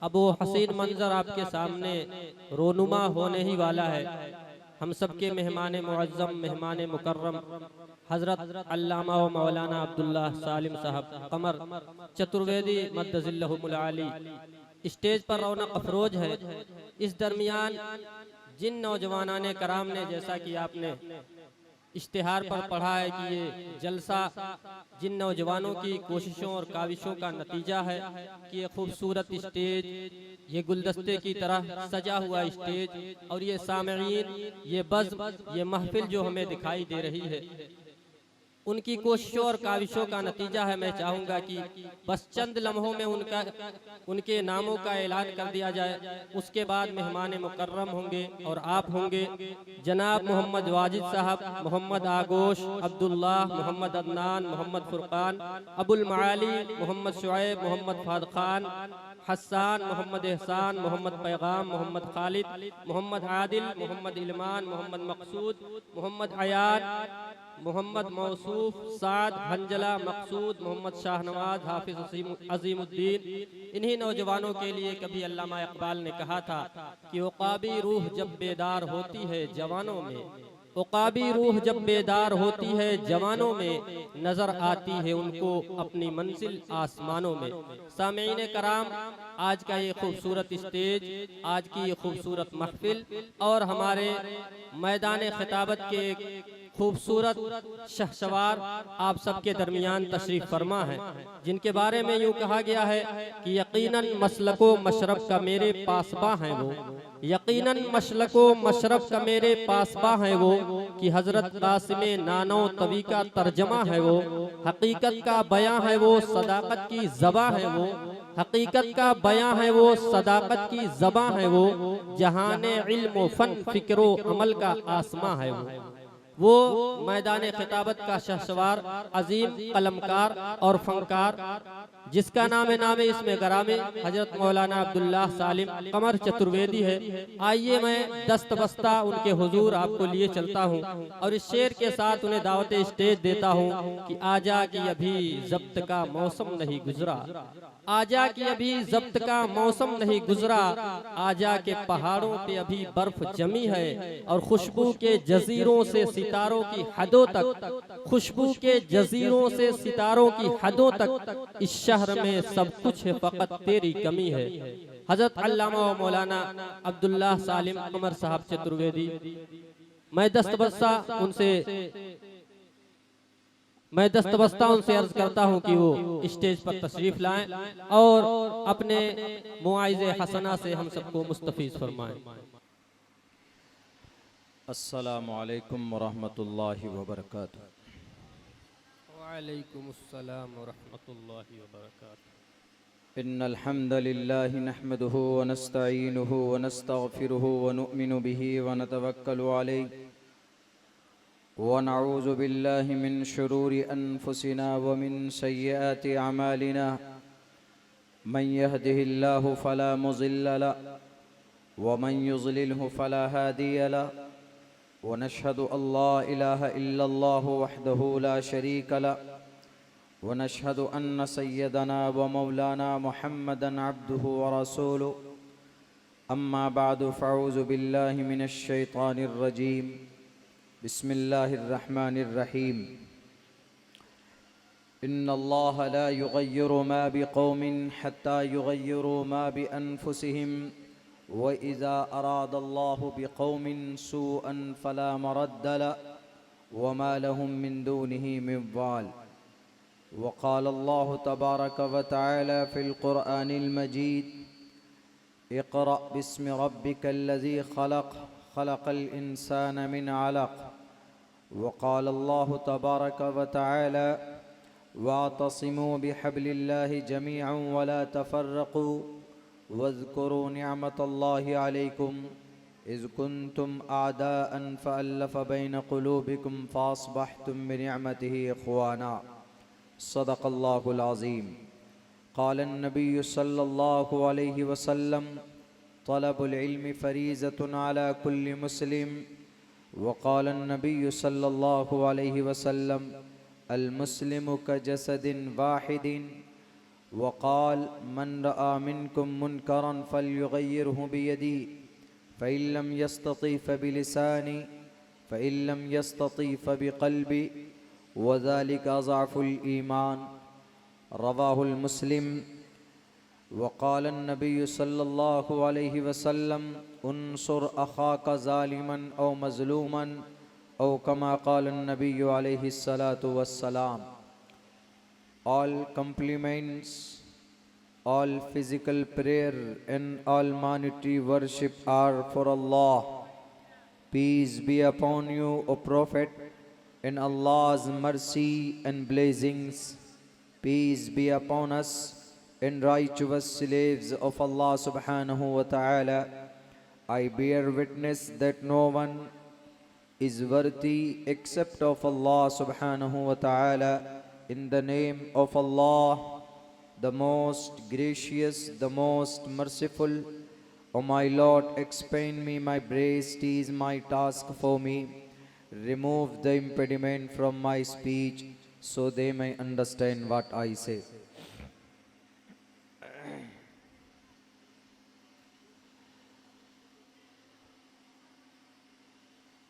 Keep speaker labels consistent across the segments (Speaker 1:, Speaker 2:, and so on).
Speaker 1: अब वो हसीन मंजर आपके सामने रोनुमा होने ही वाला है। हम सबके मेहमान मुअज़्ज़म, मेहमान मुकर्रम हज़रत अल्लामा व मौलाना अब्दुल्ला सालिम साहब कमर चतुर्वेदी मद्दज़िल्लहुल आली स्टेज पर रौनक अफरोज है। इस दरमियान जिन नौजवानाने कराम ने, जैसा कि आपने इश्तिहार पर पढ़ा है कि ये जलसा जिन नौजवानों की कोशिशों और काविशों का नतीजा है कि ये खूबसूरत स्टेज, ये गुलदस्ते की तरह सजा हुआ स्टेज और ये सामईन, ये बज़्म, ये महफिल जो हमें दिखाई दे रही है, उनकी कोशिशों और काविशों का नतीजा है। मैं चाहूँगा कि बस चंद लम्हों में उनके नामों का ऐलान कर दिया जाए। उसके बाद मेहमान मुकर्रम होंगे और आप होंगे जनाब मोहम्मद वाजिद साहब, मोहम्मद आगोश, अब्दुल्लाह, मोहम्मद अदनान, मोहम्मद फुरकान, अबुल माली, मोहम्मद शुएब, मोहम्मद फाद खान, हस्सान, मोहम्मद एहसान, मोहम्मद पैगाम, मोहम्मद खालिद, मोहम्मद आदिल, मोहम्मद इल्मान, मोहम्मद मकसूद, मोहम्मद अयान, मोहम्मद मौसूफ, साद, हंजला, मकसूद, मोहम्मद शाहनवाज, हाफिज अजीमुद्दीन। इन्हीं नौजवानों के लिए कभी अल्लामा इकबाल ने कहा था कि उक़ाबी रूह जब बेदार होती है जवानों में, उक़ाबी रूह जब बेदार होती है जवानों में, नजर आती है उनको अपनी मंजिल आसमानों में। सामीईन कराम, आज का ये खूबसूरत स्टेज, आज की ये खूबसूरत महफिल और हमारे मैदान खिताबत के खूबसूरत शहसवार आप सबके दरमियान तशरीफ फरमा है, जिनके बारे में यूँ कहा गया है कि यकीनन मसलको मशरब का मेरे पासबा हैं वो, यकीनन मसलको मशरब का मेरे पासबा हैं वो, कि हजरत कासिम नानो तवी का तर्जमा है वो, हकीकत का बयां है वो, सदाकत की ज़बां है वो, हकीकत का बयां है वो, सदाकत की ज़बां है वो, जहाने इल्म फन फिक्रो अमल का आसमां है वो मैदान खिताबत का शहसवार, अजीम कलमकार और फनकार, जिसका नाम इसमें गरामे हजरत मौलाना अब्दुल्ला सालिम कमर चतुर्वेदी है। आइए मैं दस्त बस्ता उनके हुजूर आपको लिए चलता हूँ और इस शेर के साथ उन्हें दावत स्टेज देता हूँ कि आजा की अभी जब्त का मौसम नहीं गुजरा, आजा की अभी जब्त का मौसम नहीं गुजरा, आजा के पहाड़ों पे अभी बर्फ जमी है और खुशबू के जजीरों से सितारों की हदों तक, खुशबू के जजीरों से सितारों की हदों तक, इस शहर में सब कुछ है फकत तेरी कमी है। हजरत अल्लामा व मौलाना अब्दुल्ला सालिम कमर साहब चतुर्वेदी, मैं दस्तबस्ता उनसे अर्ज करता हूँ कि वो स्टेज पर तशरीफ लाएं और अपने मुआइज़े हसना से हम सबको मुस्तफीज फरमाएं।
Speaker 2: अस्सलामु अलैकुम वरहमतुल्लाहि वबरकातुहू।
Speaker 1: वालेकुम अस्सलाम वरहमतुल्लाहि वबरकातुहू।
Speaker 2: इन्नल हम्दलिल्लाहि नहमदुहु व नस्तईनुहु व नस्तगफिरुहु व नुअमिनु बिही व नतवक्कलु अलैहि व नऊज़ु बिल्लाहि मिन शुरूरि अनफुसिना व मिन सय्यिआति अमालिना। मन यहदिहिल्लाहु फला मुज़िल्ल लहु व मन युज़लिलहु फला हादिय लहु व नशहदु अल्ला इलाहा इल्लल्लाहु वहदहु ला शरीका लहु व नशहदु अन्न सय्यदना व मौलाना मुहम्मदन अब्दुहु व रसूलुहु। अम्मा बअदु फ़अऊज़ु बिल्लाहि मिनश शैतानिर रजीम। बिस्मिल्लाहिर रहमानिर रहीम। इन्नल्लाह ला युग़य्यिरु मा बिक़ौमिन हत्ता युग़य्यिरु मा बिअन्फुसिहिम व इज़ा अरादल्लाहु बिक़ौमिन सूअन फ़ला मरद्द लहु व मा लहुम मिन दूनिही मिन वाल। वक़ाल अल्लाहु तबारक व तआला फ़िल क़ुरआनिल मजीद। इक़रा बिस्मि रब्बिकल्लज़ी ख़लक़, ख़लक़ल इंसान मिन अलक़। वक़ाल अल्लाहु तबारक व तआला वातसिमू बिहब्लिल्लाहि जमीअन वला तफ़र्रक़ू वज़्कुरू निअमतल्लाहि अलैकुम इज़ कुन्तुम अअदाअन फ़अल्लफ़ बैन क़ुलूबिकुम फ़अस्बहतुम बिनिअमतिही इख़वाना। सदक़ल्लाहुल अज़ीम। क़ालन नबिय्यु सल्लल्लाहु अलैहि वसल्लम तलबुल इल्मि फ़रीज़तुन अला कुल्लि मुस्लिम। वक़ालन नबिय्यु सल्लल्लाहु अलैहि वसल्लम अल मुस्लिमु कजसदिन वाहिदिन वक़ाल मन रआ मिनकुम मुनकरन फलयुग़य्यिरहु बियदी फ़इन लम यस्तति फ़बिलिसानी फ़इन लम यस्तति फ़बिक़ल्बी वज़ालिका ज़अफ़ुल ईमान। रवाहुल मुस्लिम। वक़ाल अन्नबिय्यु सल्लल्लाहु अलैहि वसल्लम उन्सुर अख़ाक ज़ालिमन औ मज़लूमन औ कमा क़ाल अन्नबिय्यु अलैहि स्सलातु वस्सलाम। All compliments, all physical prayer and all monetary worship are for Allah. Peace be upon you, O Prophet, and Allah's mercy and blessings. Peace be upon us and righteous slaves of Allah subhanahu wa ta'ala. I bear witness that no one is worthy except of Allah subhanahu wa ta'ala. In the name of Allah, the most gracious, the most merciful. O my Lord, expand me my breast is my task for me. Remove the impediment from my speech, so they may understand what I say.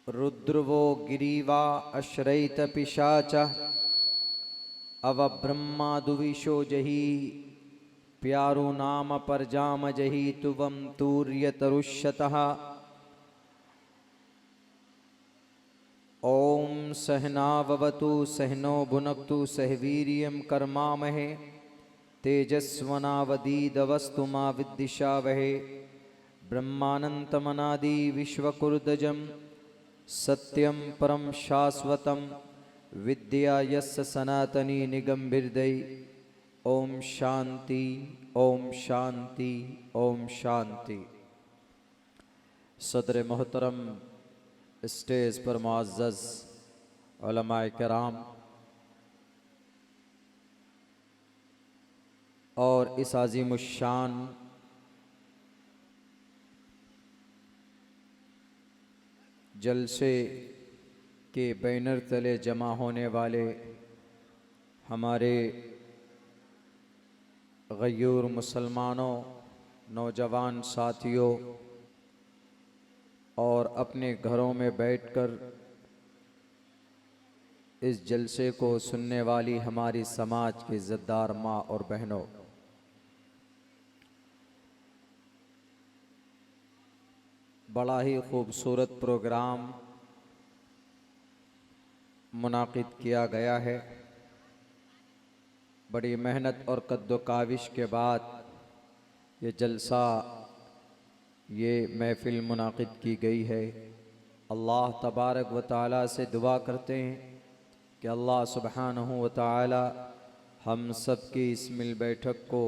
Speaker 2: रुद्रवो गिरीवा अश्रैत पिशाचा अव ब्रह्मा दुविशो जही प्यारो नाम पर जाम जही तुवम तूर्य तरुष्यतः। ओम सहनाववतु सहनो भुनक्तु सहवीर्यं कर्मामहे तेजस्वनावदीदवस्तु मा विद्विषावहे। ब्रह्मानंतमनादि विश्वकुर्दजं सत्यं परम शाश्वतं विद्या यस्य सनातनी निगम्भिर्दै। ओम शांति ओम शांति ओम शांति। सदर मोहतरम स्टेज पर मुअज़्ज़ज़ उलमाए किराम और इस अज़ीमुश्शान जलसे के बैनर तले जमा होने वाले हमारे गयूर मुसलमानों, नौजवान साथियों और अपने घरों में बैठकर इस जलसे को सुनने वाली हमारी समाज की इज़्ज़तदार माँ और बहनों, बड़ा ही खूबसूरत प्रोग्राम मुनाकिद किया गया है। बड़ी मेहनत और कद्दो काविश के बाद ये जलसा, ये महफ़िल मुनाकिद की गई है। अल्लाह तबारक व तआला से दुआ करते हैं कि अल्लाह सुब्हानहू व तआला हम सब की इस मिल बैठक को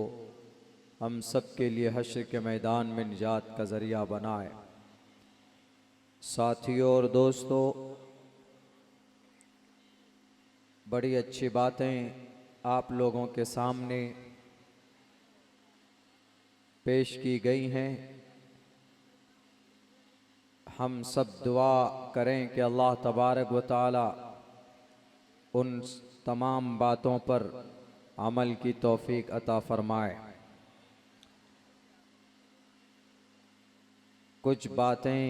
Speaker 2: हम सब के लिए हश्र के मैदान में निजात का ज़रिया बनाए। साथियों और दोस्तों, बड़ी अच्छी बातें आप लोगों के सामने पेश की गई हैं। हम सब दुआ करें कि अल्लाह तबारक व तआला उन तमाम बातों पर अमल की तौफीक अता फरमाए। कुछ बातें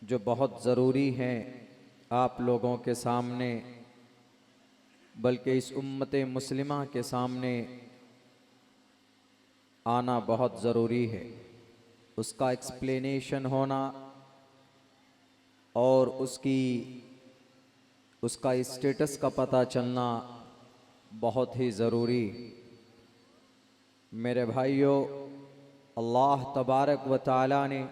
Speaker 2: जो बहुत ज़रूरी हैं आप लोगों के सामने, बल्कि इस उम्मत मुस्लिमा के सामने आना बहुत ज़रूरी है। उसका एक्सप्लेनेशन होना और उसका स्टेटस का पता चलना बहुत ही ज़रूरी। मेरे भाइयों, अल्लाह तबारक व तआला ने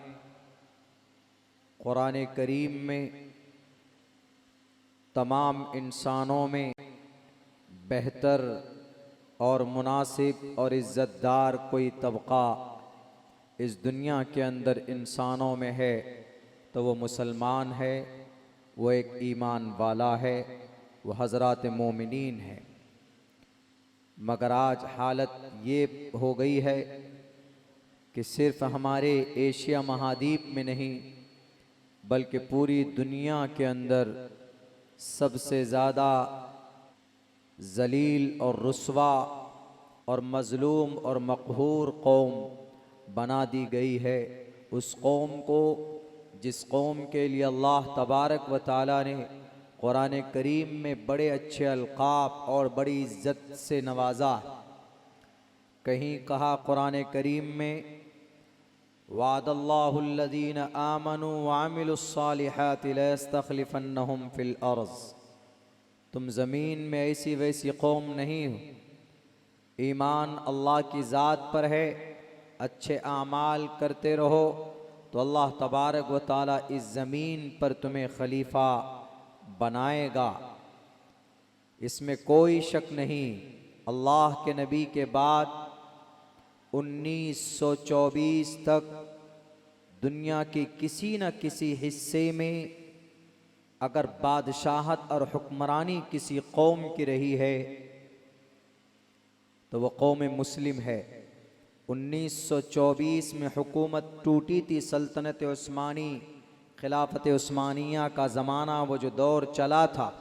Speaker 2: कुरान करीम में तमाम इंसानों में बेहतर और मुनासिब और इज़्ज़तदार कोई तबका इस दुनिया के अंदर इंसानों में है तो वो मुसलमान है, वो एक ईमान वाला है, वो हज़रात मोमिनीन है। मगर आज हालत ये हो गई है कि सिर्फ़ हमारे एशिया महाद्वीप में नहीं बल्कि पूरी दुनिया के अंदर सबसे ज़्यादा ज़लील और रुस्वा और मज़लूम और मक़हूर कौम बना दी गई है। उस कौम को जिस कौम के लिए अल्लाह तबारक व तआला ने कुरान करीम में बड़े अच्छे अलक़ाब और बड़ी इज़्ज़त से नवाजा। कहीं कहा कुरान करीम में, वादल्लाहुल्लज़ीना आमनू व अमिलुस्सालिहाति लयस्तख़लिफ़न्नहुम फ़िल अर्ज़। तुम ज़मीन में ऐसी वैसी कौम नहीं हो, ईमान अल्लाह की ज़ात पर है, अच्छे आमाल करते रहो तो अल्लाह तबारक व तआला इस ज़मीन पर तुम्हें खलीफा बनाएगा। इसमें कोई शक नहीं। अल्लाह के नबी के बाद 1924 तक दुनिया के किसी न किसी हिस्से में अगर बादशाहत और हुक्मरानी किसी कौम की रही है तो वह कौम मुस्लिम है। 1924 में हुकूमत टूटी थी, सल्तनत उस्मानी, खिलाफत उस्मानिया का ज़माना, वो जो दौर चला था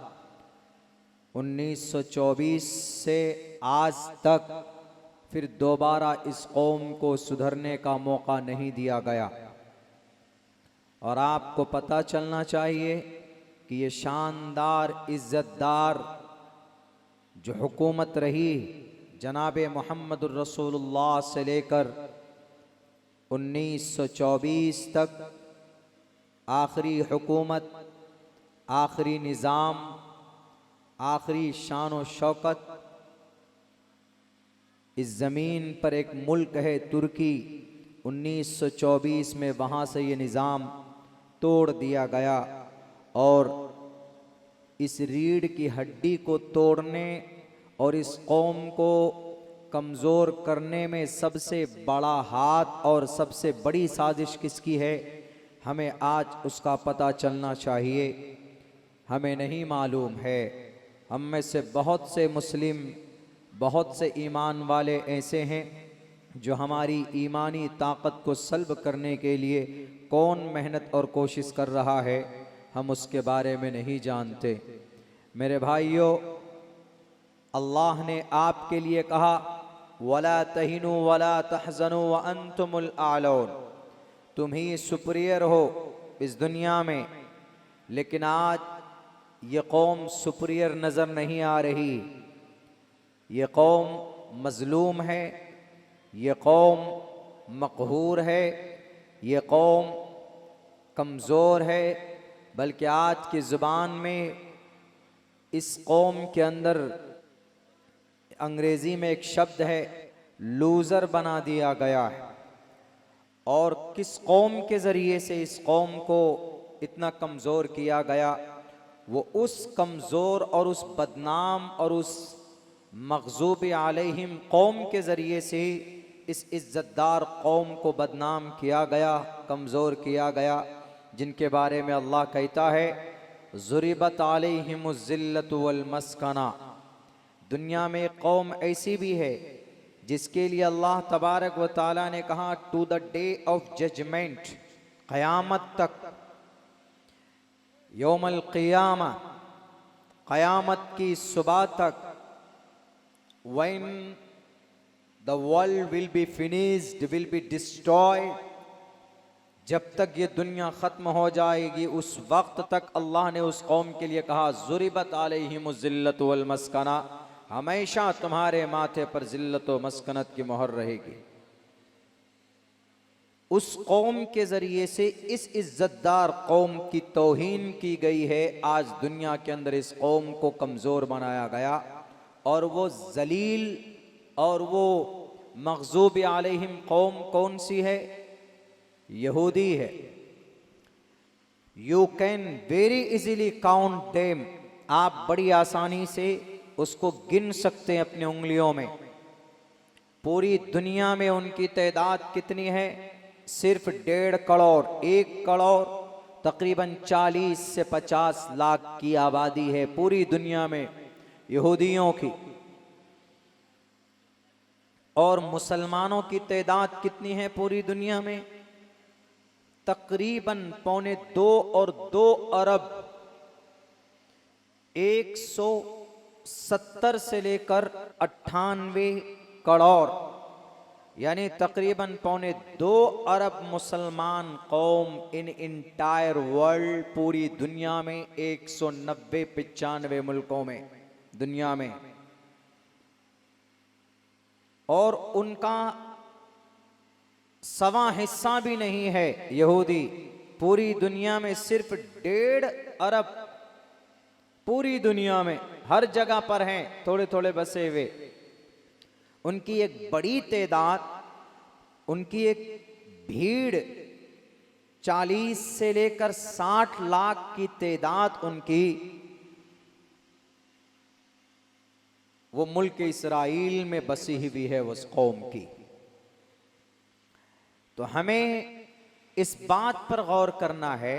Speaker 2: 1924 से आज तक, फिर दोबारा इस कौम को सुधरने का मौका नहीं दिया गया। और आपको पता चलना चाहिए कि ये शानदार इज़्ज़तदार जो हुकूमत रही जनाबे मुहम्मदुर रसूलुल्लाह से लेकर 1924 तक, आखिरी हुकूमत, आखिरी निज़ाम, आखिरी शान व शौकत, इस ज़मीन पर एक मुल्क है तुर्की। 1924 में वहाँ से ये निज़ाम तोड़ दिया गया और इस रीढ़ की हड्डी को तोड़ने और इस कौम को कमज़ोर करने में सबसे बड़ा हाथ और सबसे बड़ी साजिश किसकी है, हमें आज उसका पता चलना चाहिए। हमें नहीं मालूम है। हम में से बहुत से मुस्लिम, बहुत से ईमान वाले ऐसे हैं जो हमारी ईमानी ताकत को सल्ब करने के लिए कौन मेहनत और कोशिश कर रहा है, हम उसके बारे में नहीं जानते। मेरे भाइयों, अल्लाह ने आपके लिए कहा, वला तहिनु वला तहज़नु व अंतुमुल आलौन। तुम ही सुपीरियर हो इस दुनिया में, लेकिन आज ये कौम सुपीरियर नज़र नहीं आ रही। ये कौम मज़लूम है, ये कौम मक़हूर है, ये कौम कमज़ोर है। बल्कि आज की ज़ुबान में इस कौम के अंदर अंग्रेज़ी में एक शब्द है, लूज़र बना दिया गया है। और किस कौम के ज़रिए से इस कौम को इतना कमज़ोर किया गया, वो उस कमज़ोर और उस बदनाम और उस मग़ज़ूब अलैहिम कौम के ज़रिए से इस इज़्ज़तदार कौम को बदनाम किया गया, कमज़ोर किया गया, जिनके बारे में अल्लाह कहता है, ज़ुरिबत अलैहिमुज़्ज़िल्लतु वल मस्कना। दुनिया में एक कौम ऐसी भी है जिसके लिए अल्लाह तबारक व तआला ने कहा, to the day of judgement, क़यामत तक, यौमल क़ियामा, क़यामत की सुबह तक, when the world will be finished, will be destroyed, जब तक ये दुनिया ख़त्म हो जाएगी उस वक्त तक अल्लाह ने उस कौम के लिए कहा, ज़ुरिबत अलैहिमुज़्ज़िल्लतु वल मस्कना, हमेशा तुम्हारे माथे पर ज़िल्लत व मस्कनत की मोहर रहेगी। उस कौम के ज़रिए से इस इज़्ज़तदार कौम की तौहीन की गई है। आज दुनिया के अंदर इस कौम को कमज़ोर बनाया गया और वो ज़लील और वो मग़ज़ूब अलैहिम कौम कौन सी है? यहूदी है। You can very easily count them, आप बड़ी आसानी से उसको गिन सकते हैं अपनी उंगलियों में। पूरी दुनिया में उनकी तादाद कितनी है? सिर्फ 1.5 करोड़, 1 करोड़ तकरीबन 40 से 50 लाख की आबादी है पूरी दुनिया में यहूदियों की। और मुसलमानों की तादाद कितनी है पूरी दुनिया में? तकरीबन 1.25 और 2 अरब, 170 से लेकर 98 करोड़ यानी तकरीबन 2.25 अरब मुसलमान कौम इन इंटायर वर्ल्ड, पूरी दुनिया में 190-95 मुल्कों में दुनिया में, और उनका सवा हिस्सा भी नहीं है यहूदी। पूरी दुनिया में सिर्फ 1.5 अरब, पूरी दुनिया में हर जगह पर हैं, थोड़े थोड़े बसे हुए। उनकी एक बड़ी तादाद, उनकी एक भीड़ 40 से लेकर 60 लाख की तादाद उनकी, वो मुल्क इस्राइल में बसी हुई है उस कौम की। तो हमें इस बात पर गौर करना है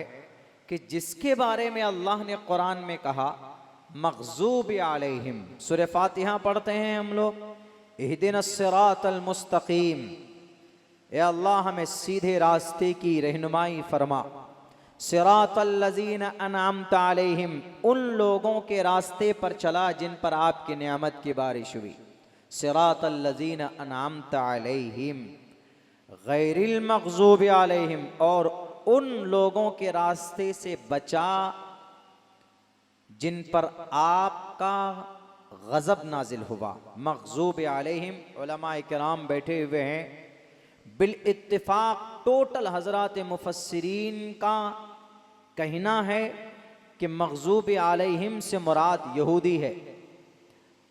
Speaker 2: कि जिसके बारे में अल्लाह ने कुरान में कहा मग़ज़ूब अलैहिम, सूरह फातिहा पढ़ते हैं हम लोग, इहदिनस सिरातल मुस्तकीम, ए अल्लाह हमें सीधे रास्ते की रहनुमाई फरमा। सिरातल लज़ीना अनअमता अलैहिम, उन लोगों के रास्ते पर चला जिन पर आपकी नेमत की बारिश हुई। सिरातल लज़ीना अनअमता अलैहिम गैरिल मग़ज़ूब अलैहिम, और उन लोगों के रास्ते से बचा जिन पर आपका गज़ब नाजिल हुआ। मग़ज़ूब अलैहिम, उलमाए किराम बैठे हुए हैं, बिल इत्तिफाक टोटल हज़रात मुफस्सिरीन का कहना है कि मग़ज़ूब अलैहिम से मुराद यहूदी है,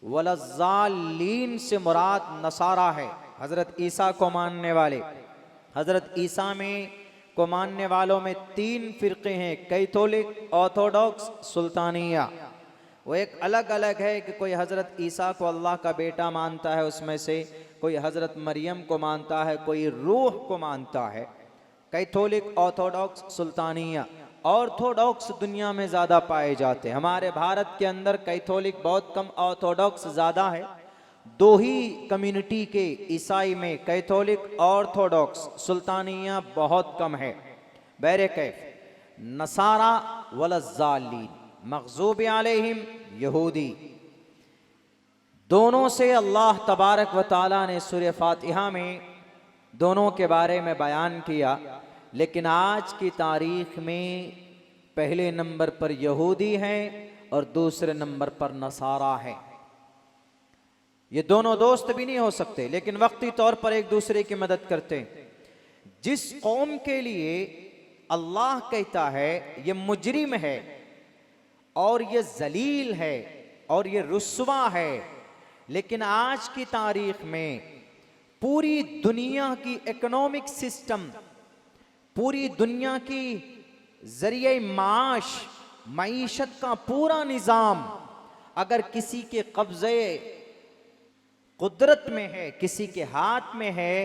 Speaker 2: वलज़्ज़ालीन से मुराद नसारा है, हज़रत ईसा को मानने वाले। हज़रत ईसा में को मानने वालों में 3 फ़िरक़े हैं, कैथोलिक, ऑर्थोडॉक्स, सुल्तानिया। वो एक अलग अलग है कि कोई हज़रत ईसा को अल्लाह का बेटा मानता है, उसमें से कोई हज़रत मरियम को मानता है, कोई रूह को मानता है। Catholic, Orthodox, Sultania. ऑर्थोडॉक्स दुनिया में ज़्यादा पाए जाते हैं, हमारे भारत के अंदर कैथोलिक बहुत कम, ऑर्थोडॉक्स ज़्यादा है। 2 ही कम्युनिटी के ईसाई में कैथोलिक, ऑर्थोडॉक्स, सुल्तानिया बहुत कम है। बैरकैफ नसारा वलज़्ज़ालीन, मग़ज़ूब अलैहिम यहूदी। दोनों से अल्लाह तबारक व तआला ने सूरह फातिहा में दोनों के बारे में बयान किया, लेकिन आज की तारीख में पहले नंबर पर यहूदी हैं और दूसरे नंबर पर नसारा है। ये दोनों दोस्त भी नहीं हो सकते, लेकिन वक्ती तौर पर एक दूसरे की मदद करते हैं। जिस कौम के लिए अल्लाह कहता है ये मुजरिम है और ये जलील है और ये रुस्वा है, लेकिन आज की तारीख में पूरी दुनिया की इकोनॉमिक सिस्टम, पूरी दुनिया की जरिए माश, मईशत का पूरा निज़ाम अगर किसी के कब्ज़े कुदरत में है, किसी के हाथ में है,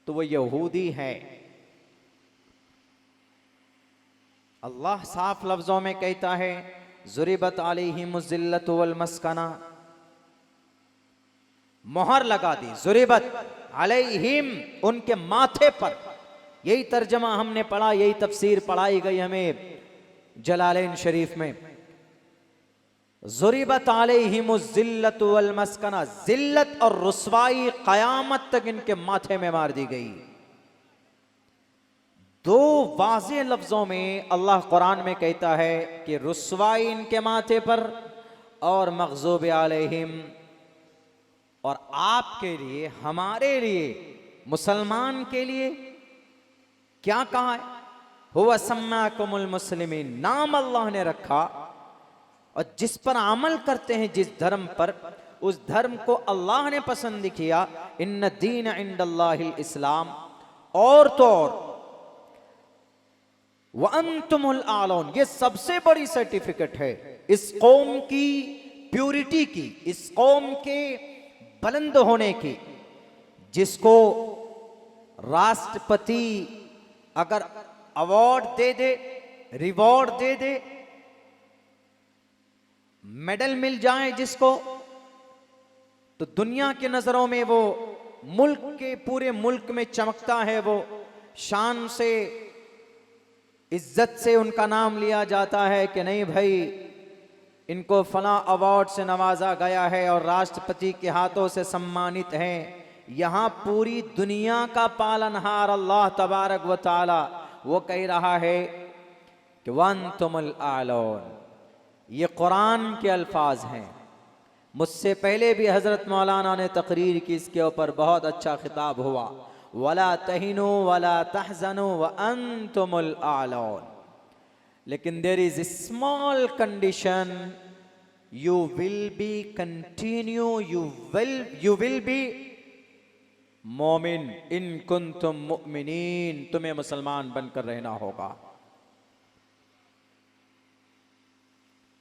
Speaker 2: तो वो यहूदी है। अल्लाह साफ लफ्जों में कहता है ज़ुरिबत अलैहिमुज़ ज़िल्लतु वल मस्कना, मोहर लगा दी, ज़ुरिबत अलैहिम, उनके माथे पर। यही तर्जमा हमने पढ़ा, यही तफसीर पढ़ाई गई हमें जलालैन शरीफ में। ज़ुरिबत अलैहिमुज़ ज़िल्लतु वल मस्कना, जिल्लत और रुसवाई क़यामत तक इनके माथे में मार दी गई। 2 वाज़ेह लफ्ज़ों में अल्लाह कुरान में कहता है कि रुसवाई इनके माथे पर और मग़ज़ूब अलैहिम। और आपके लिए, हमारे लिए, मुसलमान के लिए क्या कहा है? हुवा सम्माकुमुल मुस्लिमीन, नाम अल्लाह ने रखा, और जिस पर अमल करते हैं, जिस धर्म पर, उस धर्म को अल्लाह ने पसंद किया। इन्न दीन इंदल्लाहिल इस्लाम, और तो और व अंतुमुल आलौन, ये सबसे बड़ी सर्टिफिकेट है इस कौम की प्यूरिटी की, इस कौम के बुलंद होने की, जिसको राष्ट्रपति अगर अवार्ड दे दे, रिवॉर्ड दे दे, मेडल मिल जाए जिसको, तो दुनिया की नजरों में वो मुल्क के, पूरे मुल्क में चमकता है, वो शान से, इज्जत से उनका नाम लिया जाता है कि नहीं भाई इनको फला अवार्ड से नवाजा गया है और राष्ट्रपति के हाथों से सम्मानित हैं। यहाँ पूरी दुनिया का पालनहार अल्लाह तबारक व ताला वो कह रहा है कि वअंतुमुल आलौन। ये कुरान के अल्फाज हैं। मुझसे पहले भी हजरत मौलाना ने तकरीर की, इसके ऊपर बहुत अच्छा खिताब हुआ, वला तहिनु वला तहजनु व अंतुमुल आलौन। लेकिन there is small condition, you will be continue, you will be मोमिन इन कुंतुम मुमिनीन, तुम्हें मुसलमान बनकर रहना होगा।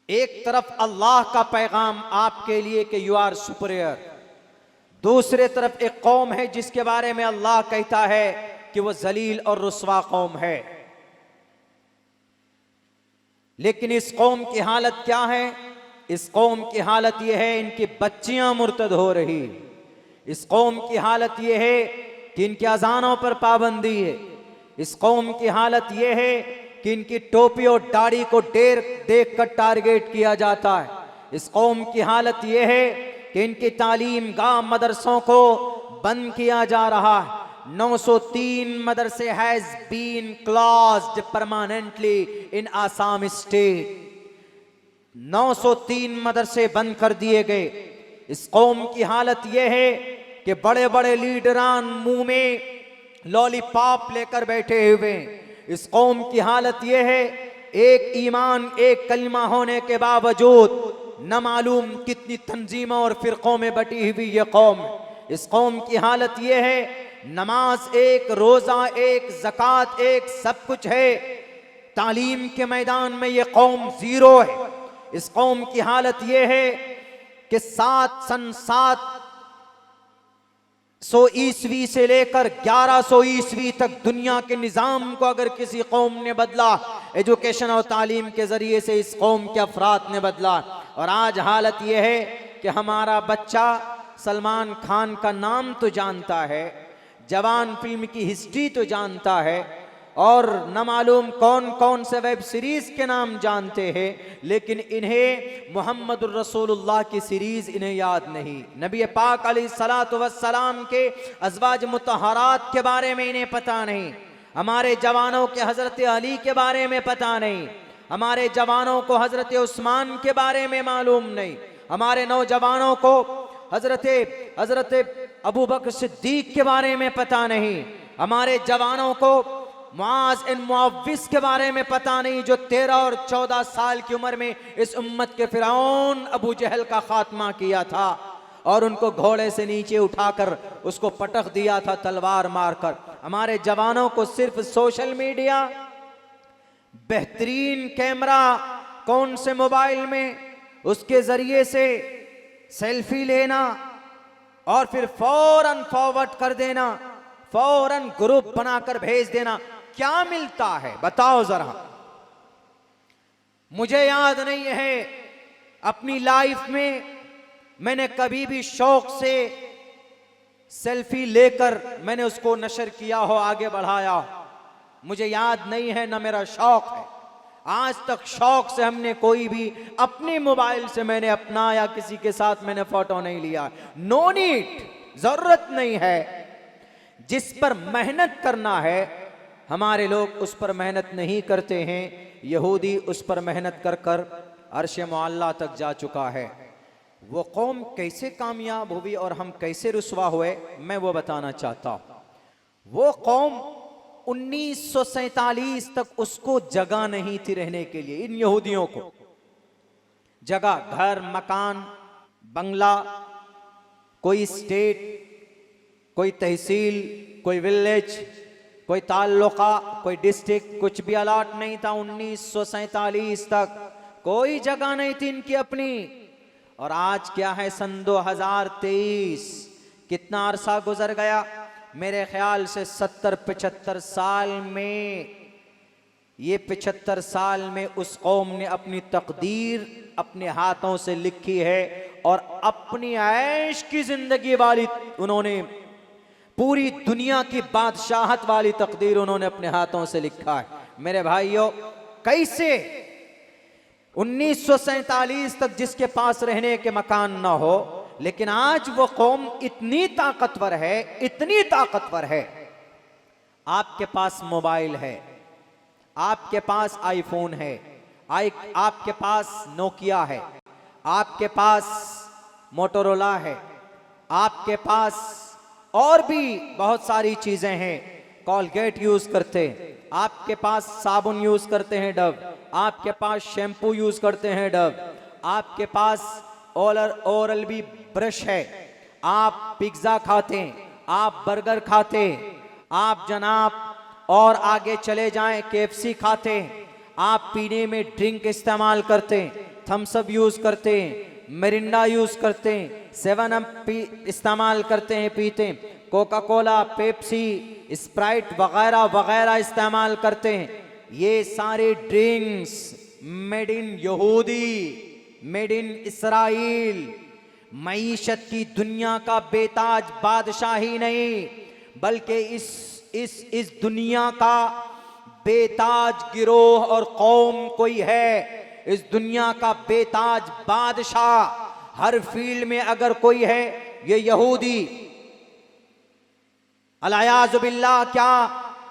Speaker 2: एक तरफ अल्लाह का पैगाम आपके लिए कि यू आर सुपीरियर, दूसरे तरफ एक कौम है जिसके बारे में अल्लाह कहता है कि वो जलील और रुस्वा कौम है। लेकिन इस कौम की हालत क्या है? इस कौम की हालत यह है इनकी बच्चियां मुर्तद हो रही। इस कौम की हालत यह है कि इनके अजानों पर पाबंदी है। इस कौम की हालत यह है कि इनकी टोपी और दाढ़ी को देख कर टारगेट किया जाता है। इस कौम की हालत यह है कि इनकी तालीम गांव मदरसों को बंद किया जा रहा है। 903 मदरसे has been closed permanently in Assam state. 903 मदरसे बंद कर दिए गए। इस कौम की हालत यह है कि बड़े बड़े लीडरान मुंह में लॉलीपॉप लेकर बैठे हुए। इस कौम की हालत यह है, एक ईमान एक कलमा होने के बावजूद न मालूम कितनी तंजीमों और फिरकों में बटी हुई ये कौम। इस कौम की हालत यह है, नमाज एक, रोजा एक, ज़कात एक, सब कुछ है। तालीम के मैदान में ये कौम जीरो है। इस कौम की हालत यह है कि 700 ईस्वी से लेकर 1100 ईस्वी तक दुनिया के निजाम को अगर किसी कौम ने बदला, एजुकेशन और तालीम के जरिए से इस कौम के अफराद ने बदला। और आज हालत यह है कि हमारा बच्चा सलमान खान का नाम तो जानता है, जवान फिल्म की हिस्ट्री तो जानता है, और न मालूम कौन कौन से वेब सीरीज के नाम जानते हैं, लेकिन इन्हें मोहम्मदुर रसूलुल्लाह की सीरीज इन्हें याद नहीं। नबी पाक अलैहिस्सलातु वस्सलाम के अज़वाज मुतहरात के बारे में इन्हें पता नहीं। हमारे जवानों के हजरत अली के बारे में पता नहीं। हमारे जवानों को हजरत उस्मान के बारे में मालूम नहीं। हमारे नौजवानों को हजरत अबू बकर सिद्दीक के बारे में पता नहीं। हमारे जवानों को मुआज इब्न मुअव्विस के बारे में पता नहीं, जो 13 और 14 साल की उम्र में इस उम्मत के फिरौन अबू जहल का खात्मा किया था और उनको घोड़े से नीचे उठाकर उसको पटक दिया था तलवार मारकर। हमारे जवानों को सिर्फ सोशल मीडिया, बेहतरीन कैमरा कौन से मोबाइल में, उसके जरिए से सेल्फी लेना और फिर फौरन फॉरवर्ड कर देना, फौरन ग्रुप बनाकर भेज देना, क्या मिलता है बताओ जरा। मुझे याद नहीं है अपनी लाइफ में मैंने कभी भी शौक से सेल्फी लेकर मैंने उसको नशर किया हो, आगे बढ़ाया हो। मुझे याद नहीं है, ना मेरा शौक है। आज तक शौक से हमने कोई भी अपने मोबाइल से मैंने अपना या किसी के साथ मैंने फोटो नहीं लिया। नो नीड, जरूरत नहीं है। जिस पर मेहनत करना है हमारे लोग उस पर मेहनत नहीं करते हैं। यहूदी उस पर मेहनत कर कर अर्श मुअल्ला तक जा चुका है। वो कौम कैसे कामयाब हुई और हम कैसे रुसवा हुए, मैं वो बताना चाहता हूं। वो कौम 1947 तक उसको जगह नहीं थी रहने के लिए। इन यहूदियों को जगह, घर, मकान, बंगला, कोई स्टेट, कोई तहसील, कोई विलेज, कोई ताल्लुका, कोई डिस्ट्रिक्ट, कुछ भी अलाट नहीं था। 1947 तक कोई जगह नहीं थी इनकी अपनी। और आज क्या है, सन 2023, कितना अरसा गुजर गया, मेरे ख्याल से 70-75 साल में। ये 75 साल में उस कौम ने अपनी तकदीर अपने हाथों से लिखी है और अपनी ऐश की जिंदगी वाली उन्होंने, पूरी दुनिया की बादशाहत वाली तकदीर उन्होंने अपने हाथों से लिखा है। मेरे भाइयों, कैसे 1947 तक जिसके पास रहने के मकान ना हो, लेकिन आज वो कौम इतनी ताकतवर है, इतनी ताकतवर है। आपके पास मोबाइल है, आपके पास आईफोन है, आपके पास नोकिया है, आपके पास मोटोरोला है, आपके पास और भी बहुत सारी चीजें हैं। कॉलगेट यूज करते हैं, आपके पास साबुन यूज करते हैं डव, आपके पास शैम्पू यूज करते हैं डव, आपके पास ओरल बी ब्रश है, आप पिज्जा खाते हैं, आप बर्गर खाते हैं, आप जनाब और आगे चले जाएं केएफसी खाते हैं, आप पीने में ड्रिंक इस्तेमाल करते हैं, थम्स अप यूज करते हैं, मिरिंडा यूज करते हैं, 7 अप इस्तेमाल करते हैं, पीते हैं, कोका कोला, पेप्सी, स्प्राइट वगैरह वगैरह इस्तेमाल करते हैं। ये सारे ड्रिंक्स मेड इन यहूदी, मेड इन इसराइल। मईशत की दुनिया का बेताज बादशाह ही नहीं, बल्कि इस दुनिया का बेताज गिरोह और कौम कोई है। इस दुनिया का बेताज बादशाह हर फील्ड में अगर कोई है, ये यहूदी। अलायाज़ु बिल्लाह, क्या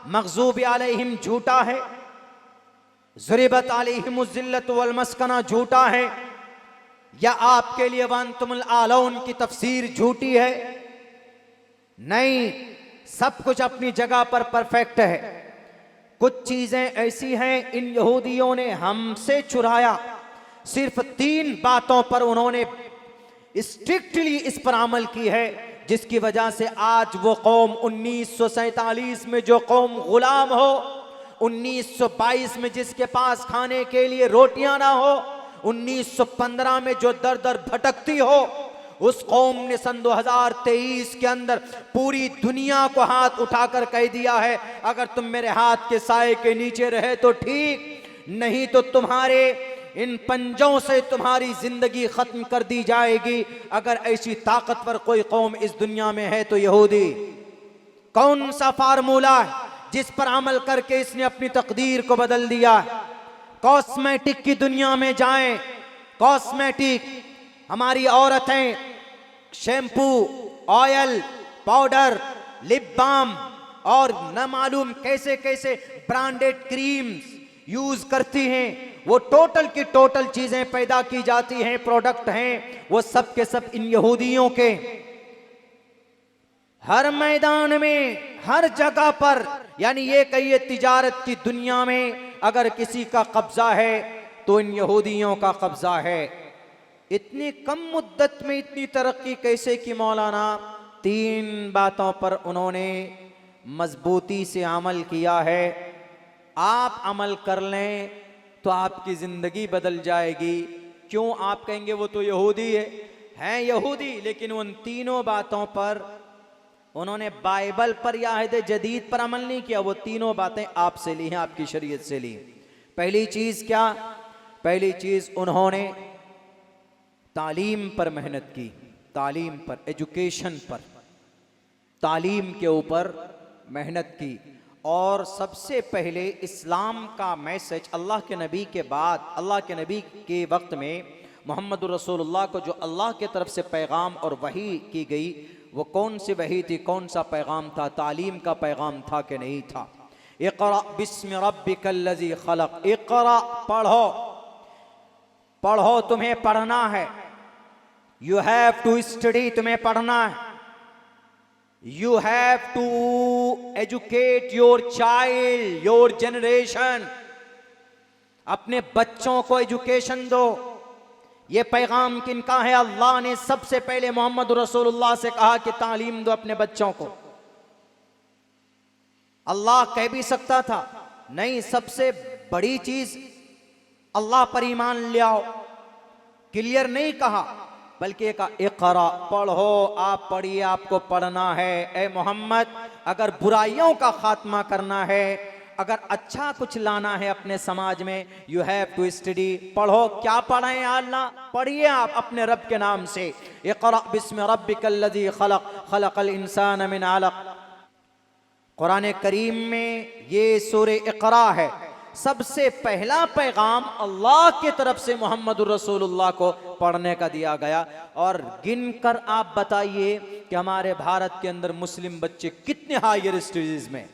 Speaker 2: मग़ज़ूब अलैहिम झूठा है? ज़ुरिबत अलैहिमुज़ ज़िल्लतु वल मस्कना झूठा है? या आपके लिए वअंतुमुल आलौन की तफसीर झूठी है? नहीं, सब कुछ अपनी जगह पर परफेक्ट है। कुछ चीजें ऐसी हैं इन यहूदियों ने हमसे चुराया। सिर्फ 3 बातों पर उन्होंने स्ट्रिक्टली इस पर अमल की है, जिसकी वजह से आज वो कौम 1947 में जो कौम गुलाम हो, 1922 में जिसके पास खाने के लिए रोटियां ना हो, 1915 में जो दर दर भटकती हो, उस कौम ने सन 2023 के अंदर पूरी दुनिया को हाथ उठाकर कह दिया है, अगर तुम मेरे हाथ के साए के नीचे रहे तो ठीक, नहीं तो तुम्हारे इन पंजों से तुम्हारी जिंदगी खत्म कर दी जाएगी। अगर ऐसी ताकतवर कोई कौम इस दुनिया में है तो यहूदी। कौन सा फार्मूला है जिस पर अमल करके इसने अपनी तकदीर को बदल दिया? कॉस्मेटिक की दुनिया में जाएं, कॉस्मेटिक, हमारी औरतें shampoo, oil, powder, lip balm और न मालूम कैसे कैसे ब्रांडेड क्रीम्स यूज करती हैं। वो टोटल की टोटल चीजें पैदा की जाती हैं, प्रोडक्ट हैं, वो सब के सब इन यहूदियों के। हर मैदान में, हर जगह पर, यानी ये कहिए तिजारत की दुनिया में अगर किसी का कब्जा है तो इन यहूदियों का कब्जा है। इतनी कम मुद्दत में इतनी तरक्की कैसे की मौलाना? 3 बातों पर उन्होंने मजबूती से अमल किया है। आप अमल कर लें तो आपकी जिंदगी बदल जाएगी। क्यों? आप कहेंगे वो तो यहूदी है यहूदी, लेकिन उन 3 बातों पर उन्होंने बाइबल पर या अहद जदीद पर अमल नहीं किया। वो 3 बातें आपसे ली हैं, आपकी शरीयत से ली। पहली चीज क्या? पहली चीज उन्होंने तालीम पर मेहनत की, तालीम पर, एजुकेशन पर, तालीम के ऊपर मेहनत की। और सबसे पहले इस्लाम का मैसेज अल्लाह के नबी के बाद, अल्लाह के नबी के वक्त में मोहम्मद रसूलुल्लाह को जो अल्लाह के तरफ से पैगाम और वही की गई, वो कौन सी वही थी, कौन सा पैगाम था? तालीम का पैगाम था कि नहीं था? इक़रा बिस्मि रब्बिकल्लज़ी खलक़, इक़रा, पढ़ो, पढ़ो, तुम्हें पढ़ना है। यू हैव टू स्टडी, तुम्हें पढ़ना है। You have to educate your child, your generation, अपने बच्चों को एजुकेशन दो। ये पैगाम किनका है? अल्लाह ने सबसे पहले मोहम्मद रसूलुल्लाह से कहा कि तालीम दो अपने बच्चों को। अल्लाह कह भी सकता था नहीं, सबसे बड़ी चीज अल्लाह पर ईमान ले आओ, क्लियर नहीं कहा, बल्कि कहा इक़रा, पढ़ो, आप पढ़िए, आपको पढ़ना है। ए मोहम्मद, अगर बुराइयों का खात्मा करना है, अगर अच्छा कुछ लाना है अपने समाज में, यू हैव टू स्टडी, पढ़ो। क्या पढ़ें अल्लाह? पढ़िए आप अपने रब के नाम से। इक़रा बिस्मि रब्बिकल्लज़ी खलक़, खलक़ल इंसान मिन अलक़। कुरान करीम में ये सूरह इक़रा है, सबसे पहला पैगाम अल्लाह की तरफ से मोहम्मदुर रसूलुल्लाह को पढ़ने का दिया गया। और गिनकर आप बताइए कि हमारे भारत के अंदर मुस्लिम बच्चे कितने हायर स्टडीज में,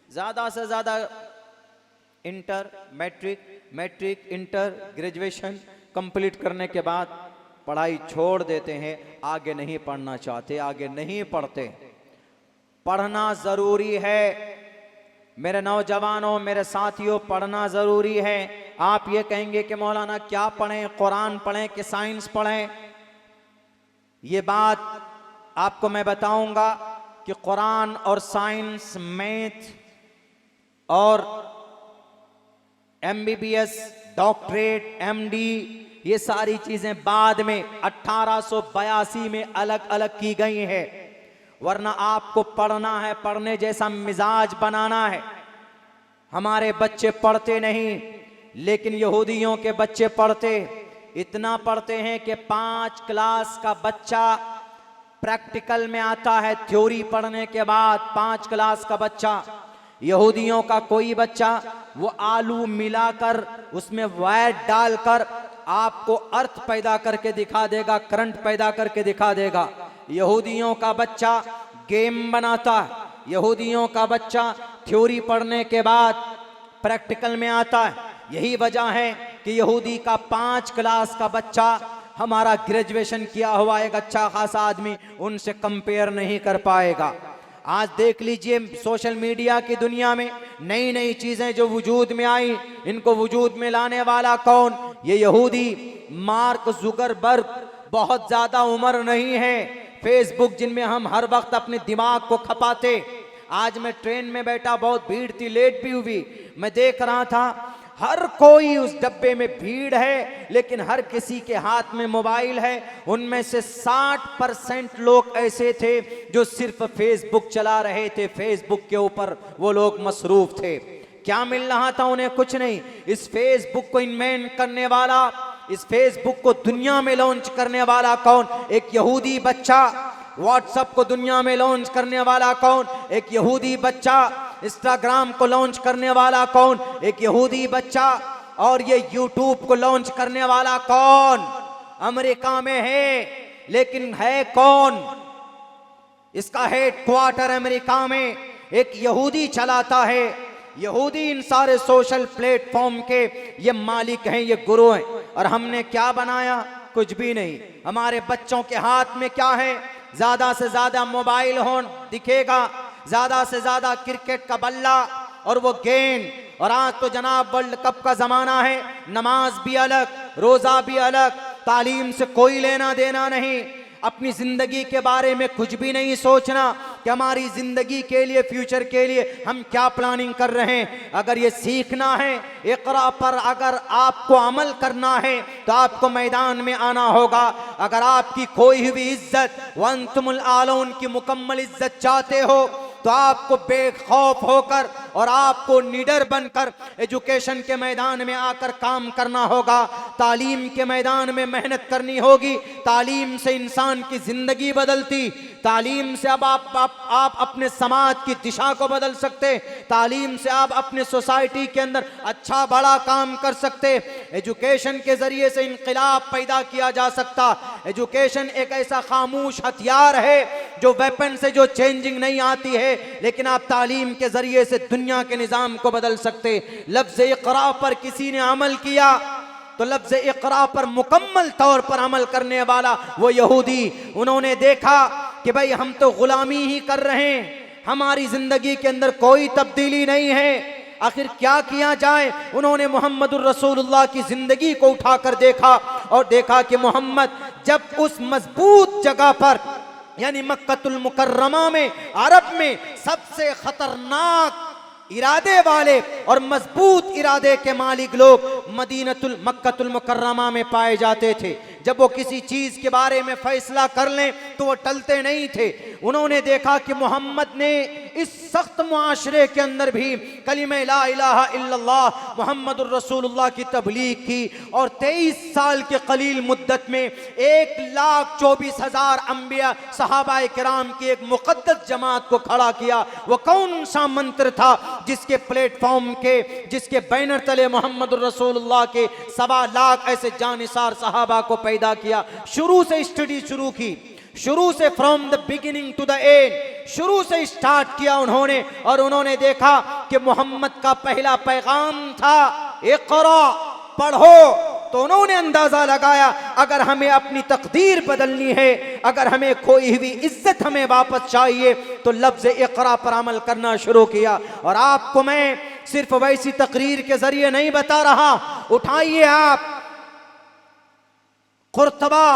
Speaker 2: ज्यादा से ज्यादा inter, matric inter, graduation complete करने के बाद पढ़ाई छोड़ देते हैं, आगे नहीं पढ़ना चाहते, आगे नहीं पढ़ते। पढ़ना जरूरी है मेरे नौजवानों, मेरे साथियों, पढ़ना जरूरी है। आप ये कहेंगे कि मौलाना क्या पढ़ें, कुरान पढ़ें कि साइंस पढ़ें? ये बात आपको मैं बताऊंगा कि कुरान और साइंस, मैथ और MBBS, डॉक्टरेट, MD, ये सारी चीजें बाद में 1882 में अलग अलग की गई हैं। वरना आपको पढ़ना है, पढ़ने जैसा मिजाज बनाना है। हमारे बच्चे पढ़ते नहीं, लेकिन यहूदियों के बच्चे पढ़ते। इतना पढ़ते हैं कि 5 क्लास का बच्चा प्रैक्टिकल में आता है। थ्योरी पढ़ने के बाद 5 क्लास का बच्चा, यहूदियों का कोई बच्चा वो आलू मिलाकर उसमें वायर डालकर आपको अर्थ पैदा करके दिखा देगा, करंट पैदा करके दिखा देगा। यहूदियों का बच्चा गेम बनाता है। यहूदियों का बच्चा थ्योरी पढ़ने के बाद प्रैक्टिकल में आता है। यही वजह है कि यहूदी का 5 क्लास का बच्चा हमारा ग्रेजुएशन किया हुआ एक अच्छा खासा आदमी उनसे कंपेयर नहीं कर पाएगा। आज देख लीजिए सोशल मीडिया की दुनिया में नई नई चीजें जो वजूद में आई, इनको वजूद में लाने वाला कौन? ये यहूदी मार्क जुकरबर्ग। बहुत ज्यादा उम्र नहीं है। फेसबुक जिनमें हम हर वक्त अपने दिमाग को खपाते। आज मैं ट्रेन में बैठा, बहुत भीड़ थी, लेट भी हुई, मैं देख रहा था हर कोई उस डब्बे में भीड़ है, लेकिन हर किसी के हाथ में मोबाइल है। उनमें से 60% लोग ऐसे थे जो सिर्फ फेसबुक चला रहे थे, फेसबुक के ऊपर वो लोग मसरूफ थे। क्या मिल रहा था उन्हें? कुछ नहीं। इस फेसबुक को इन्वेंट करने वाला, इस फेसबुक को दुनिया में लॉन्च करने वाला कौन? एक यहूदी बच्चा। व्हाट्सएप को दुनिया में लॉन्च करने वाला कौन? एक यहूदी बच्चा। इंस्टाग्राम को लॉन्च करने वाला कौन? एक यहूदी बच्चा। और ये यूट्यूब को लॉन्च करने वाला कौन? अमेरिका में है, लेकिन है कौन? इसका हेडक्वार्टर अमेरिका में एक यहूदी चलाता है। यहूदी इन सारे सोशल प्लेटफॉर्म के ये मालिक हैं, ये गुरु हैं। और हमने क्या बनाया? कुछ भी नहीं। हमारे बच्चों के हाथ में क्या है? ज्यादा से ज्यादा मोबाइल फोन दिखेगा, ज्यादा से ज्यादा क्रिकेट का बल्ला और वो गेंद। और आज तो जनाब वर्ल्ड कप का जमाना है, नमाज भी अलग, रोजा भी अलग, तालीम से कोई लेना देना नहीं। अपनी जिंदगी के बारे में कुछ भी नहीं सोचना कि हमारी जिंदगी के लिए, फ्यूचर के लिए हम क्या प्लानिंग कर रहे हैं। अगर ये सीखना है, इक़रा पर अगर आपको अमल करना है तो आपको मैदान में आना होगा। अगर आपकी खोई हुई इज्जत वंतुमुल आलून की मुकम्मल इज्जत चाहते हो तो आपको बेखौफ होकर और आपको निडर बनकर एजुकेशन के मैदान में आकर काम करना होगा। तालीम के मैदान में मेहनत करनी होगी। तालीम से इंसान की जिंदगी बदलती। तालीम से अब आप अपने समाज की दिशा को बदल सकते। तालीम से आप अपने सोसाइटी के अंदर अच्छा बड़ा काम कर सकते। एजुकेशन के जरिए से इनकलाब पैदा किया जा सकता। एजुकेशन एक ऐसा खामोश हथियार है जो वेपन से जो चेंजिंग नहीं आती है, लेकिन आप तालीम के जरिए से दुनिया के निजाम को बदल सकते। लफ्ज़ इक़रा पर किसी ने अमल किया तो लफ्ज़ इक़रा पर मुकम्मल तौर पर अमल करने वाला वो यहूदी। उन्होंने देखा कि भाई हम तो गुलामी ही कर रहे हैं, हमारी जिंदगी के अंदर कोई तब्दीली नहीं है, आखिर क्या किया जाए। उन्होंने मोहम्मदुर रसूलुल्लाह की जिंदगी को उठाकर देखा और देखा कि मोहम्मद जब उस मजबूत जगह पर यानी मक्कतुल मुकर्रमा में, अरब में सबसे खतरनाक इरादे वाले और मजबूत इरादे के मालिक लोग मक्कतुल मुकर्रमा में पाए जाते थे। जब वो किसी चीज के बारे में फैसला कर लें तो वो टलते नहीं थे। उन्होंने देखा कि मोहम्मद ने
Speaker 3: इस सख्त मुआशरे के अंदर भी कलिमे ला इलाहा इल्लल्लाह मुहम्मदुर रसूलुल्लाह की तबलीग की और 23 साल के कलील मुद्दत में 1,24,000 अंबिया सहाबाए किराम की एक मुक़द्दस जमात को खड़ा किया। वो कौन सा मंत्र था जिसके प्लेटफॉर्म के, जिसके बैनर तले मोहम्मद रसूलुल्लाह के 1.25 लाख ऐसे जानिसार सहाबा को पैदा किया। शुरू से स्टडी शुरू की, शुरू से from the beginning to the end, शुरू से स्टार्ट किया उन्होंने। और उन्होंने देखा कि मोहम्मद का पहला पैगाम था इक़रा, पढ़ो। तो उन्होंने अंदाजा लगाया अगर हमें अपनी तकदीर बदलनी है, अगर हमें खोई हुई इज्जत हमें वापस चाहिए, तो लफ्ज़ इक़रा पर अमल करना शुरू किया। और आपको मैं सिर्फ वैसी तकरीर के जरिए नहीं बता रहा, उठाइए आप कुर्तबा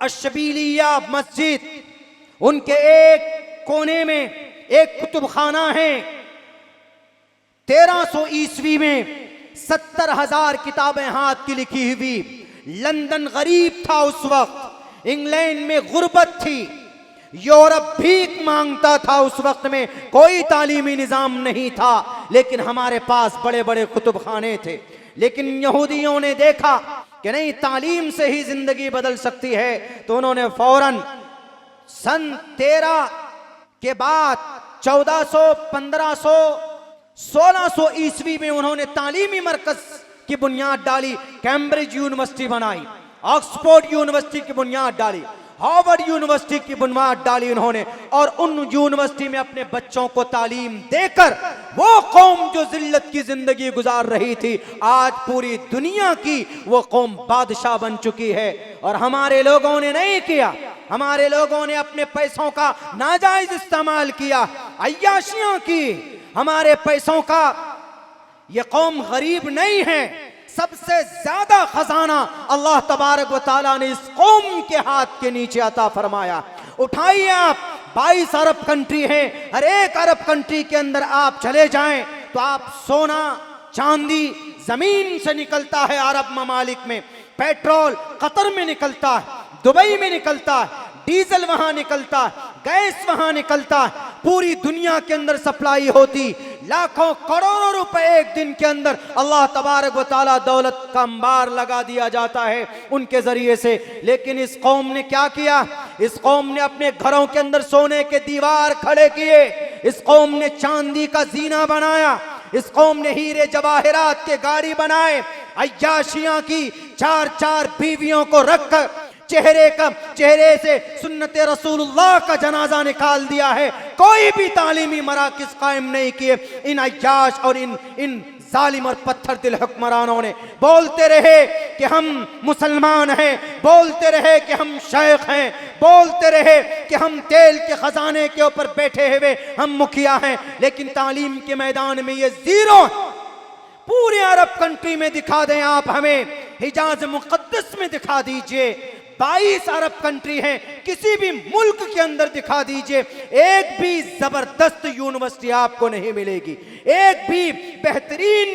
Speaker 3: अशबीलिया मस्जिद, उनके एक कोने में एक कुतुबखाना है। 1300 ईस्वी में 70,000 किताबें हाथ की लिखी हुई। लंदन गरीब था उस वक्त, इंग्लैंड में गुर्बत थी, यूरोप भीख मांगता था उस वक्त में, कोई तालीमी निजाम नहीं था, लेकिन हमारे पास बड़े बड़े कुतुबखाने थे। लेकिन यहूदियों ने देखा कि नहीं, तालीम से ही जिंदगी बदल सकती है, तो उन्होंने फौरन सन 13 के बाद 1400, 1500, 1600 ईस्वी में उन्होंने तालीमी मरकज की बुनियाद डाली। कैम्ब्रिज यूनिवर्सिटी बनाई, ऑक्सफोर्ड यूनिवर्सिटी की बुनियाद डाली, हार्वर्ड यूनिवर्सिटी की बुनियाद डाली उन्होंने। और उन यूनिवर्सिटी में अपने बच्चों को तालीम देकर वो कौम जो जिल्लत की जिंदगी गुजार रही थी, आज पूरी दुनिया की वो कौम बादशाह बन चुकी है। और हमारे लोगों ने नहीं किया, हमारे लोगों ने अपने पैसों का नाजायज इस्तेमाल किया, अय्याशियां की हमारे पैसों का। ये कौम गरीब नहीं है, सबसे ज्यादा खजाना अल्लाह तबारक व तआला ने इस कौम के हाथ के नीचे अता फरमाया। उठाइए आप, 22 अरब कंट्री है, हर एक अरब कंट्री के अंदर आप चले जाएं तो आप सोना चांदी जमीन से निकलता है अरब ममालिक में, पेट्रोल कतर में निकलता है, दुबई में निकलता है, डीजल वहां निकलता है, गैस वहां निकलता है, पूरी दुनिया के अंदर सप्लाई होती, लाखों करोड़ों रुपए एक दिन के अंदर अल्लाह तबारक व तआला दौलत का अंबार लगा दिया जाता है उनके जरिए से। लेकिन इस कौम ने क्या किया? इस कौम ने अपने घरों के अंदर सोने के दीवार खड़े किए, इस कौम ने चांदी का जीना बनाया, इस कौम ने हीरे जवाहिरात के गाड़ी बनाए, अय्याशियां की, 4-4 बीवियों को रखकर चेहरे से सुन्नत रसूलुल्लाह का जनाजा निकाल दिया है। कोई भी तालीमी मराकिज कायम नहीं किए इन अय्याश और इन जालिम और पत्थर दिल हुक्मरानों ने। बोलते रहे कि हम मुसलमान हैं, बोलते रहे कि हम शेख हैं, बोलते रहे कि हम तेल के खजाने के ऊपर बैठे हुए हम मुखिया हैं, लेकिन तालीम के मैदान में ये जीरो। पूरे अरब कंट्री में दिखा दें आप, हमें हिजाज मुकद्दस में दिखा दीजिए, 22 अरब कंट्री हैं, किसी भी मुल्क के अंदर दिखा दीजिए, एक भी जबरदस्त यूनिवर्सिटी आपको नहीं मिलेगी, एक भी बेहतरीन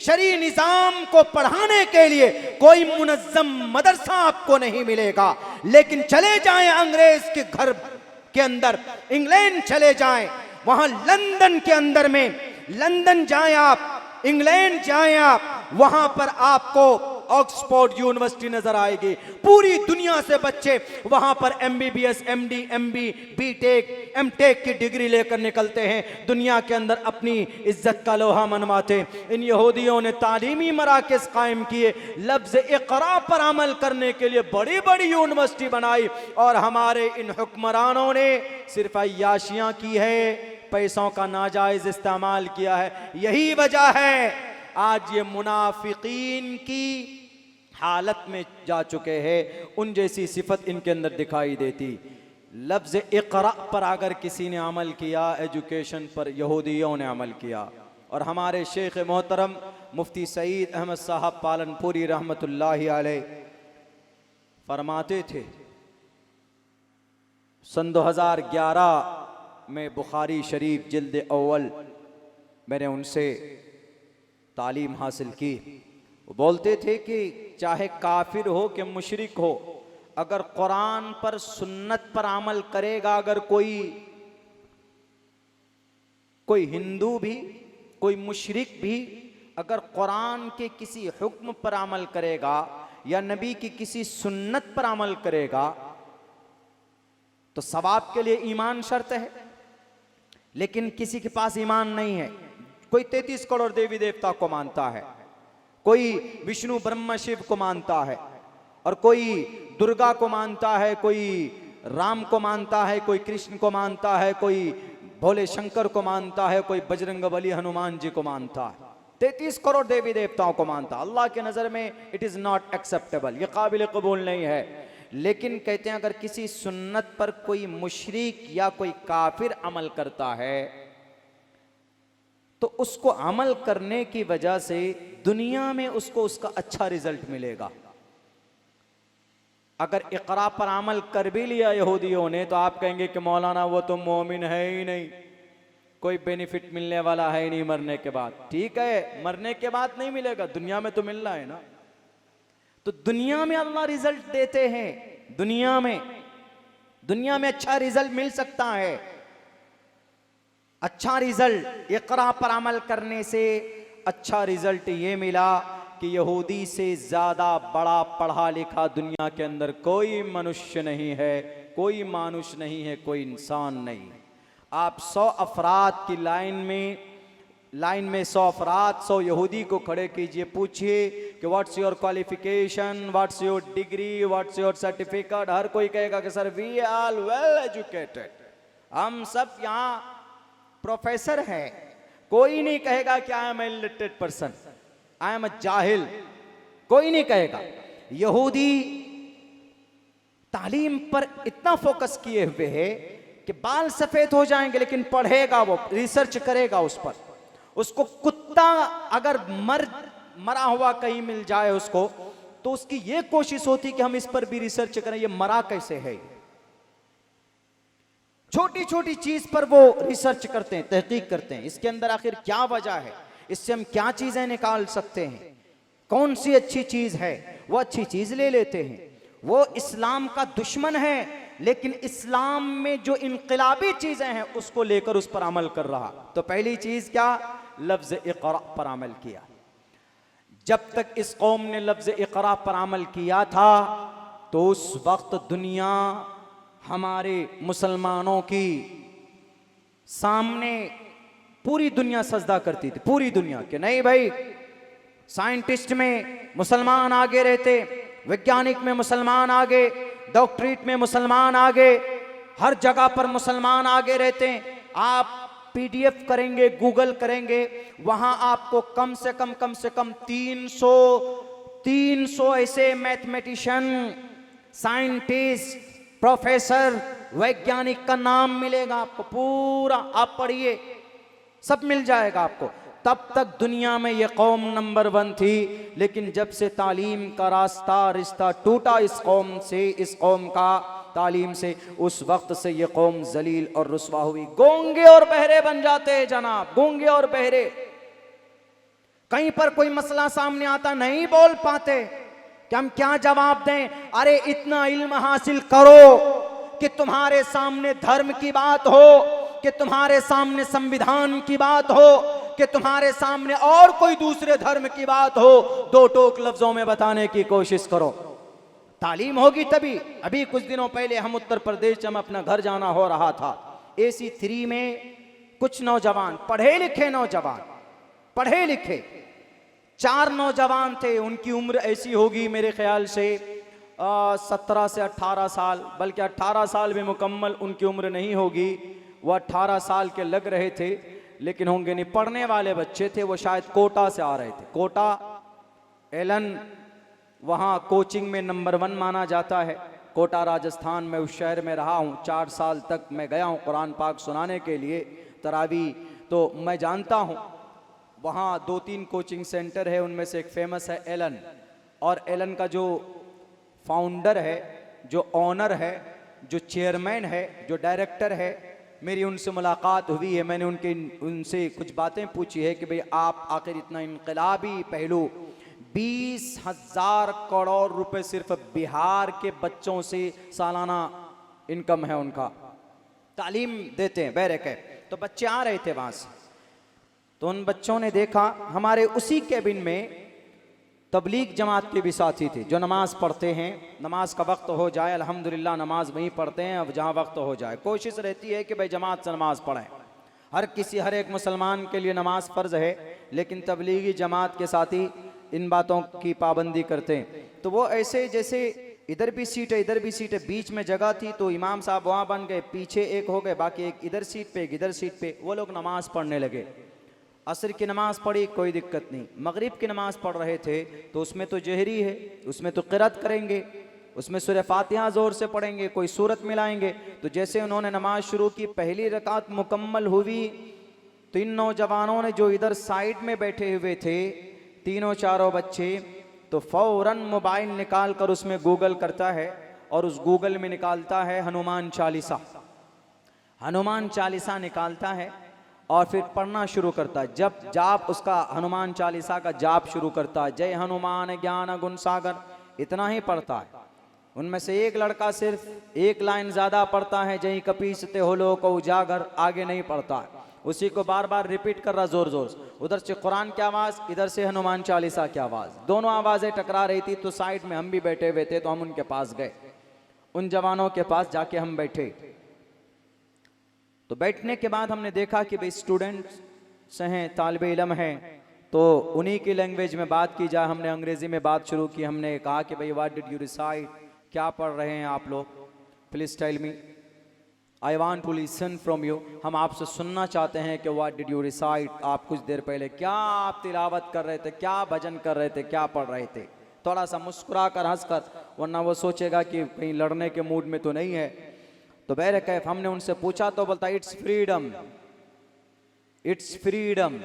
Speaker 3: शरी निजाम को पढ़ाने के लिए कोई मुनज़्ज़म मदरसा आपको नहीं मिलेगा। लेकिन चले जाएं अंग्रेज के घर के अंदर, इंग्लैंड चले जाएं, वहां लंदन के अंदर में, लंदन जाएं आप, इंग्लैंड जाएं आप, वहां पर आपको ऑक्सफोर्ड यूनिवर्सिटी नजर आएगी। पूरी दुनिया से बच्चे वहां पर MBBS, MD, MB, BTech, MTech की डिग्री लेकर निकलते हैं, दुनिया के अंदर अपनी इज्जत का लोहा मनवाते। इन यहूदियों ने तालीमी मराकज़ कायम किए, लफ्ज़ इक़रा पर अमल करने के लिए बड़ी बड़ी यूनिवर्सिटी बनाई, और हमारे इन हुक्मरानों ने सिर्फ अय्याशियां की है, पैसों का नाजायज इस्तेमाल किया है। यही वजह है आज ये मुनाफिकीन की हालत में जा चुके हैं, उन जैसी सिफत इनके अंदर दिखाई देती। लफ्ज़ इक़रा पर अगर किसी ने अमल किया, एजुकेशन पर यहूदियों ने अमल किया। और हमारे शेख मोहतरम मुफ्ती सईद अहमद साहब पालनपुरी रहमतुल्लाहि अलैह फरमाते थे, सन 2011 में बुखारी शरीफ जिल्द अव्वल मैंने उनसे तालीम हासिल की। वो बोलते थे कि चाहे काफिर हो कि मुशरिक हो, अगर कुरान पर सुन्नत पर अमल करेगा अगर कोई, कोई हिंदू भी, कोई मुशरिक भी अगर कुरान के किसी हुक्म पर अमल करेगा या नबी की किसी सुन्नत पर अमल करेगा तो सवाब के लिए ईमान शर्त है। लेकिन किसी के पास ईमान नहीं है, कोई 33 करोड़ देवी देवता को मानता है, कोई विष्णु ब्रह्मा शिव को मानता है, और कोई दुर्गा को मानता है, कोई राम को मानता है, कोई कृष्ण को मानता है, कोई भोले शंकर को मानता है, कोई बजरंग बली हनुमान जी को मानता है, 33 करोड़ देवी देवताओं को मानता है। अल्लाह के नजर में इट इज नॉट एक्सेप्टेबल, ये काबिल कबूल नहीं है। लेकिन कहते हैं अगर किसी सुन्नत पर कोई मुशरिक या कोई काफिर अमल करता है तो उसको अमल करने की वजह से दुनिया में उसको उसका अच्छा रिजल्ट मिलेगा। अगर इकरा पर अमल कर भी लिया यहूदियों ने तो आप कहेंगे कि मौलाना वो तो मोमिन है ही नहीं, कोई बेनिफिट मिलने वाला है ही नहीं मरने के बाद। ठीक है, मरने के बाद नहीं मिलेगा, दुनिया में तो मिल रहा है ना। तो दुनिया में अल्लाह रिजल्ट देते हैं, दुनिया में अच्छा रिजल्ट मिल सकता है। अच्छा रिजल्ट इकरा पर अमल करने से अच्छा रिजल्ट ये मिला कि यहूदी से ज्यादा बड़ा पढ़ा लिखा दुनिया के अंदर कोई मनुष्य नहीं है, कोई मानुष नहीं है, कोई इंसान नहीं। आप 100 अफराद की लाइन में 100 अफराद 100 यहूदी को खड़े कीजिए, पूछिए कि what's your qualification, what's your degree, what's your certificate. हर कोई कहेगा कि sir we are well educated, हम सब यहाँ प्रोफेसर हैं। कोई नहीं कहेगा कि I am illiterate person, I am a जाहिल, कोई नहीं कहेगा। यहूदी तालीम पर इतना फोकस किए हुए है कि बाल सफेद हो जाएंगे लेकिन पढ़ेगा, वो रिसर्च करेगा उस पर। उसको कुत्ता अगर मरा हुआ कहीं मिल जाए उसको तो उसकी ये कोशिश होती कि हम इस पर भी रिसर्च करें, ये मरा कैसे है। छोटी छोटी चीज पर वो रिसर्च करते हैं, तहकीक करते हैं, इसके अंदर आखिर क्या वजह है, इससे हम क्या चीजें निकाल सकते हैं, कौन सी अच्छी चीज है, वो अच्छी चीज ले लेते हैं। वो इस्लाम का दुश्मन है लेकिन इस्लाम में जो इनकलाबी चीजें हैं उसको लेकर उस पर अमल कर रहा। तो पहली चीज क्या, लफ्ज इक़रा पर अमल किया। जब तक इस कौम ने लफ्ज इक़रा पर अमल किया था तो उस वक्त दुनिया हमारे मुसलमानों की सामने पूरी दुनिया सजदा करती थी, पूरी दुनिया के। नहीं भाई, साइंटिस्ट में मुसलमान आगे रहते, वैज्ञानिक में मुसलमान आगे, डॉक्टरेट में मुसलमान आगे, हर जगह पर मुसलमान आगे रहते हैं। आप पीडीएफ करेंगे, गूगल करेंगे, वहां आपको कम से कम 300 ऐसे मैथमेटिशियन, साइंटिस्ट, प्रोफेसर, वैज्ञानिक का नाम मिलेगा आपको पूरा। आप पढ़िए, सब मिल जाएगा आपको। तब तक दुनिया में ये कौम नंबर 1 थी। लेकिन जब से तालीम का रिश्ता टूटा इस कौम से, इस कौम का तालीम से, उस वक्त से ये कौम जलील और रुसवा हुई। गूंगे और बहरे बन जाते हैं जनाब, गूंगे और बहरे। कहीं पर कोई मसला सामने आता नहीं बोल पाते कि हम क्या जवाब दें। अरे इतना इल्म हासिल करो कि तुम्हारे सामने धर्म की बात हो, कि तुम्हारे सामने संविधान की बात हो, कि तुम्हारे सामने और कोई दूसरे धर्म की बात हो, 2 टोक लफ्जों में बताने की कोशिश करो। तालीम होगी तभी। अभी कुछ दिनों पहले हम उत्तर प्रदेश, हम अपना घर जाना हो रहा था, AC3 में कुछ नौजवान, पढ़े लिखे 4 नौजवान थे। उनकी उम्र ऐसी होगी मेरे ख्याल से 17 से 18 साल, बल्कि 18 साल भी मुकम्मल उनकी उम्र नहीं होगी, वो 18 साल के लग रहे थे, लेकिन होंगे नहीं। पढ़ने वाले बच्चे थे, वो शायद कोटा से आ रहे थे। कोटा एलन वहाँ कोचिंग में नंबर 1 माना जाता है। कोटा राजस्थान में, उस शहर में रहा हूँ 4 साल तक। मैं गया हूँ कुरान पाक सुनाने के लिए, तरावी, तो मैं जानता हूँ। वहाँ 2-3 कोचिंग सेंटर है, उनमें से एक फेमस है एलन। और एलन का जो फाउंडर है, जो ऑनर है, जो चेयरमैन है, जो डायरेक्टर है, मेरी उनसे मुलाकात हुई है। मैंने उनसे कुछ बातें पूछी है कि भाई आप आखिर इतना इनकलाबी पहलू, 20,000 करोड़ रुपए सिर्फ बिहार के बच्चों से सालाना इनकम है उनका, तालीम देते हैं बहरे के। तो बच्चे आ रहे थे वहां से, तो उन बच्चों ने देखा हमारे उसी कैबिन में तबलीग जमात के भी साथी थे जो नमाज पढ़ते हैं। नमाज का वक्त हो जाए अल्हम्दुलिल्लाह नमाज वहीं पढ़ते हैं, अब जहाँ वक्त हो जाए कोशिश रहती है कि भाई जमात से नमाज पढ़ें। हर एक मुसलमान के लिए नमाज फ़र्ज़ है, लेकिन तबलीगी जमात के साथी इन बातों की पाबंदी करते हैं। तो वो ऐसे जैसे इधर भी सीट है इधर भी सीट है, बीच में जगह थी, तो इमाम साहब वहाँ बन गए, पीछे एक हो गए, बाकी एक इधर सीट पे एक इधर सीट पे। वो लोग नमाज पढ़ने लगे। असर की नमाज पढ़ी, कोई दिक्कत नहीं। मगरिब की नमाज पढ़ रहे थे तो उसमें तो जहरी है, उसमें तो क़िरात करेंगे, उसमें सूरह फातिहा ज़ोर से पढ़ेंगे, कोई सूरत मिलाएंगे। तो जैसे उन्होंने नमाज शुरू की, पहली रकात मुकम्मल हुई तो इन नौजवानों ने जो इधर साइड में बैठे हुए थे, तीनों चारों बच्चे, तो फौरन मोबाइल निकाल कर उसमें गूगल करता है और उस गूगल में निकालता है हनुमान चालीसा। हनुमान चालीसा निकालता है और फिर पढ़ना शुरू करता है। जब जाप उसका हनुमान चालीसा का जाप शुरू करता है, जय हनुमान ज्ञान गुण सागर, इतना ही पढ़ता है। उनमें से एक लड़का सिर्फ एक लाइन ज़्यादा पढ़ता है, जय कपीसते हो लो को उजागर, आगे नहीं पढ़ता है। उसी को बार बार रिपीट कर रहा ज़ोर ज़ोर से। उधर से कुरान की आवाज़, इधर से हनुमान चालीसा की आवाज़, दोनों आवाज़ें टकरा रही थी। तो साइड में हम भी बैठे हुए थे, तो हम उनके पास गए, उन जवानों के पास जाके हम बैठे। तो बैठने के बाद हमने देखा कि भाई स्टूडेंट्स हैं, तालिब इल्म हैं, तो उन्हीं की लैंग्वेज में बात की जाए। हमने अंग्रेज़ी में बात शुरू की। हमने कहा कि भाई व्हाट डिड यू रिसाइट, क्या पढ़ रहे हैं आप लोग, please tell me, I want to listen from you. हम आपसे सुनना चाहते हैं कि व्हाट डिड यू रिसाइट, आप कुछ देर पहले क्या आप तिलावत कर रहे थे, क्या भजन कर रहे थे, क्या पढ़ रहे थे। थोड़ा सा मुस्कुरा कर हंस कर, वरना वो सोचेगा कि कहीं लड़ने के मूड में तो नहीं है। तो बहरकैफ हमने उनसे पूछा तो बोलता इट्स फ्रीडम, इट्स फ्रीडम,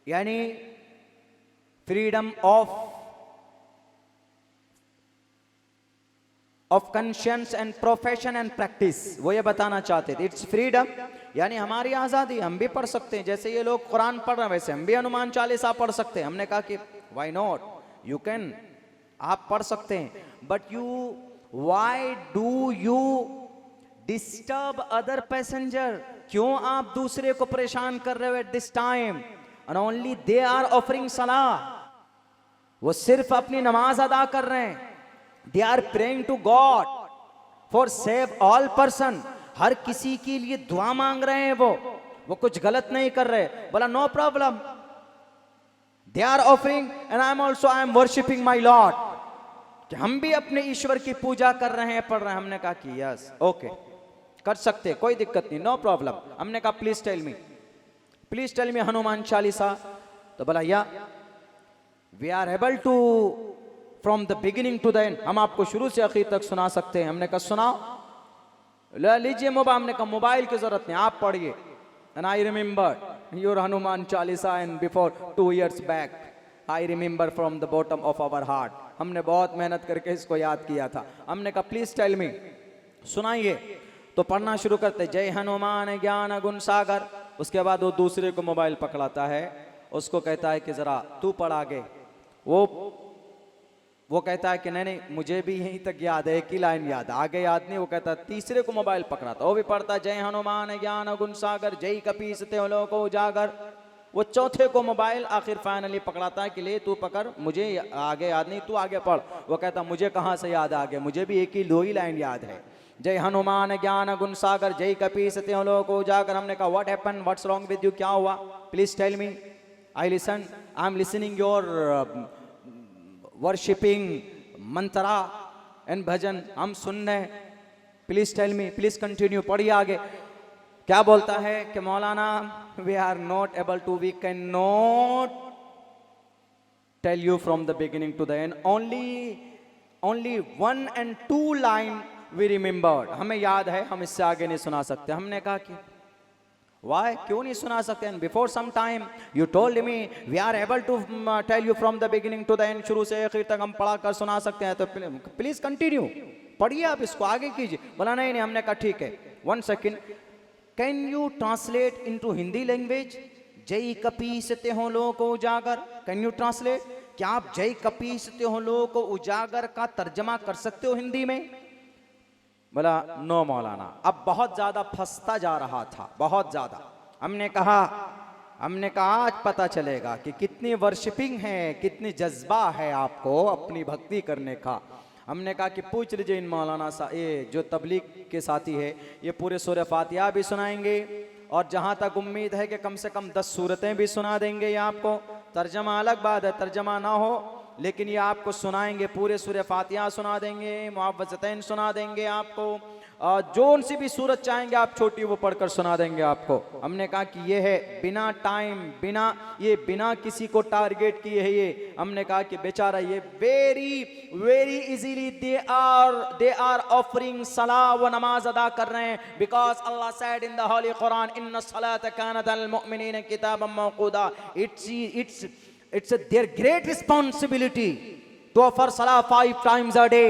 Speaker 3: यानी freedom of conscience and profession and practice. वो ये बताना चाहते थे इट्स फ्रीडम यानी हमारी आज़ादी, हम भी पढ़ सकते हैं, जैसे ये लोग कुरान पढ़ रहे हैं वैसे हम भी हनुमान चालीसा पढ़ सकते हैं। हमने कहा कि व्हाई नॉट, यू कैन, आप पढ़ सकते हैं, but you why do you disturb other passenger, क्यों आप दूसरे को परेशान कर रहे हो at this time, and only they are offering सलाह, वो सिर्फ अपनी नमाज अदा कर रहे हैं, they are praying to god for save all person, हर किसी के लिए दुआ मांग रहे हैं, वो कुछ गलत नहीं कर रहे। बोला no problem, they are offering and I am also, I am worshipping my lord, कि हम भी अपने ईश्वर की पूजा कर रहे हैं, पढ़ रहे हैं। हमने कहा कि यस ओके, कर सकते, कोई दिक्कत नहीं, नो प्रॉब्लम। हमने कहा please tell me Hanuman Chalisa. तो बोला yeah we are able to from the beginning to the end, हम आपको शुरू से आखिर तक सुना सकते हैं। हमने कहा सुनाओ, ले लीजिए मोबाइल। हमने कहा मोबाइल की जरूरत नहीं, आप पढ़िए। And I remember your Hanuman Chalisa and before 2 years back I remember from the bottom of our heart. हमने बहुत मेहनत करके इसको याद किया था। हमने कहा प्लीज टेल मी, सुनाइए। तो पढ़ना शुरू करते, जय हनुमान ज्ञान गुण सागर। उसके बाद वो दूसरे को मोबाइल पकड़ाता है, उसको कहता है कि जरा तू पढ़ आगे। वो कहता है कि नहीं मुझे भी यहीं तक याद है, एक ही लाइन याद है, आगे याद नहीं। वो कहता है, तीसरे को मोबाइल पकड़ाता, वो भी पढ़ता, जय हनुमान ज्ञान गुण सागर, जय कपीसते हो लोगों को उजागर। वो चौथे को मोबाइल आखिर फाइनली पकड़ाता है कि ले तू पकड़, मुझे आगे याद नहीं, तू आगे पढ़। वो कहता मुझे कहाँ से याद आगे, मुझे भी एक ही 2 ही लाइन याद है, जय हनुमान ज्ञान गुण सागर, जय कपीसते हो लोगों को उजागर। हमने कहा what happened, what's wrong with you, क्या हुआ, please tell me, I listen, I am listening your worshipping mantra and bhajan, हम सुन रहे हैं, please tell me, please continue, पढ़िए आगे। क्या बोलता है कि मौलाना we are not able to, we can not tell you from the beginning to the end, only 1 and 2 line we remembered, हमें याद है, हम इससे आगे नहीं सुना सकते। हमने कहा कि Why? क्यों नहीं सुना सकते? And before some time you told me we are able to tell you from the beginning to the end, शुरू से आखिर तक हम पढ़ा कर सुना सकते हैं, तो प्लीज कंटिन्यू, पढ़िए आप इसको, आगे कीजिए। बोला नहीं, हमने कहा ठीक है, 1 second, can you translate into Hindi language, जय कपीसते हो लोगों को उजागर, कैन यू ट्रांसलेट, क्या आप जय कपीसते हो लोगों को उजागर का तर्जमा कर सकते हो हिंदी में? बोला नो मौलाना। अब बहुत ज्यादा फंसता जा रहा था, बहुत ज्यादा। हमने कहा हमने कहा आज पता चलेगा कि कितनी वर्शिपिंग है, कितनी जज्बा है आपको अपनी भक्ति करने का। हमने कहा कि पूछ लीजिए इन मौलाना सा ये जो तबलीग के साथी है, ये पूरे सूरह फातिहा भी सुनाएंगे और जहाँ तक उम्मीद है कि कम से कम 10 सूरतें भी सुना देंगे। ये आपको तर्जमा अलग बात है, तर्जमा ना हो, लेकिन ये आपको सुनाएंगे, पूरे सूरह फातिहा सुना देंगे, मुअव्वज़तैन सुना देंगे आपको, और जो सी भी सूरत चाहेंगे आप छोटी वो पढ़कर सुना देंगे आपको। हमने कहा कि ये है बिना टाइम, बिना किसी को टारगेट किए है ये। हमने कहा कि बेचारा ये very easily they are offering सलाह व नमाज अदा कर रहे हैं, because Allah said in the holy Quran इन्ना सलात कानत अल मुमिनीन किताबम मौक़ूदा। It's their great responsibility to offer सलाह 5 टाइम्स अ डे।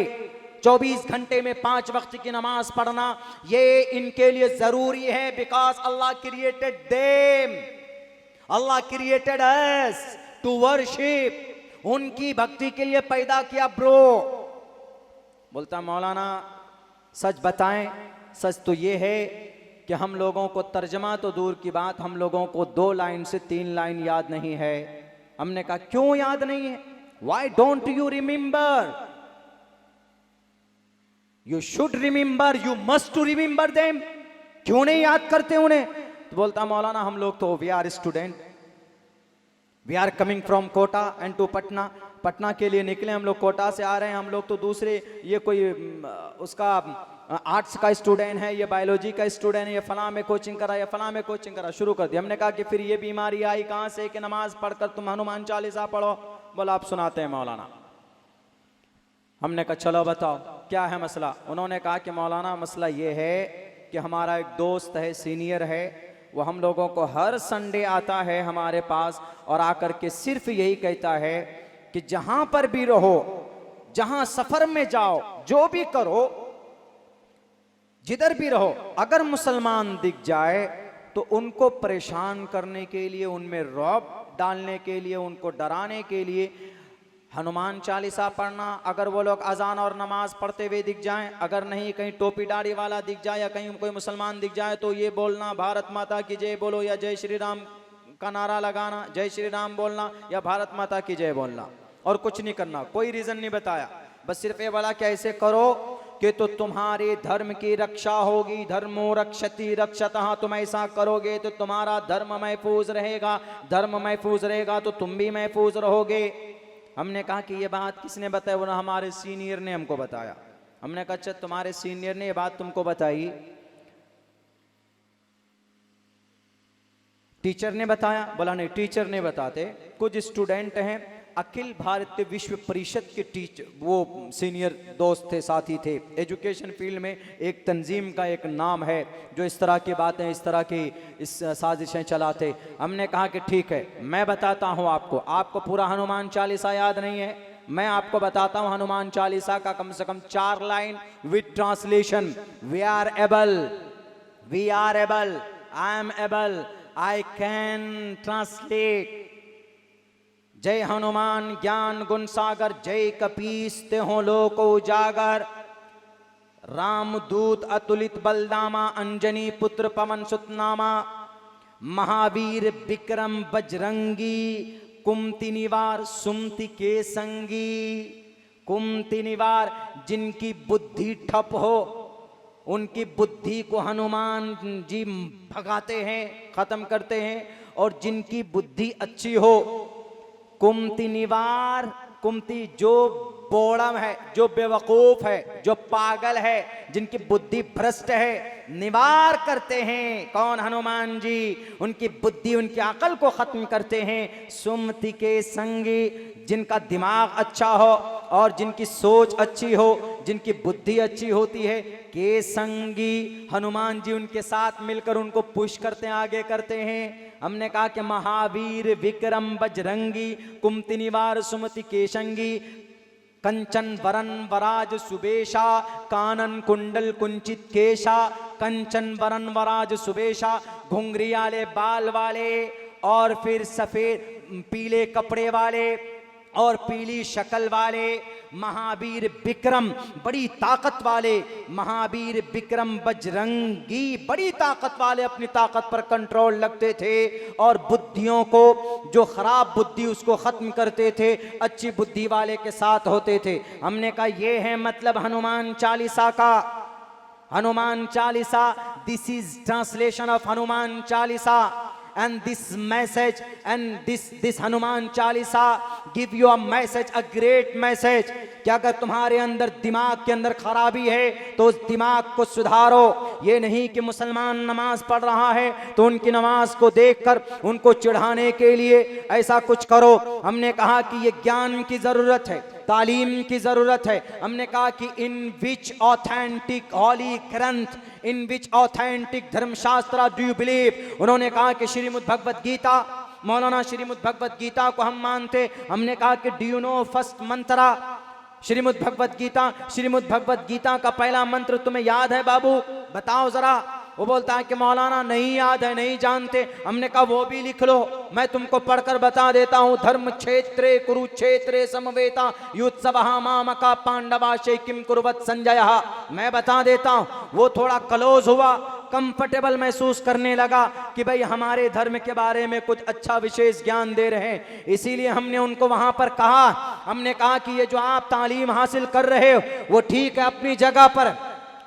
Speaker 3: 24 घंटे में 5 वक्त की नमाज पढ़ना ये इनके लिए जरूरी है, because Allah created them, Allah created us to worship. उनकी भक्ति के लिए पैदा किया ब्रो। बोलता मौलाना सच बताएं, सच तो ये है कि हम लोगों को तर्जमा तो दूर की बात, हम लोगों को 2 लाइन से 3 लाइन याद नहीं है। हमने कहा क्यों याद नहीं है? Why don't you remember? You should remember, you must to remember them. क्यों नहीं याद करते उन्हें? तो बोलता मौलाना हम लोग तो we are student, we are coming from Kota and to Patna. Patna के लिए निकले हम लोग, कोटा से आ रहे हैं हम लोग, तो दूसरे ये कोई उसका आर्ट्स का स्टूडेंट है, ये बायोलॉजी का स्टूडेंट है, ये फलां में कोचिंग करा, ये फलां में कोचिंग करा, शुरू कर दिया। हमने कहा कि फिर ये बीमारी आई कहाँ से कि नमाज पढ़कर तुम हनुमान चालीसा पढ़ो? बोला आप सुनाते हैं मौलाना। हमने कहा चलो बताओ क्या है मसला। उन्होंने कहा कि मौलाना मसला ये है कि हमारा एक दोस्त है, सीनियर है, वो हम लोगों को हर संडे आता है हमारे पास और आकर के सिर्फ यही कहता है कि जहां पर भी रहो, जहां सफर में जाओ, जो भी करो, जिधर भी रहो, अगर मुसलमान दिख जाए तो उनको परेशान करने के लिए, उनमें रौब डालने के लिए, उनको डराने के लिए हनुमान चालीसा पढ़ना। अगर वो लोग अजान और नमाज पढ़ते हुए दिख जाएं, अगर नहीं कहीं टोपी दाढ़ी वाला दिख जाए या कहीं कोई मुसलमान दिख जाए तो ये बोलना भारत माता की जय बोलो या जय श्री राम का नारा लगाना, जय श्री राम बोलना या भारत माता की जय बोलना, और कुछ नहीं करना। कोई रीजन नहीं बताया, बस सिर्फ ये बोला कि ऐसे करो कि तो तुम्हारे धर्म की रक्षा होगी। धर्मो रक्षति रक्षतः, तुम ऐसा करोगे तो तुम्हारा धर्म महफूज रहेगा, धर्म महफूज रहेगा तो तुम भी महफूज रहोगे। हमने कहा कि ये बात किसने बताया? बोला हमारे सीनियर ने हमको बताया। हमने कहा अच्छा तुम्हारे सीनियर ने ये बात तुमको बताई, टीचर ने बताया? बोला नहीं टीचर नहीं बताते, कुछ स्टूडेंट हैं अखिल भारतीय विश्व परिषद के टीचर, वो सीनियर दोस्त थे, साथी थे। एजुकेशन फील्ड में एक तंजीम का एक नाम है जो इस तरह की बातें, इस तरह की इस साजिशें चलाते। हमने कहा कि ठीक है मैं बताता हूँ आपको, आपको पूरा हनुमान चालीसा याद नहीं है, मैं आपको बताता हूँ हनुमान चालीसा का कम से कम 4 line with translation. We are able, I am able, I can translate. जय हनुमान ज्ञान गुण सागर, जय कपीस ते हो लोक उजागर। राम दूत अतुलित बलदामा, अंजनी पुत्र पवन सुत नामा। महावीर विक्रम बजरंगी, कुमति निवार सुमति के संगी। कुमति निवार, जिनकी बुद्धि ठप हो उनकी बुद्धि को हनुमान जी भगाते हैं, खत्म करते हैं, और जिनकी बुद्धि अच्छी हो, कुमति निवार, कुमति जो बोड़म है, जो बेवकूफ है, जो पागल है, जिनकी बुद्धि भ्रष्ट है, निवार करते हैं। कौन? हनुमान जी। उनकी बुद्धि, उनकी अकल को खत्म करते हैं। सुमति के संगी, जिनका दिमाग अच्छा हो और जिनकी सोच अच्छी हो, जिनकी बुद्धि अच्छी होती है। के संगी, हनुमान जी उनके साथ मिलकर उनको पुश करते हैं, आगे करते हैं। हमने कहा कि महावीर विक्रम बजरंगी, कुमति निवार सुमति के संगी। कंचन वरन वराज सुबेशा, कानन कुंडल कुंचित केशा। कंचन वरन वराज सुबेशा, घुंघरियाले बाल वाले और फिर सफेद पीले कपड़े वाले और पीली शक्ल वाले महावीर विक्रम, बड़ी ताकत वाले महावीर विक्रम बजरंगी, बड़ी ताकत वाले, अपनी ताकत पर कंट्रोल रखते थे और बुद्धियों को, जो खराब बुद्धि उसको खत्म करते थे, अच्छी बुद्धि वाले के साथ होते थे। हमने कहा ये है मतलब हनुमान चालीसा का। Hanuman Chalisa, this is translation of Hanuman Chalisa, and this message and this Hanuman Chalisa give you a message, a great message कि अगर तुम्हारे अंदर दिमाग के अंदर खराबी है तो उस दिमाग को सुधारो। ये नहीं कि मुसलमान नमाज पढ़ रहा है तो उनकी नमाज को देखकर उनको चिढ़ाने के लिए ऐसा कुछ करो। हमने कहा कि ये ज्ञान की जरूरत है, तालीम की जरूरत है। हमने कहा कि इन विच ऑथेंटिक हॉली ग्रंथ, इन विच ऑथेंटिक धर्मशास्त्र डू यू बिलीव। उन्होंने कहा कि श्रीमद् भगवत गीता, मौलाना श्रीमद् भगवत गीता को हम मानते। हमने कहा कि डू यू नो फर्स्ट मंत्रा श्रीमद् भगवत गीता, श्रीमद् भगवत गीता का पहला मंत्र तुम्हें याद है बाबू, बताओ जरा। वो बोलता है कि मौलाना नहीं याद है, नहीं जानते। हमने कहा वो भी लिख लो, मैं तुमको पढ़कर बता देता हूँ। धर्म क्षेत्रे कुरुक्षेत्रे समवेता युत्सवः मामका पांडवा किम कुर्वत संजय। मैं बता देता हूँ। वो थोड़ा क्लोज हुआ, कंफर्टेबल महसूस करने लगा कि भाई हमारे धर्म के बारे में कुछ अच्छा विशेष ज्ञान दे रहे हैं। इसीलिए हमने उनको वहां पर कहा, हमने कहा कि ये जो आप तालीम हासिल कर रहे हो वो ठीक है अपनी जगह पर,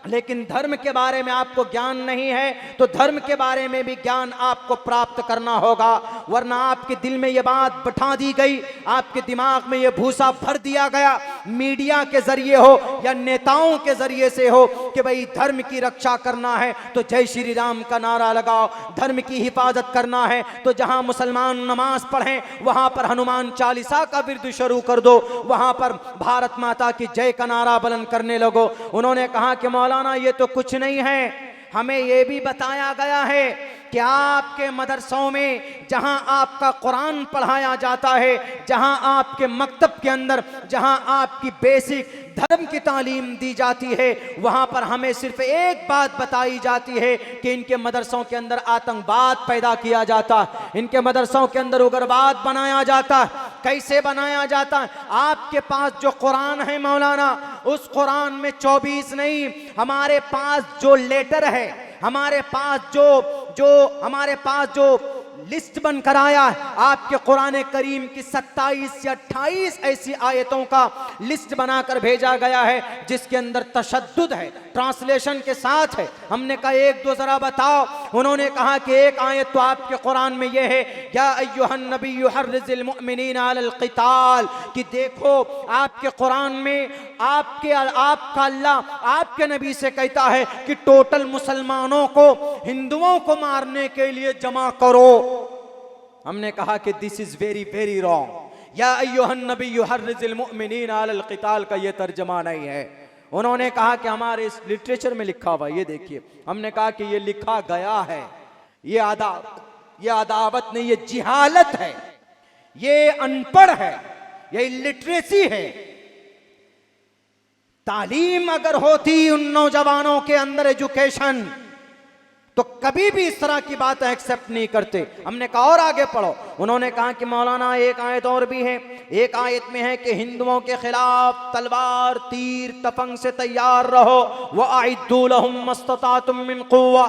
Speaker 3: लेकिन धर्म के बारे में आपको ज्ञान नहीं है तो धर्म के बारे में भी ज्ञान आपको प्राप्त करना होगा, वरना आपके दिल में ये बात बैठा दी गई, आपके दिमाग में ये भूसा भर दिया गया, मीडिया के जरिए हो या नेताओं के जरिए से हो कि भाई धर्म की रक्षा करना है तो जय श्री राम का नारा लगाओ, धर्म की हिफाजत करना है तो जहां मुसलमान नमाज पढ़ें वहां पर हनुमान चालीसा का विर्द शुरू कर दो, वहां पर भारत माता की जय का नारा बुलंद करने लगो। उन्होंने कहा कि मौलाना ये तो कुछ नहीं है, हमें ये भी बताया गया है कि आपके मदरसों में जहां आपका कुरान पढ़ाया जाता है, जहां आपके मकतब के अंदर जहां आपकी बेसिक धर्म की तालीम दी जाती है, वहां पर हमें सिर्फ एक बात बताई जाती है कि इनके मदरसों के अंदर आतंकवाद पैदा किया जाता, इनके मदरसों के अंदर उग्रवाद बनाया जाता। कैसे बनाया जाता? आपके पास जो कुरान है मौलाना, उस कुरान में 24 नहीं, हमारे पास जो लेटर है, हमारे पास जो लिस्ट बनकर आया है, आपके कुरान करीम की 27 या 28 ऐसी आयतों का लिस्ट बनाकर भेजा गया है जिसके अंदर तशद्दुद है, ट्रांसलेशन के साथ है। हमने कहा एक दो जरा बताओ। उन्होंने कहा कि एक आयत तो आपके कुरान में यह है, या अय्युहन नबी युहर्रिजुल मुमिनीना अलल क़िताल, कि देखो आपके कुरान में आपका अल्लाह आपके नबी से कहता है कि टोटल मुसलमानों को, हिंदुओं को मारने के लिए जमा करो। हमने कहा कि this is very very wrong. या अय्युहन नबी युहर्रिजुल मुमिनीना अलल क़िताल का ये तर्जमा नहीं है। उन्होंने कहा कि हमारे इस लिटरेचर में लिखा हुआ, ये देखिए। हमने कहा कि ये लिखा गया है, ये अदावत नहीं, ये जिहालत है, ये अनपढ़ है, ये इलिटरेसी है। तालीम अगर होती उन नौजवानों के अंदर, एजुकेशन, तो कभी भी इस तरह की बात एक्सेप्ट नहीं करते। हमने कहा और आगे पढ़ो। उन्होंने कहा कि मौलाना एक आयत और भी है, एक आयत में है कि हिंदुओं के खिलाफ तलवार तीर तफंग से तैयार रहो, वअइद्दू लहुम मस्ततातुम मिन कुव्वा।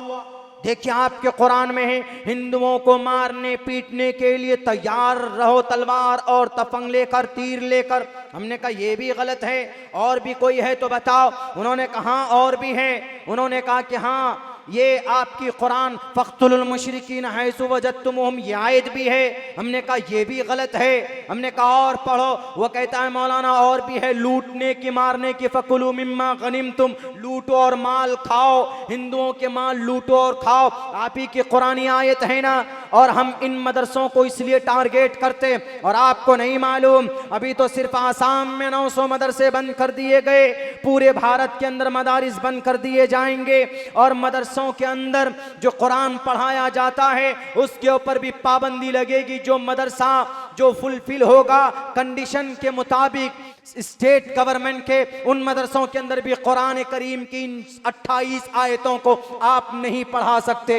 Speaker 3: देखिए आपके कुरान में है हिंदुओं को मारने पीटने के लिए तैयार रहो, तलवार और तफंग लेकर, तीर लेकर। हमने कहा ये भी गलत है, और भी कोई है तो बताओ। उन्होंने कहा और भी है। उन्होंने कहा कि हाँ ये आपकी कुरान फ़क़्तुलुल मुशरिकीन हैसु वजदतुमुहुम, ये आयत भी है। हमने कहा ये भी गलत है। हमने कहा और पढ़ो। वो कहता है मौलाना और भी है, लूटने की मारने की, फ़कुलू मिम्मा गनिमतुम, लूटो और माल खाओ, हिंदुओं के माल लूटो और खाओ। आप ही की कुरानी आयत है ना। और हम इन मदरसों को इसलिए टारगेट करते, और आपको नहीं मालूम अभी तो सिर्फ आसाम में 900 मदरसे बंद कर दिए गए, पूरे भारत के अंदर मदारिस बंद कर दिए जाएंगे, और मदरसों के अंदर जो कुरान पढ़ाया जाता है उसके ऊपर भी पाबंदी लगेगी। जो मदरसा जो फुलफिल होगा कंडीशन के मुताबिक, स्टेट गवर्नमेंट के उन मदरसों के अंदर भी कुरान करीम की इन 28 आयतों को आप नहीं पढ़ा सकते।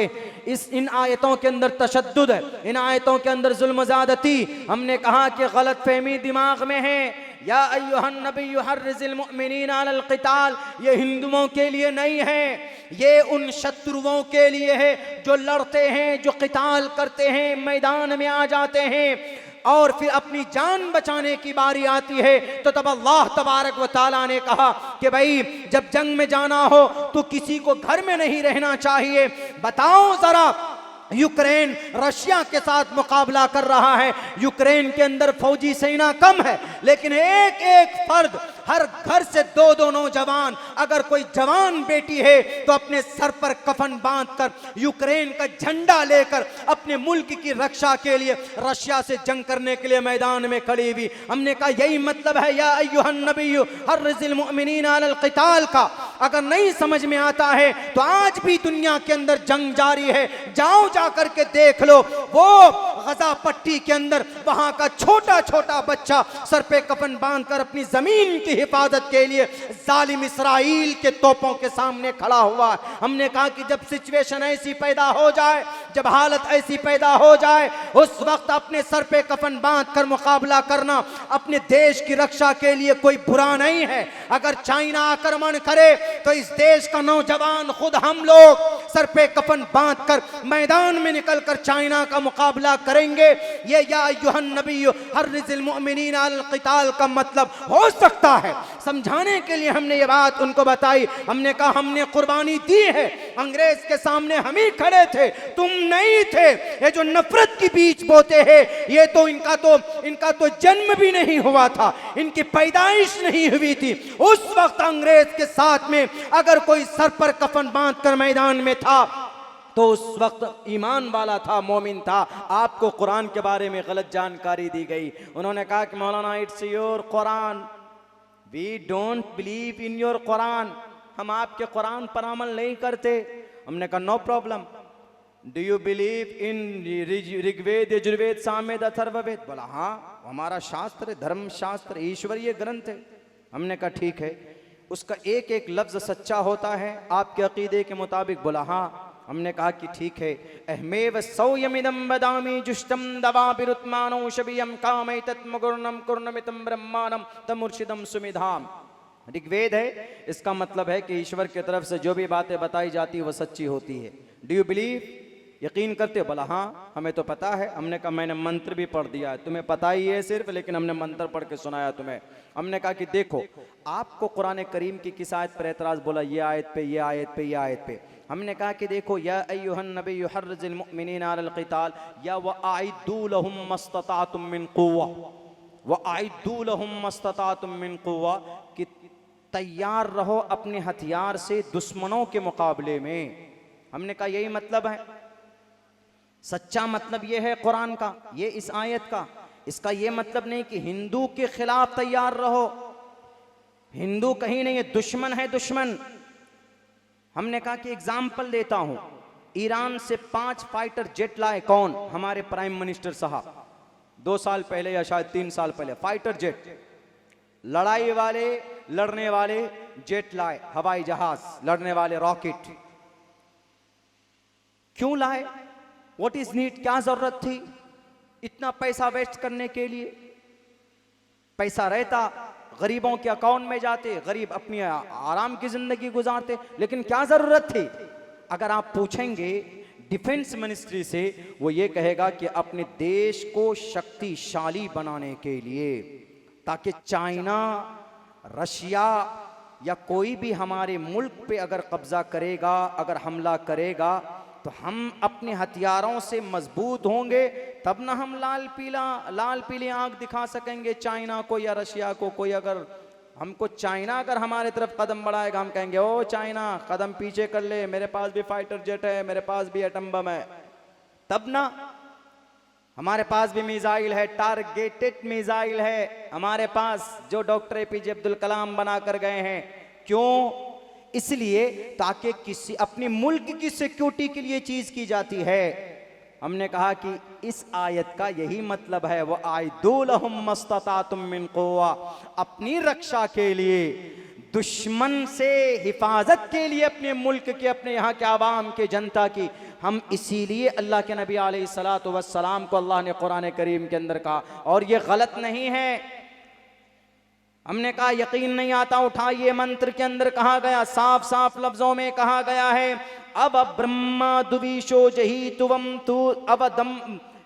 Speaker 3: इन आयतों के अंदर तशद्दुद है, इन आयतों के अंदर जुल्म ज़्यादती। हमने कहा कि गलत फहमी दिमाग में है। या अय्युहन नबिय्यु हर्रिज़िल मुअमिनीना अलल क़िताल, ये हिंदुओं के लिए नहीं है, ये उन शत्रुओं के लिए है जो लड़ते हैं, जो क़िताल करते हैं, मैदान में आ जाते हैं और फिर अपनी जान बचाने की बारी आती है तो तब अल्लाह तबारक व तआला ने कहा कि भाई जब जंग में जाना हो तो किसी को घर में नहीं रहना चाहिए। बताओ जरा, यूक्रेन रशिया के साथ मुकाबला कर रहा है, यूक्रेन के अंदर फौजी सेना कम है, लेकिन एक एक फर्द, हर घर से 2-2 नौजवान, अगर कोई जवान बेटी है तो अपने सर पर कफन बांधकर यूक्रेन का झंडा लेकर अपने मुल्क की रक्षा के लिए रशिया से जंग करने के लिए मैदान में खड़ी हुई। हमने कहा यही मतलब है या अय्युहन नबिय्यु हर्रिज़िल मुअमिनीना अलल क़िताल का। अगर नहीं समझ में आता है तो आज भी दुनिया के अंदर जंग जारी है, जाओ जाकर के देख लो, वो गजा पट्टी के अंदर वहां का छोटा छोटा बच्चा सर पे कफन बांधकर अपनी जमीन की हिफाजत के लिए जालिम इसराइल के तोपों के सामने खड़ा हुआ है। हमने कहा कि जब सिचुएशन ऐसी पैदा हो जाए, जब हालत ऐसी पैदा हो जाए, उस वक्त अपने सर पे कफन बांधकर मुकाबला करना अपने देश की रक्षा के लिए कोई बुरा नहीं है। अगर चाइना आक्रमण करे तो इस देश का नौजवान खुद हम लोग सर पे कफन बांधकर मैदान में निकलकर चाइना का मुकाबला करेंगे। ये या अय्युहन नबिय्यु हर्रिज़िल मुअमिनीना अलल क़िताल का मतलब हो सकता है। समझाने के लिए हमने ये बात उनको बताई। हमने कहा हमने कुर्बानी दी है, अंग्रेज के सामने हम ही खड़े थे, तुम नहीं थे। ये जो नफरत की बीज बोते हैं, ये तो इनका तो जन्म भी नहीं हुआ था, इनकी पैदाइश नहीं हुई थी। उस वक्त अंग्रेज के साथ में अगर कोई सर पर कफन बांधकर मैदान में था तो उस वक्त ईमान वाला था, मोमिन था। आपको कुरान के बारे में गलत जानकारी दी गई। उन्होंने कहा कि मौलाना it's your Quran, we don't believe in your Quran, हम आपके कुरान पर अमल नहीं करते। हमने कहा no problem, do you believe in Rigveda, Yajurveda, Samaveda, Atharvaveda? बोला हाँ, हमारा शास्त्र है, धर्म शास्त्र, ईश्वरीय ग्रंथ है। हमने कहा ठीक है, उसका एक एक लफ्ज सच्चा होता है आपके अकीदे के मुताबिक? बोला हाँ। हमने कहा कि ठीक है, अहमेव सौयमिदं बदामि जुष्टम दवा बिरुत्मानो शबियम कामैतत् मुगुर्णम कुर्णमितम ब्रह्मांडम तमुर्शिदम सुमिधाम। ऋग्वेद है, इसका मतलब है कि ईश्वर की तरफ से जो भी बातें बताई जाती है वह सच्ची होती है। डू यू बिलीव, यकीन करते हो? बोला हाँ, हमें तो पता है। हमने कहा मैंने मंत्र भी पढ़ दिया है, तुम्हें पता ही है सिर्फ, लेकिन हमने मंत्र पढ़ के सुनाया तुम्हें। हमने कहा कि देखो, आपको कुरान करीम की किस आयत पर एतराज? बोला ये आयत पे, ये आयत पे, ये आयत पे। हमने कहा कि देखो, या अय्युहन नबिय्यु हर्रिज़िल मुअमिनीना अलल क़िताल, या वअइद्दू लहुम मस्ततातुम मिन क़ुव्वा, वअइद्दू लहुम मस्ततातुम मिन क़ुव्वा, कि तैयार रहो अपने हथियार से दुश्मनों के मुकाबले में। हमने कहा यही मतलब है, सच्चा मतलब ये है कुरान का, ये इस आयत का। इसका ये मतलब नहीं कि हिंदू के खिलाफ तैयार रहो, हिंदू कहीं नहीं है, दुश्मन है दुश्मन। हमने कहा कि एग्जाम्पल देता हूं, ईरान से 5 फाइटर जेट लाए कौन? हमारे प्राइम मिनिस्टर साहब 2 साल पहले या शायद 3 साल पहले। फाइटर जेट, लड़ाई वाले, लड़ने वाले जेट लाए, हवाई जहाज, लड़ने वाले रॉकेट। क्यों लाए? व्हाट इज नीड, क्या जरूरत थी इतना पैसा वेस्ट करने के लिए? पैसा रहता गरीबों के अकाउंट में जाते, गरीब अपनी आराम की जिंदगी गुजारते, लेकिन क्या जरूरत थी? अगर आप पूछेंगे डिफेंस मिनिस्ट्री से, वो ये कहेगा कि अपने देश को शक्तिशाली बनाने के लिए, ताकि चाइना, रशिया या कोई भी हमारे मुल्क पे अगर कब्जा करेगा, अगर हमला करेगा, तो हम अपने हथियारों से मजबूत होंगे, तब ना हम लाल पीली आंख दिखा सकेंगे चाइना को या रशिया को। कोई अगर हमको, चाइना अगर हमारे तरफ कदम बढ़ाएगा, हम कहेंगे ओ चाइना कदम पीछे कर ले, मेरे पास भी फाइटर जेट है, मेरे पास भी एटम बम है। तब ना, हमारे पास भी मिसाइल है, टारगेटेड मिसाइल है हमारे पास, जो डॉक्टर एपीजे अब्दुल कलाम बना कर गए हैं। क्यों? इसलिए ताकि किसी अपने मुल्क की सिक्योरिटी के लिए चीज की जाती है। हमने कहा कि इस आयत का यही मतलब है, वो आइदुलहुम मस्ततातुम मिन कुव्वा, अपनी रक्षा के लिए, दुश्मन से हिफाजत के लिए, अपने मुल्क के, अपने यहाँ के आवाम के, जनता की। हम इसीलिए अल्लाह के नबी अलैहिस्सलातु वस्सलाम को अल्लाह ने कुरान करीम के अंदर कहा, और ये गलत नहीं है। हमने कहा यकीन नहीं आता, उठाइए, मंत्र के अंदर कहा गया, साफ साफ लफ्जों में कहा गया है, अब ब्रह्मा दुविशो जही तुवम तू अब दम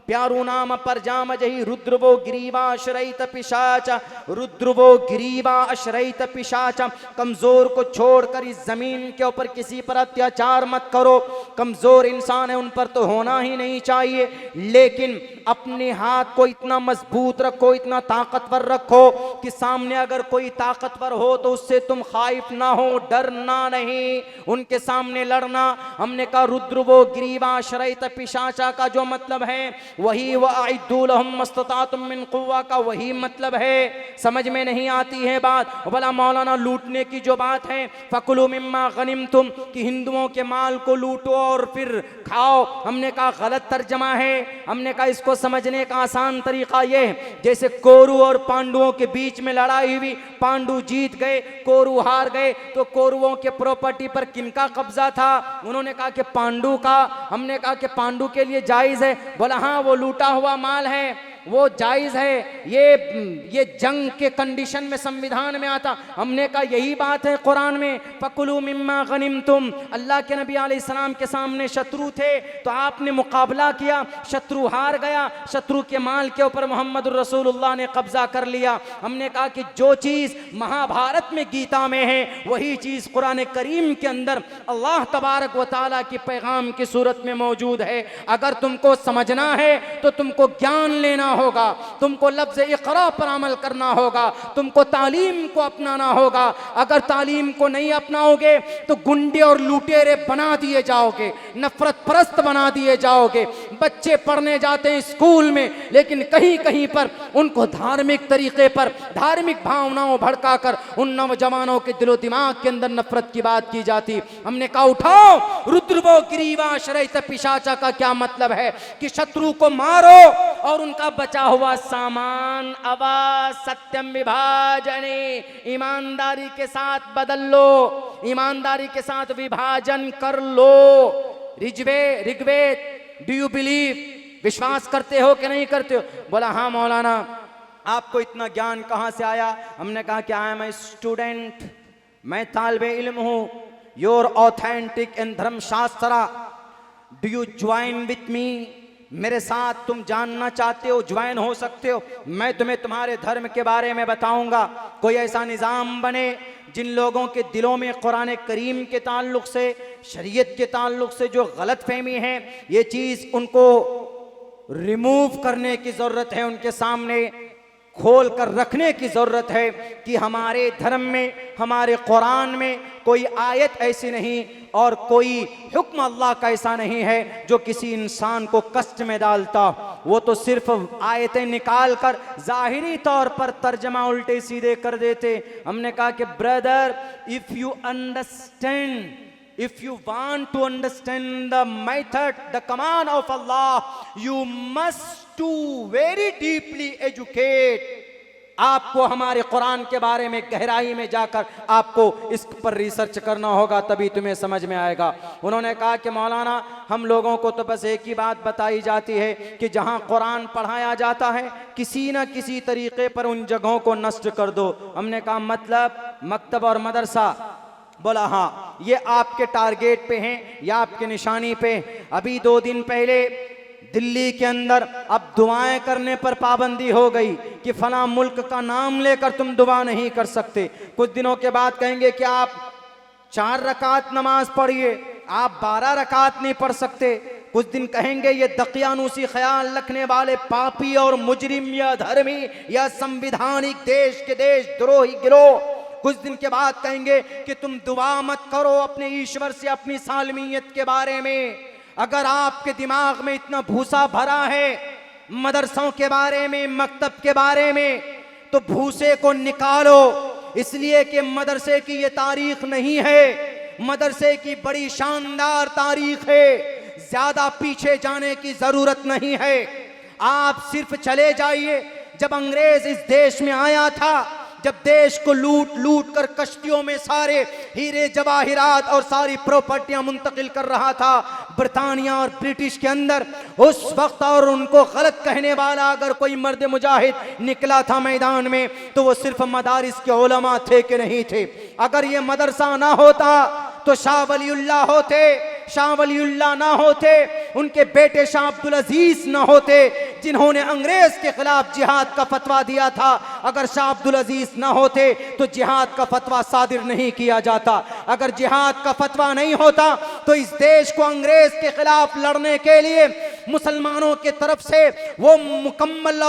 Speaker 3: प्यारू नाम पर जाम जही रुद्रवो गिरीवा अश्रयित पिशाच, रुद्रवो गिरीवा अश्रयित पिशाच। कमजोर को छोड़कर इस जमीन के ऊपर किसी पर अत्याचार मत करो। कमजोर इंसान है, उन पर तो होना ही नहीं चाहिए, लेकिन अपने हाथ को इतना मजबूत रखो, इतना ताकतवर रखो कि सामने अगर कोई ताकतवर हो तो उससे तुम खाइफ ना हो, डरना नहीं, उनके सामने लड़ना। हमने कहा रुद्रवो गिरीवा अश्रयित पिशाचा का जो मतलब है वही वअइद्दुलहुम मस्ततातुम मिन कुव्वा का वही मतलब है। समझ में नहीं आती है बात। भला मौलाना लूटने की जो बात है, फकुलू मिम्मा गनिमतुम, कि हिंदुओं के माल को लूटो और फिर खाओ, हमने कहा गलत तर्जमा है। हमने कहा इसको समझने का आसान तरीका ये है, जैसे कौरव और पांडवों के बीच में लड़ाई हुई, पांडु जीत गए, कौरव हार गए, तो कौरवों के प्रॉपर्टी पर किनका कब्जा था? उन्होंने कहा कि पांडु का। हमने कहा कि पांडु के लिए जायज है? बोला हाँ, वो लूटा हुआ माल है, वो जायज है, ये जंग के कंडीशन में संविधान में आता। हमने कहा यही बात है कुरान में, फकुलू मिम्मा गनिमतुम। अल्लाह के नबी अलैहिस्सलाम के सामने शत्रु थे, तो आपने मुकाबला किया, शत्रु हार गया, शत्रु के माल के ऊपर मोहम्मद रसूलुल्लाह ने कब्जा कर लिया। हमने कहा कि जो चीज़ महाभारत में गीता में है वही चीज़ कुरान करीम के अंदर अल्लाह तबारक व तआला की पैगाम की सूरत में मौजूद है। अगर तुमको समझना है तो तुमको ज्ञान लेना होगा, तुमको लफ्ज़ इक़रा पर अमल करना होगा, तुमको तालीम को अपनाना होगा। अगर तालीम को नहीं अपनाओगे तो गुंडे और लुटेरे बना दिए जाओगे, नफरत परस्त बना दिए जाओगे। बच्चे पढ़ने जाते हैं स्कूल में, लेकिन कहीं कहीं पर उनको धार्मिक तरीके पर, धार्मिक भावनाओं भड़काकर उन नौजवानों के दिलो दिमाग के अंदर नफरत की बात की जाती। हमने कहा उठाओ, रुद्रवो गिरीवा शरैत पिशाचा का क्या मतलब है कि शत्रु को मारो और उनका बचा हुआ सामान अवा सत्यम विभाजने, ईमानदारी के साथ बदल लो, ईमानदारी के साथ विभाजन कर लो। ऋग्वेद, डू यू बिलीव, विश्वास करते हो कि नहीं करते हो? बोला हाँ मौलाना, आपको इतना ज्ञान कहाँ से आया? हमने कहा कि आई एम ए स्टूडेंट, मैं तालिबे इल्म हूँ। Your authentic in Dharmashastra, do you join with me? मेरे साथ तुम जानना चाहते हो, ज्वाइन हो सकते हो। मैं तुम्हें तुम्हारे धर्म के बारे में बताऊंगा। कोई ऐसा निज़ाम बने जिन लोगों के दिलों में कुरान करीम के ताल्लुक से, शरीयत के ताल्लुक से जो गलत फहमी है, ये चीज़ उनको रिमूव करने की ज़रूरत है, उनके सामने खोल कर रखने की ज़रूरत है कि हमारे धर्म में, हमारे कुरान में कोई आयत ऐसी नहीं और कोई हुक्म अल्लाह का ऐसा नहीं है जो किसी इंसान को कष्ट में डालता। वो तो सिर्फ आयतें निकाल कर ज़ाहिरी तौर पर तर्जमा उल्टे सीधे कर देते। हमने कहा कि brother, if you understand, if you want to understand the method, the command of Allah, you must to very deeply educate। आपको हमारे कुरान के बारे में गहराई में जाकर आपको इस पर रिसर्च करना होगा, तभी तुम्हें समझ में आएगा। उन्होंने कहा कि मौलाना, हम लोगों को तो बस एक ही बात बताई जाती है कि जहाँ कुरान पढ़ाया जाता है किसी न किसी तरीके पर उन जगहों को नष्ट कर दो। हमने कहा मतलब मकतब और मदरसा? बोला हाँ, ये आपके टारगेट पे हैं या आपके निशानी पे। अभी 2 दिन पहले दिल्ली के अंदर अब दुआएं करने पर पाबंदी हो गई कि फला मुल्क का नाम लेकर तुम दुआ नहीं कर सकते। कुछ दिनों के बाद कहेंगे कि आप 4 रकात नमाज पढ़िए, आप 12 रकात नहीं पढ़ सकते। कुछ दिन कहेंगे ये दकियानूसी ख्याल रखने वाले पापी और मुजरिम या धर्मी या संविधानिक देश के देशद्रोही गिरोह। कुछ दिन के बाद कहेंगे कि तुम दुआ मत करो अपने ईश्वर से अपनी सालमियत के बारे में। अगर आपके दिमाग में इतना भूसा भरा है मदरसों के बारे में, मकतब के बारे में, तो भूसे को निकालो। इसलिए कि मदरसे की ये तारीख नहीं है, मदरसे की बड़ी शानदार तारीख है। ज्यादा पीछे जाने की जरूरत नहीं है। आप सिर्फ चले जाइए, जब अंग्रेज इस देश में आया था, जब देश को लूट लूट कर कश्तियों में सारे हीरे जवाहिरात और सारी प्रॉपर्टियां मुंतकिल कर रहा था ब्रिटानिया और ब्रिटिश के अंदर, उस वक्त और उनको गलत कहने वाला अगर कोई मर्द मुजाहिद निकला था मैदान में, तो वो सिर्फ मदारिस के उलमा थे कि नहीं थे। अगर ये मदरसा ना होता तो शाह वलीउल्लाह होते, शाह वलीउल्लाह ना होते, उनके बेटे शाह अब्दुल अजीज ना होते जिन्होंने अंग्रेज के खिलाफ जिहाद का फतवा दिया था। अगर शाह अब्दुल अजीज ना होते तो जिहाद का फतवा सादिर नहीं किया जाता। अगर जिहाद का फतवा नहीं होता तो इस देश को अंग्रेज के खिलाफ लड़ने के लिए मुसलमानों के तरफ से वो मुकम्मल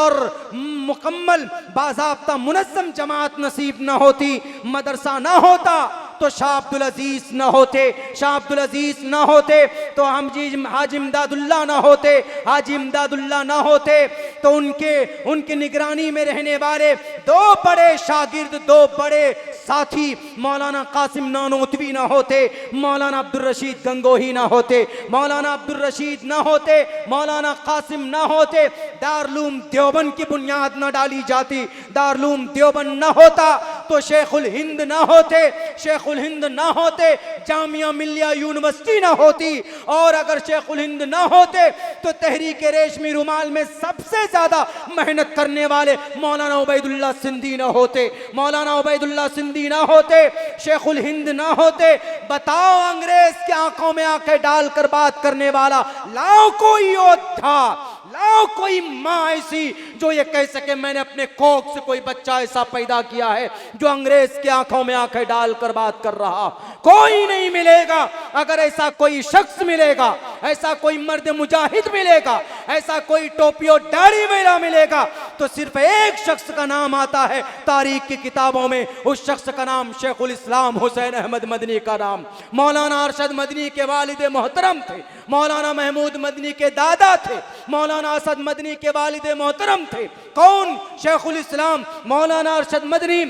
Speaker 3: बाज़ाब्ता मुनज़्ज़म जमात नसीब न होती, मदरसा ना होता तो शाह अब्दुल अजीज न होते, शाह अब्दुल अजीज न होते तो हम हाजी इमदादुल्लाह न होते, हाजी इमदादुल्लाह न होते तो उनके निगरानी में रहने वाले दो बड़े शागिर्द, दो बड़े साथी मौलाना कासिम नानोतवी न होते, मौलाना अब्दुल रशीद गंगोही न होते, मौलाना अब्दुल रशीद न होते, मौलाना कासिम न होते, दारुल देवबंद की बुनियाद न डाली जाती, दारुल देवबंद न होता तो शेखुल हिंद न होते, शेखुल हिंद न होते जामिया मिलिया यूनिवर्सिटी न होती, और अगर शेखुल हिंद न होते तो तहरीक रेशमी रुमाल में सबसे ज्यादा मेहनत करने वाले मौलाना उबैदुल्लाह सिंधी न होते, मौलाना उबैदुल्लाह सिंधी न होते, शेखुल हिंद न होते। बताओ, अंग्रेज की आंखों में आंखें डालकर बात करने वाला लाओ कोई योद्धा, लाओ कोई माँ ऐसी जो ये कह सके मैंने अपने कोख से कोई बच्चा ऐसा पैदा किया है जो अंग्रेज की आंखों में आंखें डालकर बात कर रहा। कोई नहीं मिलेगा। अगर ऐसा कोई शख्स मिलेगा, ऐसा कोई मर्द मुजाहिद मिलेगा, ऐसा कोई टोपी और दाढ़ी वाला मिलेगा तो सिर्फ एक शख्स का नाम आता है तारीख की किताबों में। उस शख्स का नाम शेखुल इस्लाम हुसैन अहमद मदनी का नाम। मौलाना अरशद मदनी के वालिद मोहतरम थे, मौलाना महमूद मदनी के दादा थे, मौलाना असद मदनी के वालिद मोहतरम थे। कौन? शेखुल इस्लाम मौलाना अरशद मदनी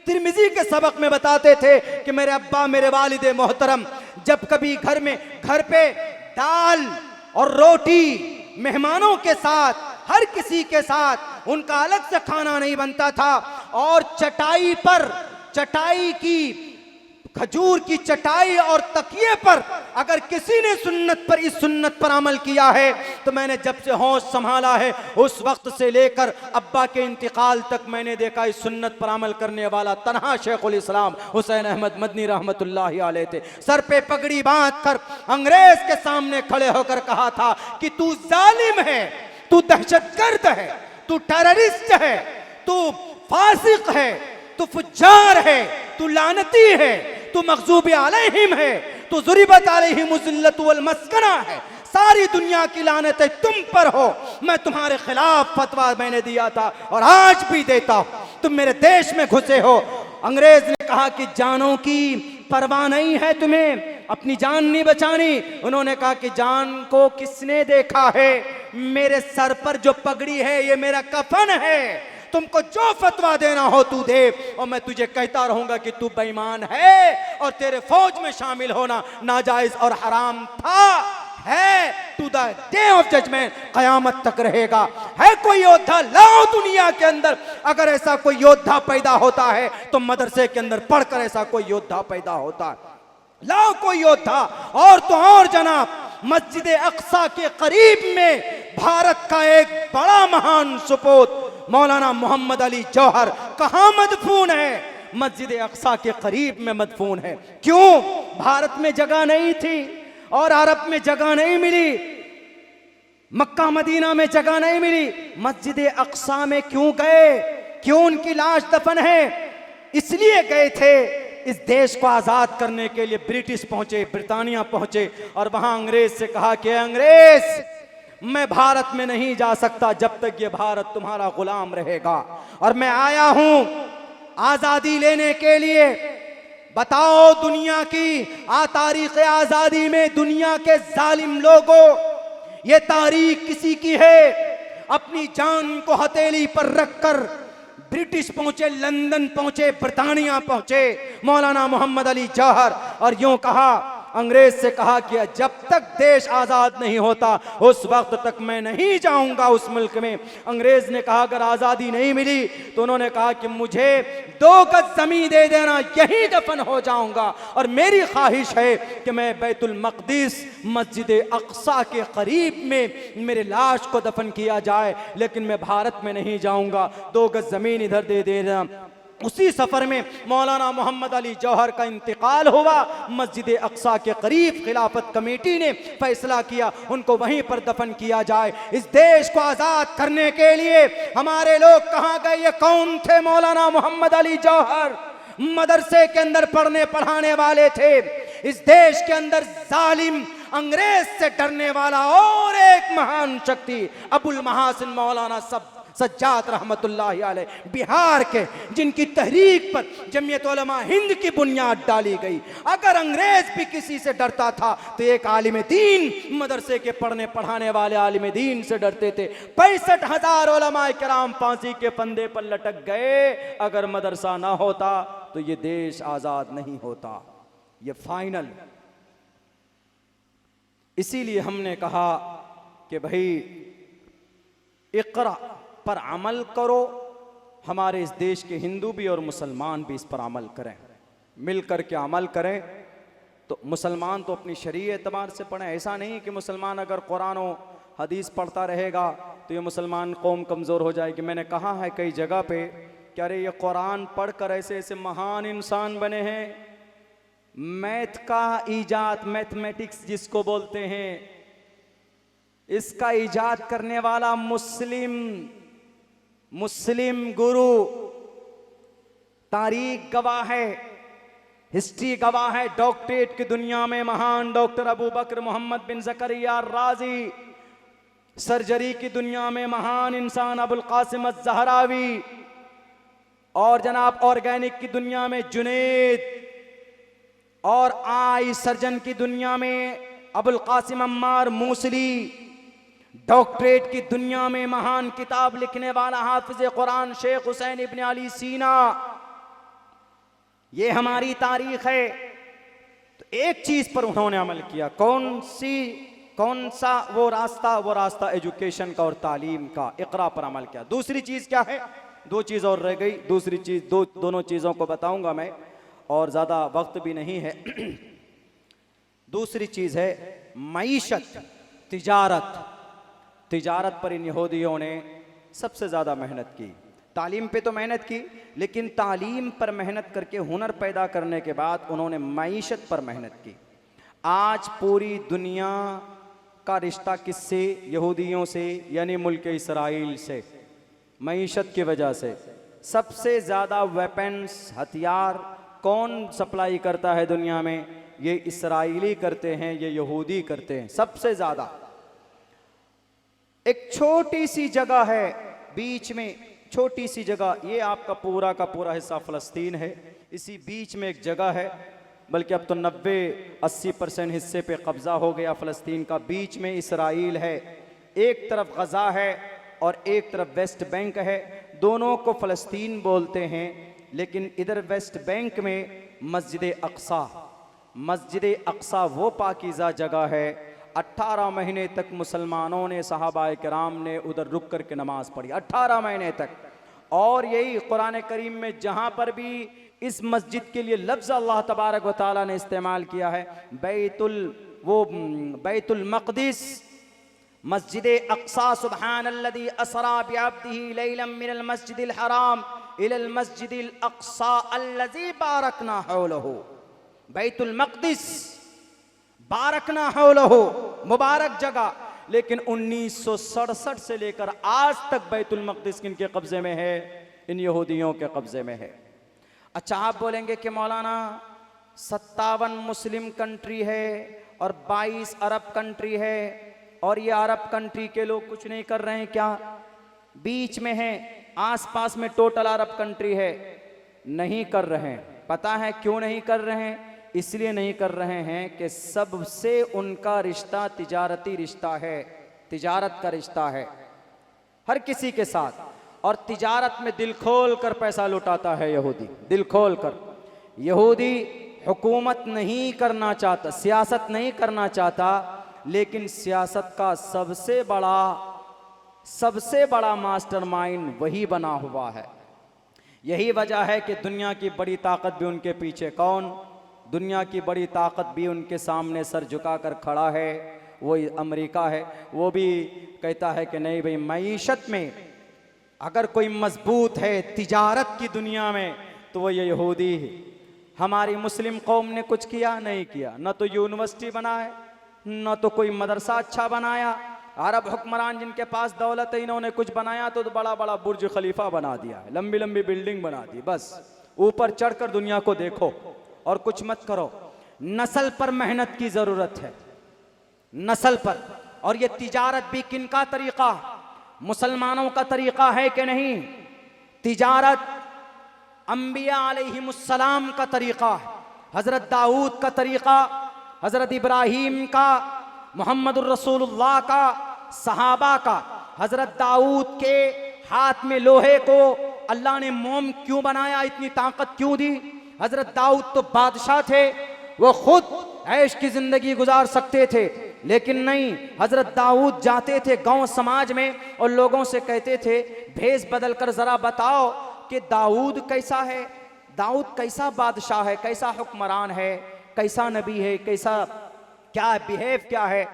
Speaker 3: तिरमिजी के सबक में बताते थे कि मेरे अब्बा, मेरे वालिद मोहतरम जब कभी घर पे दाल और रोटी मेहमानों के साथ, हर किसी के साथ, उनका अलग से खाना नहीं बनता था, और चटाई की खजूर की चटाई और तकिए पर अगर किसी ने इस सुन्नत पर अमल किया है तो मैंने जब से होश संभाला है उस वक्त से लेकर अब्बा के इंतकाल तक मैंने देखा इस सुन्नत पर अमल करने वाला तन्हा शेखुल इस्लाम हुसैन अहमद मदनी रहमतुल्लाहि अलैह थे। सर पे पगड़ी बांध कर अंग्रेज के सामने खड़े होकर कहा था कि तू जालिम है, तू दहशतगर्द है, तू टेररिस्ट है, तू फासिक है, तू फुज्जार है, तू लानती है, तू मग़ज़ूब अलैहिम है, तू ज़ुरिबत अलैहिम ज़िल्लतु वल मस्कना है, सारी दुनिया की लानतें तुम पर हो। मैं तुम्हारे खिलाफ फतवा मैंने दिया था और आज भी देता हूं। तुम मेरे देश में घुसे हो। अंग्रेज ने कहा कि जानों की परवाह नहीं है तुम्हें, अपनी जान नहीं बचानी। उन्होंने कहा कि जान को किसने देखा है, मेरे सर पर जो पगड़ी है ये मेरा कफन है, तुमको जो फतवा देना हो तू दे, और मैं तुझे कहता रहूंगा कि तू बेईमान है और तेरे फौज में शामिल होना नाजायज और हराम था, है to the day of judgement, कयामत तक रहेगा। है कोई योद्धा? लाओ दुनिया के अंदर अगर ऐसा कोई योद्धा पैदा होता है तो मदरसे के अंदर पढ़कर ऐसा कोई योद्धा पैदा होता है। लाओ कोई योद्धा। और तो और जनाब, मस्जिद अक्सा के करीब में भारत का एक बड़ा महान सपूत मौलाना मोहम्मद अली जौहर कहां मदफून है? मस्जिद अक्सा के करीब में मदफून है। क्यों? भारत में जगह नहीं थी और अरब में जगह नहीं मिली, मक्का मदीना में जगह नहीं मिली, मस्जिद अक्सा में क्यों गए? क्यों उनकी लाश दफन है? इसलिए गए थे इस देश को आजाद करने के लिए। ब्रिटिश पहुंचे, ब्रिटानिया पहुंचे और वहां अंग्रेज से कहा कि अंग्रेज, मैं भारत में नहीं जा सकता जब तक ये भारत तुम्हारा गुलाम रहेगा, और मैं आया हूं आजादी लेने के लिए। बताओ दुनिया की तारीख आजादी में दुनिया के जालिम लोगों, ये तारीख किसी की है? अपनी जान को हथेली पर रखकर ब्रिटिश पहुंचे, लंदन पहुंचे, ब्रिटानिया पहुंचे मौलाना मोहम्मद अली जौहर, और यूं कहा अंग्रेज से कहा कि जब तक देश आजाद नहीं होता उस वक्त तक मैं नहीं जाऊंगा उस मुल्क में। अंग्रेज ने कहा अगर आजादी नहीं मिली तो उन्होंने कहा कि मुझे 2 गज जमीन दे देना, यहीं दफन हो जाऊंगा। और मेरी ख्वाहिश है कि मैं बैतुल मक़दिस मस्जिद अक़सा के करीब में मेरे लाश को दफन किया जाए, लेकिन मैं भारत में नहीं जाऊंगा, 2 गज जमीन इधर दे देना। उसी सफर में मौलाना मोहम्मद अली जौहर का इंतकाल हुआ। मस्जिद अक़सा के करीब खिलाफत कमेटी ने फैसला किया उनको वहीं पर दफन किया जाए। इस देश को आज़ाद करने के लिए हमारे लोग कहाँ गए? ये कौन थे? मौलाना मोहम्मद अली जौहर मदरसे के अंदर पढ़ने पढ़ाने वाले थे। इस देश के अंदर जालिम अंग्रेज से डरने वाला और एक महान शक्ति अबुल महासिन मौलाना सज्जाद रहमतुल्लाहि अलैह बिहार के, जिनकी तहरीक पर जमीयत उलमा हिंद की बुनियाद डाली गई। अगर अंग्रेज भी किसी से डरता था तो एक आलिम दीन, मदरसे के पढ़ने पढ़ाने वाले आलिम दीन से डरते थे। 65,000 उलमा किराम फांसी के फंदे पर लटक गए। अगर मदरसा ना होता तो ये देश आजाद नहीं होता। ये फाइनल। इसीलिए हमने कहा कि भाई इक़रा पर अमल करो। हमारे इस देश के हिंदू भी और मुसलमान भी इस पर अमल करें, मिल कर के अमल करें। तो मुसलमान तो अपनी शरीय एतबार से पढ़ें। ऐसा नहीं कि मुसलमान अगर कुरान और हदीस पढ़ता रहेगा तो ये मुसलमान कौम कमज़ोर हो जाएगी। मैंने कहा है कई जगह पे कि अरे ये कुरान पढ़ कर ऐसे ऐसे महान इंसान बने हैं। मैथ का ईजाद, मैथमेटिक्स जिसको बोलते हैं, इसका ईजाद करने वाला मुस्लिम गुरु, तारीख गवाह है, हिस्ट्री गवाह है। डॉक्टरेट की दुनिया में महान डॉक्टर अबू बकर मोहम्मद बिन ज़करिया राजी, सर्जरी की दुनिया में महान इंसान अबुल कासिम अज़्ज़हरावी, और जनाब ऑर्गेनिक की दुनिया में जुनैद, और आई सर्जन की दुनिया में अबुल कासिम अम्मार मूसली, डॉक्टरेट की दुनिया में महान किताब लिखने वाला हाफिज कुरान शेख हुसैन इब्न अली सीना। ये हमारी तारीख है। तो एक चीज पर उन्होंने अमल किया। कौन सा? वो रास्ता एजुकेशन का और तालीम का, इक़रा पर अमल किया। दूसरी चीज क्या है? 2 चीज और रह गई। दूसरी चीज दोनों चीजों को बताऊंगा मैं, और ज्यादा वक्त भी नहीं है। दूसरी चीज है मईशत, तिजारत पर इन यहूदियों ने सबसे ज़्यादा मेहनत की। तालीम पे तो मेहनत की, लेकिन तालीम पर मेहनत करके हुनर पैदा करने के बाद उन्होंने मईशत पर मेहनत की। आज पूरी दुनिया का रिश्ता किससे? यहूदियों से, यानी मुल्क इसराइल से। मईशत की वजह से सबसे ज़्यादा वेपन्स, हथियार कौन सप्लाई करता है दुनिया में? ये इसराइली करते हैं, ये यहूदी करते हैं सबसे ज़्यादा। एक छोटी सी जगह है बीच में, छोटी सी जगह, ये आपका पूरा का पूरा हिस्सा फ़लस्तीन है। इसी बीच में एक जगह है, बल्कि अब तो 90-80% हिस्से पे कब्ज़ा हो गया फ़लस्तीन का। बीच में इसराइल है, एक तरफ गज़ा है और एक तरफ वेस्ट बैंक है। दोनों को फ़लस्तीन बोलते हैं, लेकिन इधर वेस्ट बैंक में मस्जिद अक़सा वो पाकीज़ा जगह है। 18 महीने तक मुसलमानों ने, सहाबाए किराम ने उधर रुक कर के नमाज पढ़ी 18 महीने तक। और यही कुरान करीम में जहाँ पर भी इस मस्जिद के लिए लफ्ज़ अल्लाह तबारक व तआला ने इस्तेमाल किया है, बैतुल मक़दिस, मस्जिद अक़सा, सुब्हानल्लज़ी असरा बिअब्दिही लैलन मिनल मस्जिदिल हराम इलल मस्जिदिल अक़सा अल्लज़ी बारकना हौलहू। बैतुल मक़दिस बारकना हौलहू, मुबारक जगह। लेकिन 1967 से लेकर आज तक बैतुल मक़दिस किनके कब्ज़े में है? इन यहूदियों के कब्ज़े में है। अच्छा, आप बोलेंगे कि मौलाना 57 मुस्लिम कंट्री है और 22 अरब कंट्री है, और ये अरब कंट्री के लोग कुछ नहीं कर रहे हैं क्या? बीच में है, आसपास में टोटल अरब कंट्री है, नहीं कर रहे हैं। पता है क्यों नहीं कर रहे हैं? इसलिए नहीं कर रहे हैं कि सबसे उनका रिश्ता तिजारती रिश्ता है, तिजारत का रिश्ता है हर किसी के साथ। और तिजारत में दिल खोल कर पैसा लुटाता है यहूदी, दिल खोल कर। यहूदी
Speaker 2: हुकूमत नहीं करना चाहता, सियासत नहीं करना चाहता, लेकिन सियासत का सबसे बड़ा मास्टरमाइंड वही बना हुआ है। यही वजह है कि दुनिया की बड़ी ताकत भी उनके पीछे, कौन? दुनिया की बड़ी ताकत भी उनके सामने सर झुकाकर खड़ा है, वो अमेरिका है। वो भी कहता है कि नहीं भाई, मईशत में अगर कोई मजबूत है तिजारत की दुनिया में तो वो ये यहूदी है। हमारी मुस्लिम कौम ने कुछ किया नहीं किया, न तो यूनिवर्सिटी बनाए, न तो कोई मदरसा अच्छा बनाया। अरब हुक्मरान जिनके पास दौलत है, इन्होंने कुछ बनाया तो बड़ा बड़ा बुर्ज खलीफा बना दिया है, लंबी लंबी बिल्डिंग बना दी। बस ऊपर चढ़कर दुनिया को देखो और कुछ मत करो। नस्ल पर मेहनत की जरूरत है, नस्ल पर। और ये तिजारत भी किनका तरीका? मुसलमानों का तरीका है कि नहीं? तिजारत अंबिया अलैहिमुस्सलाम का तरीका है, हजरत दाऊद का तरीका, हजरत इब्राहीम का, मोहम्मदुर रसूलुल्लाह का, सहाबा का। हजरत दाऊद के हाथ में लोहे को अल्लाह ने मोम क्यों बनाया, इतनी ताकत क्यों दी? हजरत दाऊद तो बादशाह थे, वो खुद ऐश की जिंदगी गुजार सकते थे, लेकिन नहीं, हजरत दाऊद जाते थे गांव समाज में और लोगों से कहते थे, भेष बदल कर जरा बताओ कि दाऊद कैसा है, दाऊद कैसा बादशाह है, कैसा हुक्मरान है, कैसा नबी है, कैसा क्या बिहेव क्या है।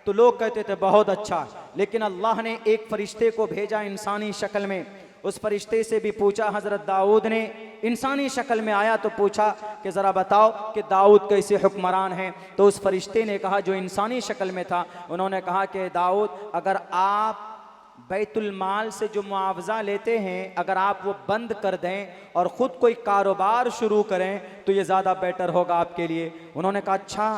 Speaker 2: तो लोग कहते थे बहुत अच्छा। लेकिन अल्लाह ने एक फरिश्ते को भेजा इंसानी शक्ल में। उस फरिश्ते से भी पूछा, हजरत दाऊद ने इंसानी शक्ल में आया तो पूछा कि ज़रा बताओ कि दाऊद कैसे हुक्मरान हैं। तो उस फरिश्ते ने कहा, जो इंसानी शक्ल में था, उन्होंने कहा कि दाऊद, अगर आप बैतुल माल से जो मुआवजा लेते हैं, अगर आप वो बंद कर दें और ख़ुद कोई कारोबार शुरू करें तो ये ज़्यादा बेटर होगा आपके लिए। उन्होंने कहा अच्छा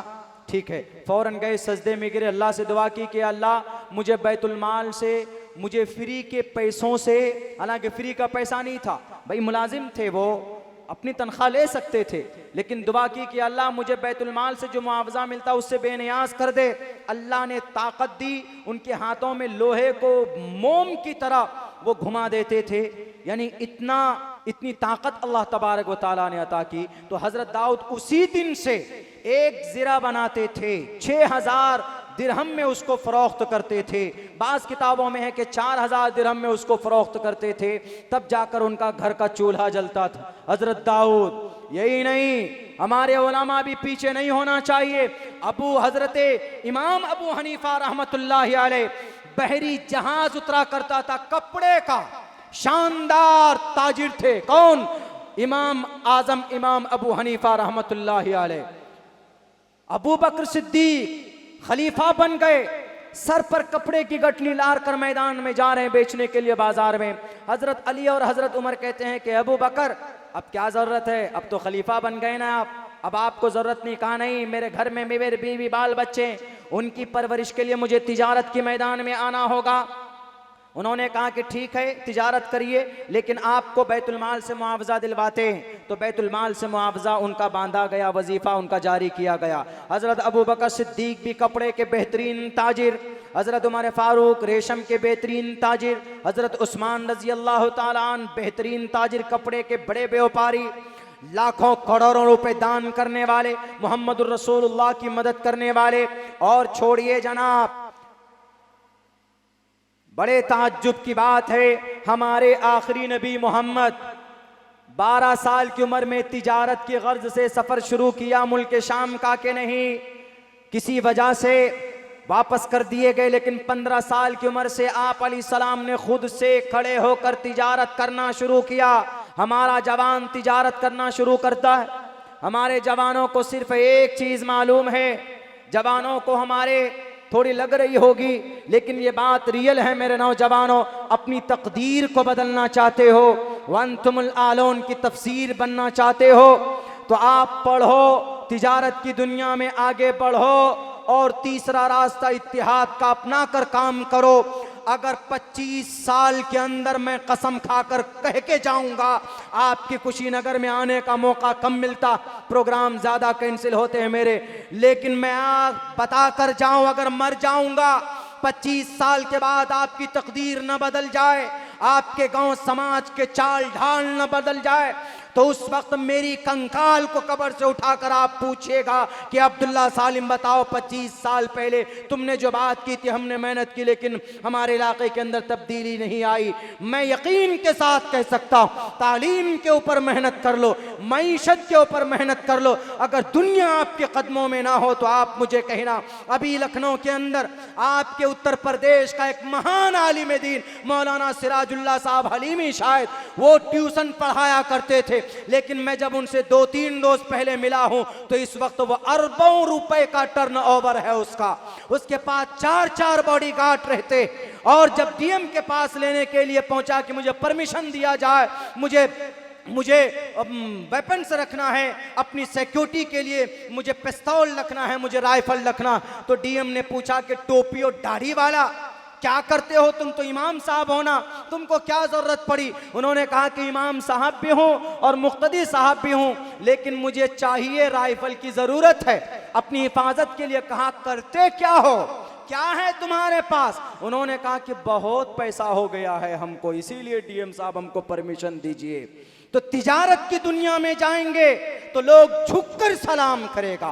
Speaker 2: ठीक है। फ़ौरन गए, सजदे में गिरे, अल्लाह से दुआ की कि अल्लाह मुझे बैतुल माल से, मुझे फ्री के पैसों से, हालांकि फ्री का पैसा नहीं था, भाई मुलाजिम थे, वो अपनी तनख्वाह ले सकते थे, लेकिन दुआ की कि अल्लाह मुझे बैतुल माल से जो मुआवजा मिलता उससे बेनियाज कर दे। अल्लाह ने ताकत दी, उनके हाथों में लोहे को मोम की तरह वो घुमा देते थे। यानी इतनी ताकत अल्लाह तबारक व तआला ने अता की। तो हजरत दाऊद उसी दिन से एक ज़िरा बनाते थे, 6000 दिरहम में उसको फरोख्त करते थे। बाज़ किताबों में है कि 4000 दिरहम में उसको फरोख्त करते थे, तब जाकर उनका घर का चूल्हा जलता था। हजरत दाऊद, यही नहीं, हमारे उलमा भी पीछे नहीं होना चाहिए। हजरत इमाम अबू हनीफा रहमतुल्लाहि अलैह बहरी जहाज उतरा करता था, कपड़े का शानदार ताजिर थे। कौन? इमाम आजम इमाम अबू हनीफा रहमतुल्लाहि अलैह। अबू बकर सिद्दीक खलीफा बन गए, सर पर कपड़े की गठली लार कर मैदान में जा रहे हैं बेचने के लिए बाजार में। हजरत अली और हजरत उमर कहते हैं कि अबू बकर, अब क्या जरूरत है, अब तो खलीफा बन गए ना आप, अब आपको जरूरत नहीं। कहा नहीं, मेरे घर में मेरे बीवी बाल बच्चे, उनकी परवरिश के लिए मुझे तिजारत के मैदान में आना होगा। उन्होंने कहा कि ठीक है तिजारत करिए, लेकिन आपको बैतुल माल से मुआवजा दिलवाते हैं। तो बैतुल माल से मुआवजा उनका बांधा गया, वजीफा उनका जारी किया गया। हजरत अबू बकर सिद्दीक भी कपड़े के बेहतरीन ताजिर, हजरत उमर फारूक रेशम के बेहतरीन ताजिर, हजरत उस्मान रजी अल्लाह तआला अन्हु बेहतरीन ताजिर, कपड़े के बड़े व्यापारी, लाखों करोड़ों रुपए दान करने वाले, मोहम्मदुर रसूलुल्लाह की मदद करने वाले। और छोड़िए जनाब, बड़े ताज्जुब की बात है, हमारे आखिरी नबी मोहम्मद 12 साल की उम्र में तिजारत की गर्ज से सफ़र शुरू किया, मुल्क शाम का के नहीं, किसी वजह से वापस कर दिए गए। लेकिन 15 साल की उम्र से आप अलैहिस्सलाम ने खुद से खड़े होकर तिजारत करना शुरू किया। हमारा जवान तिजारत करना शुरू करता है। हमारे जवानों को सिर्फ एक चीज़ मालूम है, जवानों को हमारे थोड़ी लग रही होगी, लेकिन ये बात रियल है मेरे नौजवानों, अपनी तकदीर को बदलना चाहते हो, वंतुमुल आलोन की तफसीर बनना चाहते हो, तो आप पढ़ो, तिजारत की दुनिया में आगे बढ़ो। और तीसरा रास्ता इत्तिहाद का अपना कर काम करो। अगर 25 साल के अंदर मैं कसम खाकर कह के जाऊंगा आपके कुशीनगर में आने का मौका कम मिलता, प्रोग्राम ज्यादा कैंसिल होते हैं मेरे, लेकिन मैं बता कर जाऊं, अगर मर जाऊंगा 25 साल के बाद आपकी तकदीर न बदल जाए, आपके गांव समाज के चाल ढाल न बदल जाए,
Speaker 3: तो उस वक्त मेरी कंकाल को कब्र से उठाकर आप पूछिएगा कि अब्दुल्ला सालिम बताओ 25 साल पहले तुमने जो बात की थी, हमने मेहनत की लेकिन हमारे इलाके के अंदर तब्दीली नहीं आई। मैं यकीन के साथ कह सकता हूं, तालीम के ऊपर मेहनत कर लो, मईशत के ऊपर मेहनत कर लो, अगर दुनिया आपके कदमों में ना हो तो आप मुझे कहना। अभी लखनऊ के अंदर आपके उत्तर प्रदेश का एक महान आलिम दीन मौलाना सिराजुल्लाह साहब हलीमी, शायद वो ट्यूशन पढ़ाया करते थे, लेकिन मैं जब उनसे 2-3 रोज पहले मिला हूं तो इस वक्त वो अरबों रुपए का टर्नओवर है उसका। उसके पास 4-4 बॉडीगार्ड रहते, और जब डीएम के पास लेने के लिए पहुंचा कि मुझे परमिशन दिया जाए, मुझे वेपन्स रखना है अपनी सिक्योरिटी के लिए, मुझे पिस्तौल रखना है, मुझे राइफल रखना, तो डीएम ने पूछा कि टोपी और दाढ़ी वाला क्या करते हो तुम, तो इमाम साहब हो ना, तुमको क्या जरूरत पड़ी। उन्होंने कहा कि इमाम साहब भी हूं और मुक्तदी साहब भी हूं, लेकिन मुझे चाहिए राइफल की जरूरत है अपनी हिफाजत के लिए। कहा करते क्या हो, क्या है तुम्हारे पास। उन्होंने कहा कि बहुत पैसा हो गया है हमको, इसीलिए डीएम साहब हमको परमिशन दीजिए। तो तिजारत की दुनिया में जाएंगे तो लोग झुककर सलाम करेगा।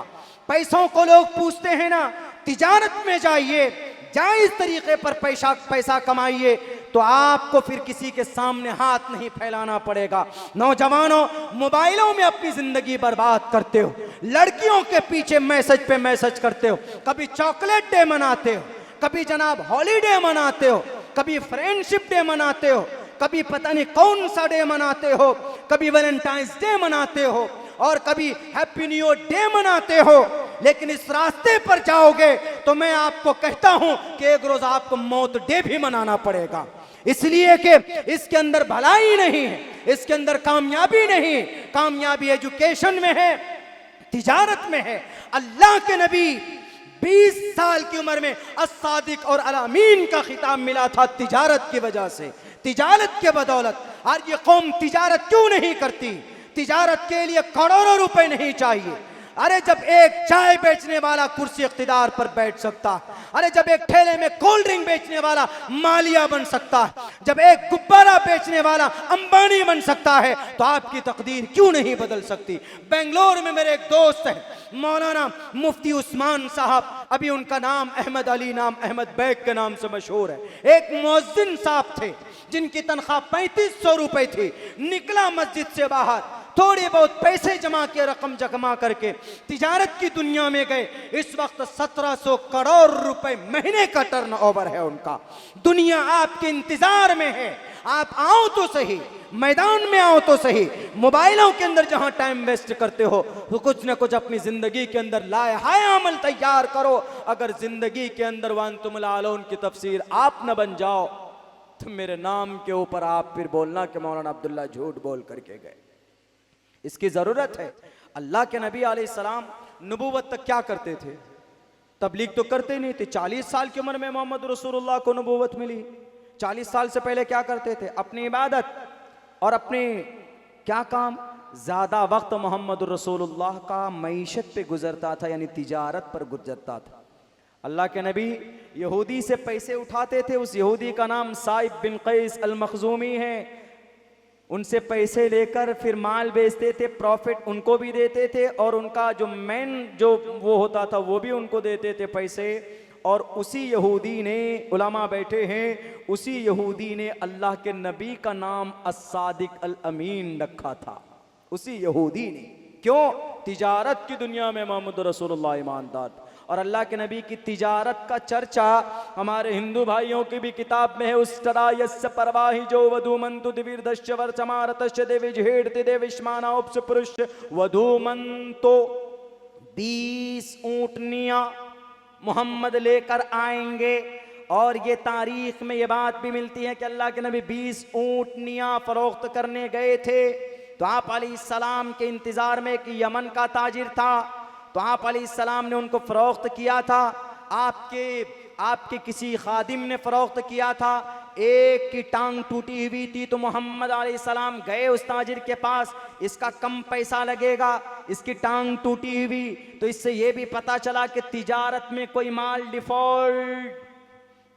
Speaker 3: पैसों को लोग पूछते हैं ना, तिजारत में जाइए, जायज तरीके पर पैसा कमाइए, तो आपको फिर किसी के सामने हाथ नहीं फैलाना पड़ेगा। नौजवानों, मोबाइलों में अपनी जिंदगी बर्बाद करते हो, लड़कियों के पीछे मैसेज पे मैसेज करते हो, कभी चॉकलेट डे मनाते हो, कभी जनाब हॉलीडे मनाते हो, कभी फ्रेंडशिप डे मनाते हो, कभी पता नहीं कौन सा डे मनाते हो, कभी वैलेंटाइंस डे मनाते हो, और कभी हैप्पी न्यू ईयर डे मनाते हो। लेकिन इस रास्ते पर जाओगे तो मैं आपको कहता हूं कि एक रोज आपको मौत डे भी मनाना पड़ेगा, इसलिए कि इसके अंदर भलाई नहीं है, इसके अंदर कामयाबी नहीं। कामयाबी एजुकेशन में है, तिजारत में है। अल्लाह के नबी 20 साल की उम्र में अस्सादिक और अल-अमीन का खिताब मिला था तिजारत की वजह से, तिजारत के बदौलत। आज ये कौम तिजारत क्यों नहीं करती? तिजारत के लिए करोड़ों रुपए नहीं चाहिए। अरे जब एक चाय बेचने वाला कुर्सी इख्तिदार पर बैठ सकता, अरे जब एक ठेले में कोल्ड ड्रिंक बेचने वाला मालिया बन सकता, जब एक गुब्बारा बेचने वाला अंबानी बन सकता है, तो आपकी तकदीर क्यों नहीं बदल सकती? बेंगलोर में मेरे एक दोस्त हैं मौलाना मुफ्ती उस्मान साहब, अभी उनका नाम अहमद अली नाम अहमद बैग के नाम से मशहूर है। एक मुअज्जिन साहब थे जिनकी तनख्वाह 3500 रुपए थी। निकला मस्जिद से बाहर, थोड़े बहुत पैसे जमा किए, रकम जमा करके तिजारत की दुनिया में गए। इस वक्त 1700 करोड़ रुपए महीने का टर्नओवर है उनका। दुनिया आपके इंतजार में है, आप आओ तो सही, मैदान में आओ तो सही। मोबाइलों के अंदर जहां टाइम वेस्ट करते हो, तो कुछ ना कुछ अपनी जिंदगी के अंदर लाए हाय अमल तैयार करो। अगर जिंदगी के अंदर वांतुमुल आलून की तफसीर आप न बन जाओ तो मेरे नाम के ऊपर आप फिर बोलना कि मौलाना अब्दुल्ला झूठ बोल करके गए। इसकी जरूरत है। अल्लाह के नबी अलैहिस्सलाम नबूवत तक क्या करते थे? तबलीग तो करते नहीं थे। 40 साल की उम्र में मोहम्मद रसूलुल्लाह को नबूवत मिली। 40 साल से पहले क्या करते थे? अपनी इबादत और अपने क्या काम, ज्यादा वक्त मोहम्मद रसूलुल्लाह का मईशत पे गुजरता था, यानी तिजारत पर गुजरता था। अल्लाह के नबी यहूदी से पैसे उठाते थे। उस यहूदी का नाम साइब बिन कैस अल मखजूमी है। उनसे पैसे लेकर फिर माल बेचते थे, प्रॉफिट उनको भी देते थे, और उनका जो मेन जो वो होता था वो भी उनको देते थे पैसे। और उसी यहूदी ने, उलमा बैठे हैं, उसी यहूदी ने अल्लाह के नबी का नाम अस्सादिक अल अमीन रखा था। उसी यहूदी ने। क्यों? तिजारत की दुनिया में मोहम्मद रसूलुल्लाह ईमानदार। और अल्लाह के नबी की तिजारत का चर्चा हमारे हिंदू भाइयों की भी किताब में है। उस तरह परवाही जो वधूमंतु दिवीर्दश्च वर्चमारतश्च देविजहेड़ति देविष्माना उपस पुरुष वधूमंतो 20 ऊंटनियां मोहम्मद लेकर आएंगे। और ये तारीख में ये बात भी मिलती है कि अल्लाह के नबी 20 ऊंटनियां फरोख्त करने गए थे। तो आप अलैहिस्सलाम के इंतजार में कि यमन का ताजिर था, तो आप अलैहिस्सलाम ने उनको फरोख्त किया था। आपके किसी खादिम ने फरोख्त किया था। एक की टांग टूटी हुई थी, तो मोहम्मद अलैहिस्सलाम गए उस ताजिर के पास, इसका कम पैसा लगेगा, इसकी टांग टूटी हुई। तो इससे यह भी पता चला कि तिजारत में कोई माल डिफॉल्ट,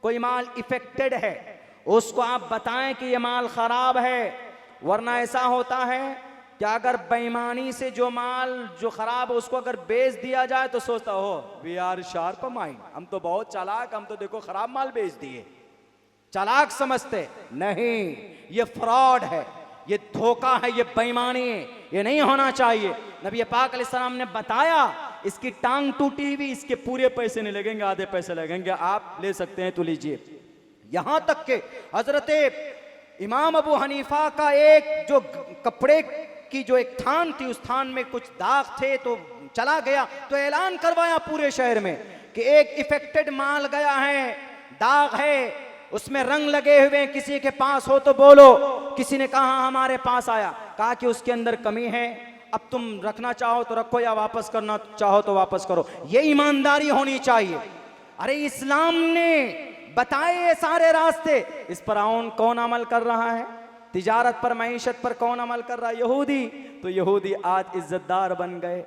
Speaker 3: कोई माल इफेक्टेड है, उसको आप बताएं कि यह माल खराब है। वरना ऐसा होता है
Speaker 2: क्या अगर बेईमानी से जो माल जो खराब हो उसको अगर बेच दिया जाए तो सोचता हो वी आर शार्प माइंड, हम तो बहुत चालाक, हम तो देखो खराब माल बेच दिए, चालाक समझते। नहीं, ये फ्रॉड है, ये धोखा है, ये बेईमानी है, ये नहीं होना चाहिए। नबी पाक अलैहिस्सलाम ने बताया इसकी टांग टूटी हुई, इसके पूरे पैसे नहीं लगेंगे, आधे पैसे लगेंगे, आप ले सकते हैं तो लीजिए। यहां तक के हजरत इमाम अबू हनीफा का एक जो कपड़े की जो एक थान थी, उस थान में कुछ दाग थे, तो चला गया तो ऐलान करवाया पूरे शहर में कि एक इफेक्टेड माल गया है, दाग है, उसमें रंग लगे हुए, किसी के पास हो तो बोलो। किसी ने कहा हमारे पास आया, कहा कि उसके अंदर कमी है, अब तुम रखना चाहो तो रखो या वापस करना चाहो तो वापस करो। ये ईमानदारी होनी चाहिए। अरे इस्लाम ने बताए ये सारे रास्ते, इस पर कौन अमल कर रहा है? तिजारत पर, मईशत पर कौन अमल कर रहा है? यहूदी। तो यहूदी आज इज्जतदार बन गए।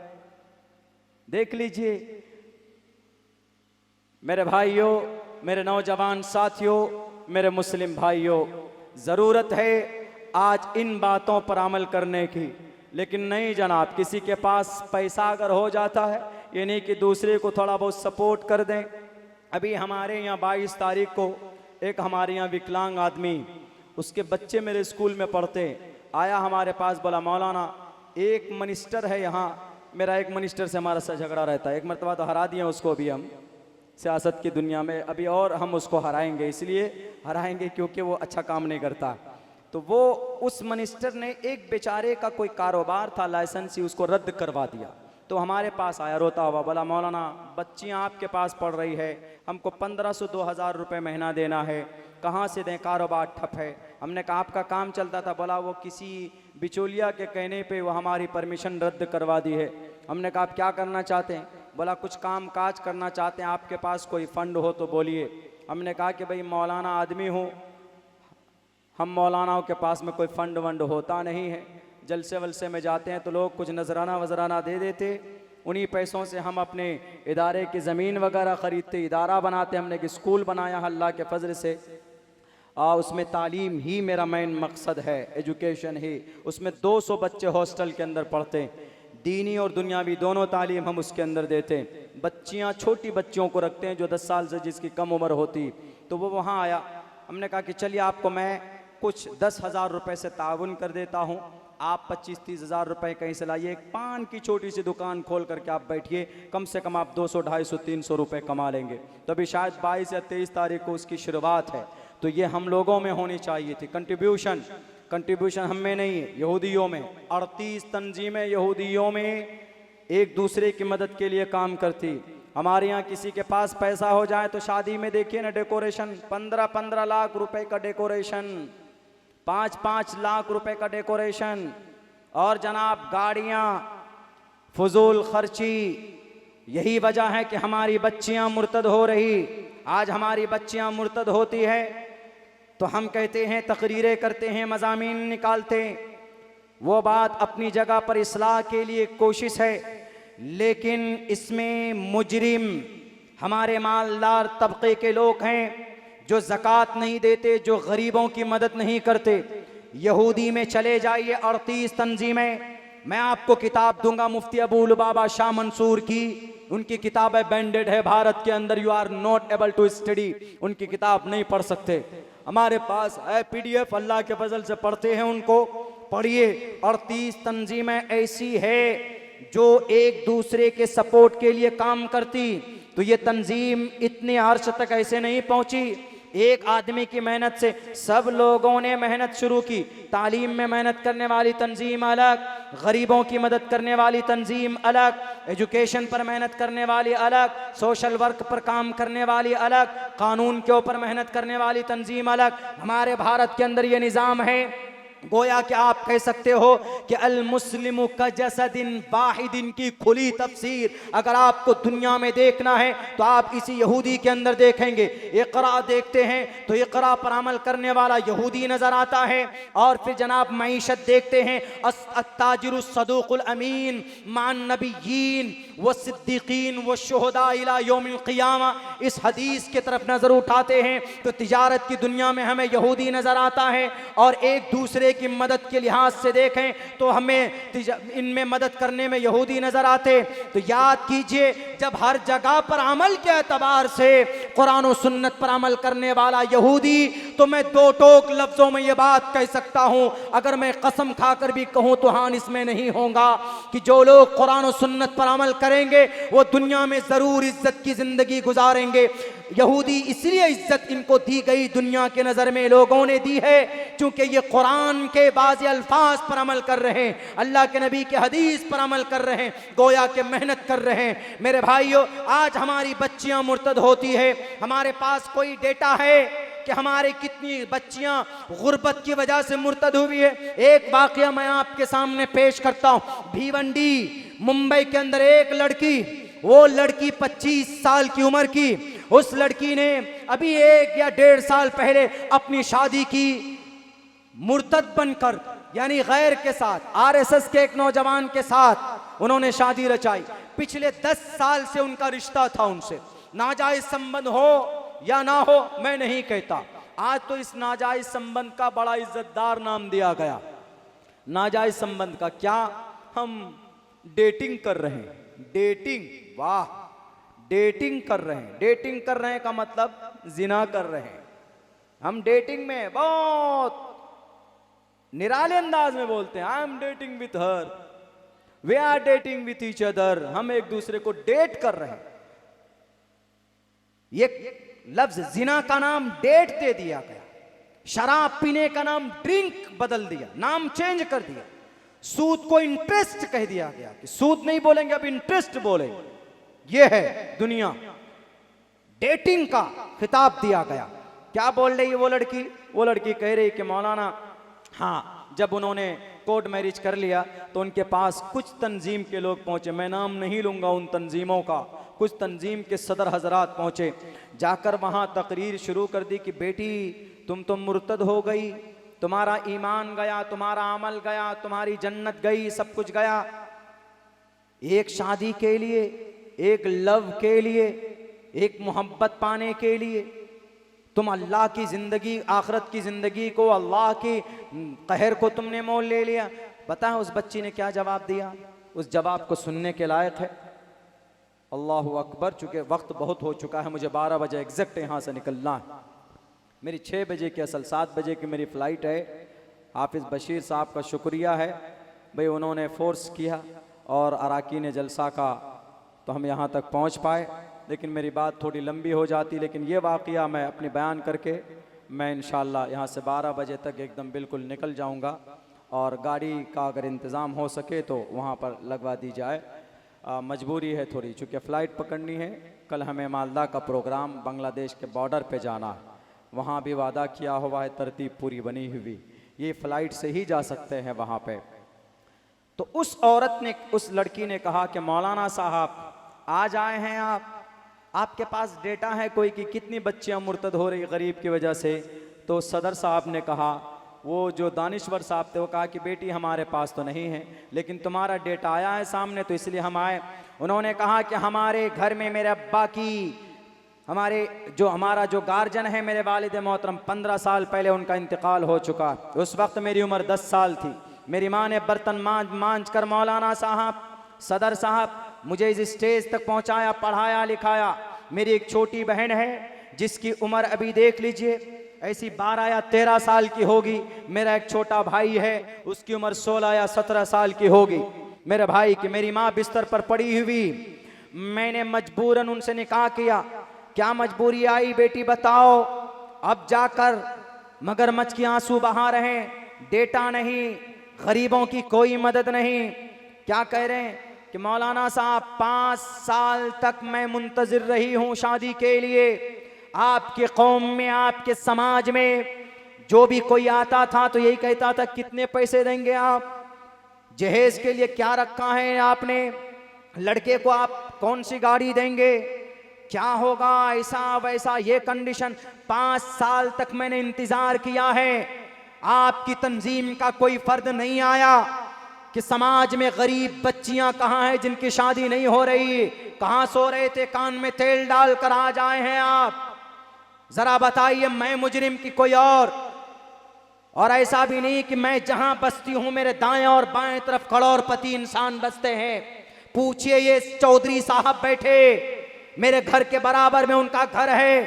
Speaker 2: देख लीजिए मेरे भाइयों, मेरे नौजवान साथियों, मेरे मुस्लिम भाइयों, जरूरत है आज इन बातों पर अमल करने की। लेकिन नहीं जनाब, किसी के पास पैसा अगर हो जाता है, ये नहीं कि दूसरे को थोड़ा बहुत सपोर्ट कर दें। अभी हमारे यहाँ 22 तारीख को एक हमारे यहाँ विकलांग आदमी, उसके बच्चे मेरे स्कूल में पढ़ते, आया हमारे पास, बोला मौलाना एक मिनिस्टर है यहाँ, मेरा एक मिनिस्टर से हमारा सा झगड़ा रहता है, एक मरतबा तो हरा दिए उसको भी हम सियासत की दुनिया में, अभी और हम उसको हराएंगे, इसलिए हराएंगे क्योंकि वो अच्छा काम नहीं करता। तो वो उस मिनिस्टर ने एक बेचारे का कोई कारोबार था लाइसेंस ही, उसको रद्द करवा दिया। तो हमारे पास आया रोता हुआ, बोला मौलाना बच्चियाँ आपके पास पढ़ रही है, हमको 1500-2000 रुपये महीना देना है, कहाँ से दें, कारोबार ठप है। हमने कहा आपका काम चलता था? बोला वो किसी बिचौलिया के कहने पे वो हमारी परमिशन रद्द करवा दी है। हमने कहा आप क्या करना चाहते हैं? बोला कुछ काम काज करना चाहते हैं, आपके पास कोई फ़ंड हो तो बोलिए। हमने कहा कि भाई मौलाना आदमी हूँ, हम मौलानाओं के पास में कोई फ़ंड वंड होता नहीं है, जलसे वलसे में जाते हैं तो लोग कुछ नजराना वजराना दे देते, उन्हीं पैसों से हम अपने इदारे की ज़मीन वगैरह ख़रीदते, इदारा बनाते। हमने एक स्कूल बनाया अल्लाह के फजल से, उसमें तालीम ही मेरा मेन मकसद है, एजुकेशन ही। उसमें 200 बच्चे हॉस्टल के अंदर पढ़ते, दीनी और दुनियावी दोनों तालीम हम उसके अंदर देते। बच्चियाँ छोटी बच्चियों को रखते हैं जो 10 साल से जिसकी कम उम्र होती। तो वो वहाँ आया, हमने कहा कि चलिए आपको मैं कुछ 10,000 रुपये से ताउन कर देता हूँ, आप 25-30 हज़ार रुपये कहीं से लाइए, एक पान की छोटी सी दुकान खोल करके आप बैठिए, कम से कम आप 200, 250, 300 रुपये कमा लेंगे। तो अभी शायद 22 या 23 तारीख को उसकी शुरुआत है। तो ये हम लोगों में होनी चाहिए थी कंट्रीब्यूशन हम में नहीं है, यहूदियों में। 38 तंजीमें यहूदियों में एक दूसरे की मदद के लिए काम करती। हमारे यहाँ किसी के पास पैसा हो जाए तो शादी में देखिए ना, डेकोरेशन 15-15 लाख रुपए का डेकोरेशन, 5-5 लाख रुपए का डेकोरेशन, और जनाब गाड़ियाँ, फजूल खर्ची। यही वजह है कि हमारी बच्चियाँ मुर्तद हो रही। आज हमारी बच्चियाँ मुर्तद होती है तो हम कहते हैं, तकरीरें करते हैं, मज़ामीन निकालते, वो बात अपनी जगह पर इस्लाह के लिए कोशिश है, लेकिन इसमें मुजरिम हमारे मालदार तबके के लोग हैं जो ज़कात नहीं देते, जो गरीबों की मदद नहीं करते। यहूदी में चले जाइए, 38 तंजीमें। मैं आपको किताब दूंगा मुफ्ती अबू लुबाबा शाह मंसूर की, उनकी किताब है, बैंडेड है भारत के अंदर, you are not able to study, उनकी किताब नहीं पढ़ सकते। हमारे पास है PDF, अल्लाह के फजल से पढ़ते हैं, उनको पढ़िए। 38 तंजीमें ऐसी है जो एक दूसरे के सपोर्ट के लिए काम करती। तो ये तंजीम इतने अर्श तक ऐसे नहीं पहुंची, एक आदमी की मेहनत से सब लोगों ने मेहनत शुरू की। तालीम में मेहनत करने वाली तंजीम अलग, गरीबों की मदद करने वाली तंजीम अलग, एजुकेशन पर मेहनत करने वाली अलग, सोशल वर्क पर काम करने वाली अलग, कानून के ऊपर मेहनत करने वाली तंजीम अलग। हमारे भारत के अंदर ये निज़ाम है, गोया कि आप कह सकते हो कि अल मुस्लिमु का जसदिन वाहिदिन की खुली तफसीर अगर आपको दुनिया में देखना है तो आप इसी यहूदी के अंदर देखेंगे। इक़रा देखते हैं तो इक़रा पर अमल करने वाला यहूदी नजर आता है, और फिर जनाब मईशत देखते हैं, अत्ताजिरु सदूकुल अमीन मान नबिय्यीन
Speaker 3: व सिद्दीकीन व शुहदा इला यौमिल क़ियामा। इस हदीस की तरफ नज़र उठाते हैं तो तिजारत की दुनिया में हमें यहूदी नज़र आता है, और एक दूसरे की मदद के लिहाज से देखें तो हमें इनमें मदद करने में यहूदी नज़र आते। तो याद कीजिए, जब हर जगह पर अमल के एतबार से कुरान और सुन्नत पर अमल करने वाला यहूदी, तो मैं दो टोक लफ्ज़ों में ये बात कह सकता हूँ, अगर मैं कसम खाकर भी कहूँ तो हान इसमें नहीं होगा कि जो लोग कुरान और सुन्नत पर अमल करेंगे वो दुनिया में ज़रूर इज्जत की ज़िंदगी गुजारेंगे। यहूदी इसलिए इज्जत इनको दी गई दुनिया के नज़र में लोगों ने दी है क्योंकि ये कुरान के बाज़ अल्फाज पर अमल कर रहे हैं, अल्लाह के नबी के हदीस पर अमल कर रहे हैं, गोया के मेहनत कर रहे हैं। मेरे भाइयों, आज हमारी बच्चियां मुर्तद होती है, हमारे पास कोई डेटा है कि हमारे कितनी बच्चियां गुर्बत की वजह से मुर्तद हुई है? एक वाकया मैं आपके सामने पेश करता हूं। भिवंडी मुंबई के अंदर एक लड़की, वो लड़की 25 साल की उम्र की, उस लड़की ने अभी 1 या 1.5 साल पहले अपनी शादी की मुर्तद बनकर, यानी गैर के साथ, आरएसएस के एक नौजवान के साथ उन्होंने शादी रचाई। पिछले 10 साल से उनका रिश्ता था उनसे, नाजायज संबंध हो या ना हो मैं नहीं कहता, आज तो इस नाजायज संबंध का बड़ा इज्जतदार नाम दिया गया। नाजायज संबंध का क्या, हम डेटिंग कर रहे हैं। डेटिंग, वाह, डेटिंग कर रहे हैं। डेटिंग कर रहे हैं का मतलब जिना कर रहे हैं। हम डेटिंग में बहुत निराले अंदाज में बोलते हैं, I am dating with her, we are dating with each other. हम एक दूसरे को डेट कर रहे हैं। ये लफ्ज जिना का नाम डेट दे दिया गया, शराब पीने का नाम ड्रिंक बदल दिया, नाम चेंज कर दिया, सूद को इंटरेस्ट कह दिया गया कि सूद नहीं बोलेंगे अब इंटरेस्ट बोलेंगे। ये है दुनिया, डेटिंग का खिताब दिया गया। क्या बोल रही है वो लड़की? वो लड़की कह रही कि मौलाना, हाँ, जब उन्होंने कोर्ट मैरिज कर लिया तो उनके पास कुछ तंजीम के लोग पहुंचे, मैं नाम नहीं लूंगा उन तंजीमों का, कुछ तंजीम के सदर हजरात पहुंचे, जाकर वहां तकरीर शुरू कर दी कि बेटी तुम तो मुर्तद हो गई, तुम्हारा ईमान गया, तुम्हारा अमल गया, तुम्हारी जन्नत गई, सब कुछ गया। एक शादी के लिए, एक लव के लिए, एक मोहब्बत पाने के लिए तुम अल्लाह की ज़िंदगी, आखिरत की ज़िंदगी को, अल्लाह की कहर को तुमने मोल ले लिया। पता है उस बच्ची ने क्या जवाब दिया? उस जवाब को सुनने के लायक है। अल्लाह अकबर। चूँकि वक्त बहुत हो चुका है, मुझे 12 बजे एग्जैक्ट यहाँ से निकलना है। मेरी 6 बजे की असल 7 बजे की मेरी फ़्लाइट है। हाफिज़ बशीर साहब का शुक्रिया है भाई, उन्होंने फ़ोर्स किया और अराकीन जलसा का तो हम यहाँ तक पहुँच पाए। लेकिन मेरी बात थोड़ी लंबी हो जाती, लेकिन ये वाक़या मैं अपनी बयान करके मैं इंशाअल्लाह यहाँ से 12 बजे तक एकदम बिल्कुल निकल जाऊँगा, और गाड़ी का अगर इंतज़ाम हो सके तो वहाँ पर लगवा दी जाए। मजबूरी है थोड़ी, चूँकि फ़्लाइट पकड़नी है। कल हमें मालदा का प्रोग्राम बांग्लादेश के बॉर्डर पे जाना है, वहाँ भी वादा किया हुआ है, तरतीब पूरी बनी हुई, ये फ़्लाइट से ही जा सकते हैं वहाँ पे। तो उस औरत ने, उस लड़की ने कहा कि मौलाना साहब आज आए हैं आप, आपके पास डेटा है कोई कि कितनी बच्चियां मुर्तद हो रही गरीब की वजह से? तो सदर साहब ने कहा, वो जो दानिश्वर साहब थे, वो कहा कि बेटी हमारे पास तो नहीं है, लेकिन तुम्हारा डेटा आया है सामने तो इसलिए हम आए। उन्होंने कहा कि हमारे घर में मेरे अब्बा की, हमारा जो गार्जियन है मेरे वालिद मोहतरम, 15 साल पहले उनका इंतकाल हो चुका। उस वक्त मेरी उम्र 10 साल थी। मेरी माँ ने बर्तन मांझ कर मौलाना साहब, सदर साहब मुझे इस स्टेज तक पहुंचाया, पढ़ाया लिखाया। मेरी एक छोटी बहन है जिसकी उम्र अभी देख लीजिए ऐसी 12 या 13 साल की होगी। मेरा एक छोटा भाई है, उसकी उम्र 16 या 17 साल की होगी। मेरे भाई की, मेरी माँ बिस्तर पर पड़ी हुई, मैंने मजबूरन उनसे निकाह किया। क्या मजबूरी आई बेटी बताओ? अब जाकर मगरमच्छ के आंसू बहा रहे हैं, डेटा नहीं, गरीबों की कोई मदद नहीं। क्या कह रहे हैं कि मौलाना साहब 5 साल तक मैं मुंतजिर रही हूँ शादी के लिए। आपके कौम में, आपके समाज में जो भी कोई आता था तो यही कहता था कितने पैसे देंगे आप, जहेज के लिए क्या रखा है आपने, लड़के को आप कौन सी गाड़ी देंगे, क्या होगा, ऐसा वैसा, ये कंडीशन। 5 साल तक मैंने इंतजार किया है, आपकी तंजीम का कोई फर्द नहीं आया कि समाज में गरीब बच्चियां कहाँ हैं जिनकी शादी नहीं हो रही, कहाँ सो रहे थे, कान में तेल डालकर आज आए हैं आप। जरा बताइए, मैं मुजरिम की कोई और ऐसा भी नहीं कि मैं जहां बसती हूं मेरे दाएं और बाएं तरफ करोड़पति इंसान बसते हैं। पूछिए ये चौधरी साहब बैठे, मेरे घर के बराबर में उनका घर है।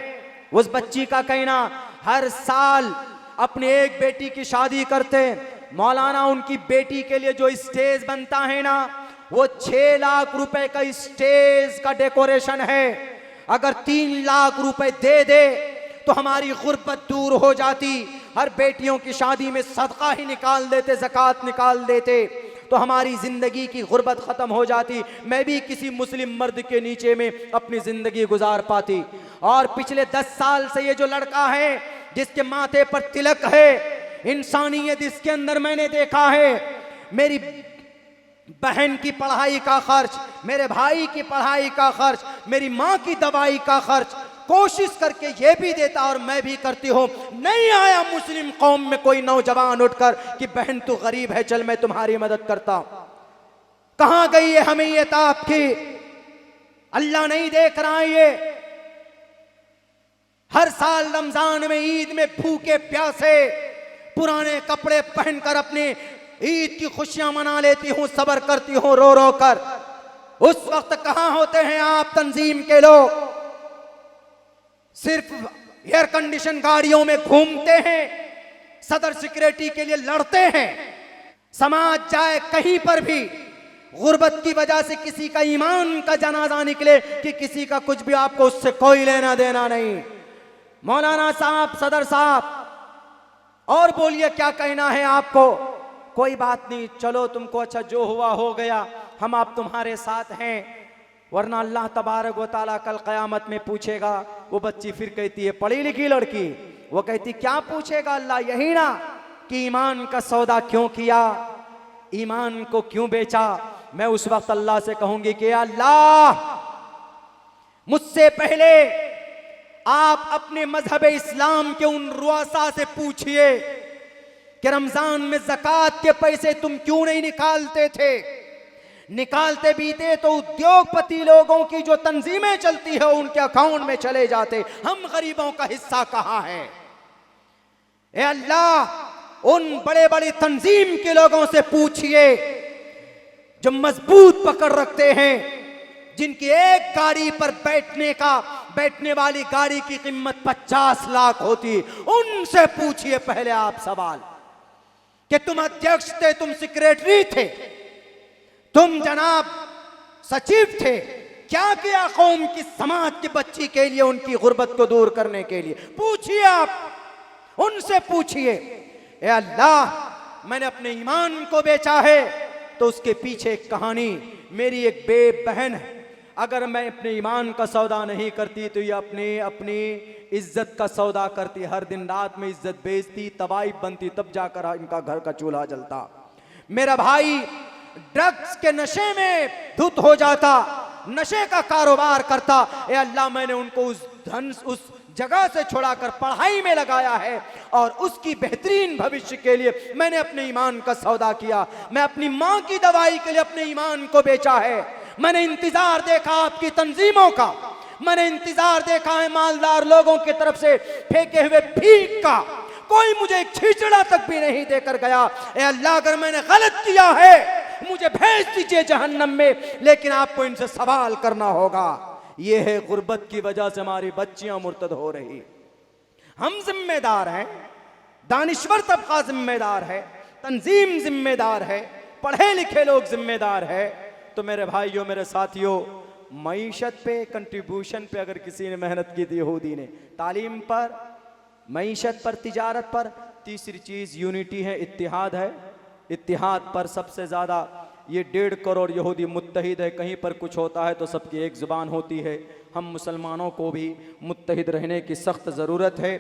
Speaker 3: उस बच्ची का कहना हर साल अपने एक बेटी की शादी करते। मौलाना उनकी बेटी के लिए जो स्टेज बनता है ना, वो 6 लाख रुपए का स्टेज का डेकोरेशन है। अगर 3 लाख रुपए दे दे तो हमारी गुर्बत दूर हो जाती। हर बेटियों की शादी में सदका ही निकाल देते, ज़कात निकाल देते, तो हमारी जिंदगी की गुर्बत खत्म हो जाती। मैं भी किसी मुस्लिम मर्द के नीचे में अपनी जिंदगी गुजार पाती। और पिछले 10 साल से ये जो लड़का है जिसके माथे पर तिलक है, इंसानियत इसके अंदर मैंने देखा है। मेरी बहन की पढ़ाई का खर्च, मेरे भाई की पढ़ाई का खर्च, मेरी माँ की दवाई का खर्च कोशिश करके ये भी देता और मैं भी करती हूँ। नहीं आया मुस्लिम कौम में कोई नौजवान उठकर कि बहन तू गरीब है, चल मैं तुम्हारी मदद करता हूं। कहां गई है हमीयत आपकी? अल्लाह नहीं देख रहा है? ये हर साल रमजान में, ईद में भूखे प्यासे पुराने कपड़े पहनकर अपनी ईद की खुशियां मना लेती हूं, सब्र करती हूं रो रो कर। उस वक्त कहां होते हैं आप तंजीम के लोग? सिर्फ एयर कंडीशन गाड़ियों में घूमते हैं, सदर सिक्योरिटी के लिए लड़ते हैं। समाज जाए कहीं पर भी, गुर्बत की वजह से किसी का ईमान का जनाजा निकले कि किसी का कुछ भी, आपको उससे कोई लेना देना नहीं। मौलाना साहब, सदर साहब, और बोलिए क्या कहना है आपको? कोई बात नहीं, चलो तुमको अच्छा जो हुआ हो गया, हम आप तुम्हारे साथ हैं। वरना अल्लाह तबारक व तआला कल क़यामत में पूछेगा। वो बच्ची फिर कहती है, पढ़ी लिखी लड़की, वो कहती क्या पूछेगा अल्लाह? यही ना कि ईमान का सौदा क्यों किया, ईमान को क्यों बेचा। मैं उस वक्त अल्लाह से कहूंगी कि अल्लाह, मुझसे पहले आप अपने मजहब इस्लाम के उन रुआसा से पूछिए कि रमजान में ज़कात के पैसे तुम क्यों नहीं निकालते थे। निकालते भी थे तो उद्योगपति लोगों की जो तंजीमें चलती है उनके अकाउंट में चले जाते। हम गरीबों का हिस्सा कहां है? ए अल्लाह, उन बड़े बड़े तंजीम के लोगों से पूछिए जो मजबूत पकड़ रखते हैं, जिनकी एक गाड़ी पर बैठने वाली गाड़ी की कीमत 50 लाख होती। उनसे पूछिए पहले आप सवाल कि तुम अध्यक्ष थे, तुम सेक्रेटरी थे, तुम जनाब सचिव थे, क्या किया कौम की, समाज की बच्ची के लिए, उनकी गुर्बत को दूर करने के लिए? पूछिए आप, उनसे पूछिए। ए अल्लाह, मैंने अपने ईमान को बेचा है तो उसके पीछे एक कहानी, मेरी एक बहन है। अगर मैं अपने ईमान का सौदा नहीं करती तो ये अपनी इज्जत का सौदा करती। हर दिन रात में इज्जत बेचती, तवाइफ बनती, तब जाकर इनका घर का चूल्हा जलता। मेरा भाई ड्रग्स के नशे में धुत हो जाता, नशे का कारोबार करता। ए अल्लाह, मैंने उनको उस धन, उस जगह से छुड़ाकर पढ़ाई में लगाया है और उसकी बेहतरीन भविष्य के लिए मैंने अपने ईमान का सौदा किया। मैं अपनी माँ की दवाई के लिए अपने ईमान को बेचा है। मैंने इंतजार देखा आपकी तंजीमों का, मैंने इंतजार देखा है मालदार लोगों की तरफ से फेंके हुए भीख का। कोई मुझे एक छिचड़ा तक भी नहीं देकर गया। ए अल्लाह, अगर मैंने गलत किया है मुझे भेज दीजिए जहन्नम में, लेकिन आपको इनसे सवाल करना होगा। ये है गुर्बत की वजह से हमारी बच्चियां मुर्तद हो रही। हम जिम्मेदार हैं, दानिश्वर तबका जिम्मेदार है, तंजीम जिम्मेदार है, पढ़े लिखे लोग जिम्मेदार है। तो मेरे भाइयों, मेरे साथियों, मईशत पे, कंट्रीब्यूशन पे अगर किसी ने मेहनत की थी यहूदी ने, तालीम पर, मईशत पर, तिजारत पर, तीसरी चीज़ यूनिटी है, इत्तिहाद है। इत्तिहाद पर सबसे ज़्यादा ये 1.5 करोड़ यहूदी मुत्तहिद है। कहीं पर कुछ होता है तो सबकी एक ज़ुबान होती है। हम मुसलमानों को भी मुत्तहिद रहने की सख्त ज़रूरत है।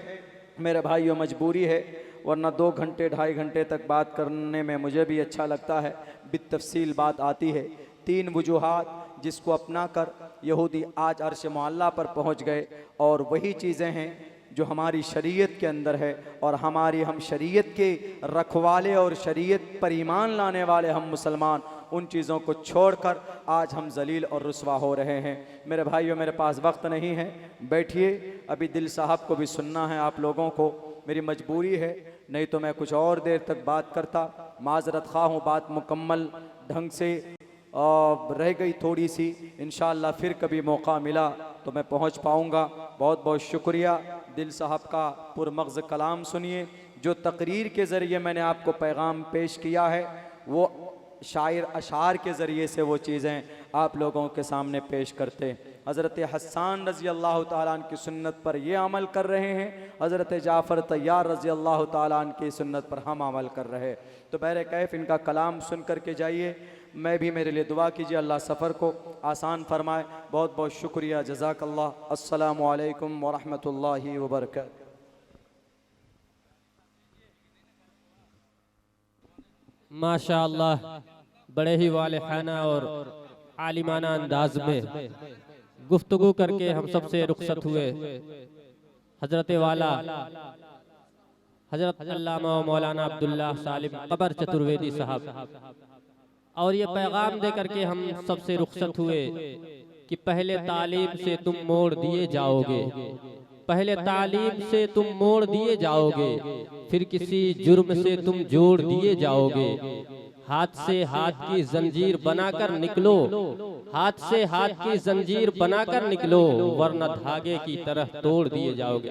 Speaker 3: मेरे भाइयों, मजबूरी है, वरना 2 घंटे 2.5 घंटे तक बात करने में मुझे भी अच्छा लगता है, बितफसील बात आती है। 3 वजूहात जिसको अपना कर यहूदी आज अर्श मुअल्ला पर पहुँच गए, और वही चीज़ें हैं जो हमारी शरीयत के अंदर है, और हम शरीयत के रखवाले और शरीयत पर ईमान लाने वाले हम मुसलमान उन चीज़ों को छोड़कर आज हम जलील और रुसवा हो रहे हैं। मेरे भाइयों, मेरे पास वक्त नहीं है, बैठिए, अभी दिल साहब को भी सुनना है, आप लोगों को, मेरी मजबूरी है, नहीं तो मैं कुछ और देर तक बात करता। माजरत खा हूँ, बात मुकम्मल ढंग से रह गई थोड़ी सी, इंशाअल्लाह फिर कभी मौका मिला तो मैं पहुँच पाऊँगा। बहुत बहुत शुक्रिया। दिल साहब का पुरमग़्ज़ कलाम सुनिए। जो तकरीर के ज़रिए मैंने आपको पैगाम पेश किया है, वो शायर अशार के ज़रिए से वो चीज़ें आप लोगों के सामने पेश करते। हज़रत हस्सान रज़ी अल्लाह ताला अन्हु की सुन्नत पर ये अमल कर रहे हैं, हज़रत जाफ़र तैयार रज़ी अल्लाह ताला अन्हु की सुन्नत पर हम अमल कर रहे। तो बहरे कैफ़ इनका कलाम सुन कर के जाइए। मैं भी, मेरे लिए दुआ कीजिए, अल्लाह सफ़र को आसान फरमाए। बहुत बहुत शुक्रिया, जज़ाकल्लाह। अस्सलामु अलैकुम व रहमतुल्लाहि व बरकातहू।
Speaker 1: माशाअल्लाह, बड़े ही वालिहाना और आलिमाना अंदाज में गुफ्तगू करके हम सबसे रुखसत हुए। हजरत वाला हजरत अल्लामा मौलाना अब्दुल्लाह सालिम कबर चतुर्वेदी साहब, और ये पैगाम दे करके हम सबसे रुखसत हुए कि पहले तालीम से तुम मोड़ दिए जाओगे, पहले तालीम से तुम मोड़ दिए जाओगे, फिर किसी जुर्म से तुम जोड़ दिए जाओगे। हाथ से हाथ की जंजीर बनाकर निकलो, हाथ से हाथ की जंजीर बनाकर निकलो, वरना धागे की तरह तोड़ दिए जाओगे।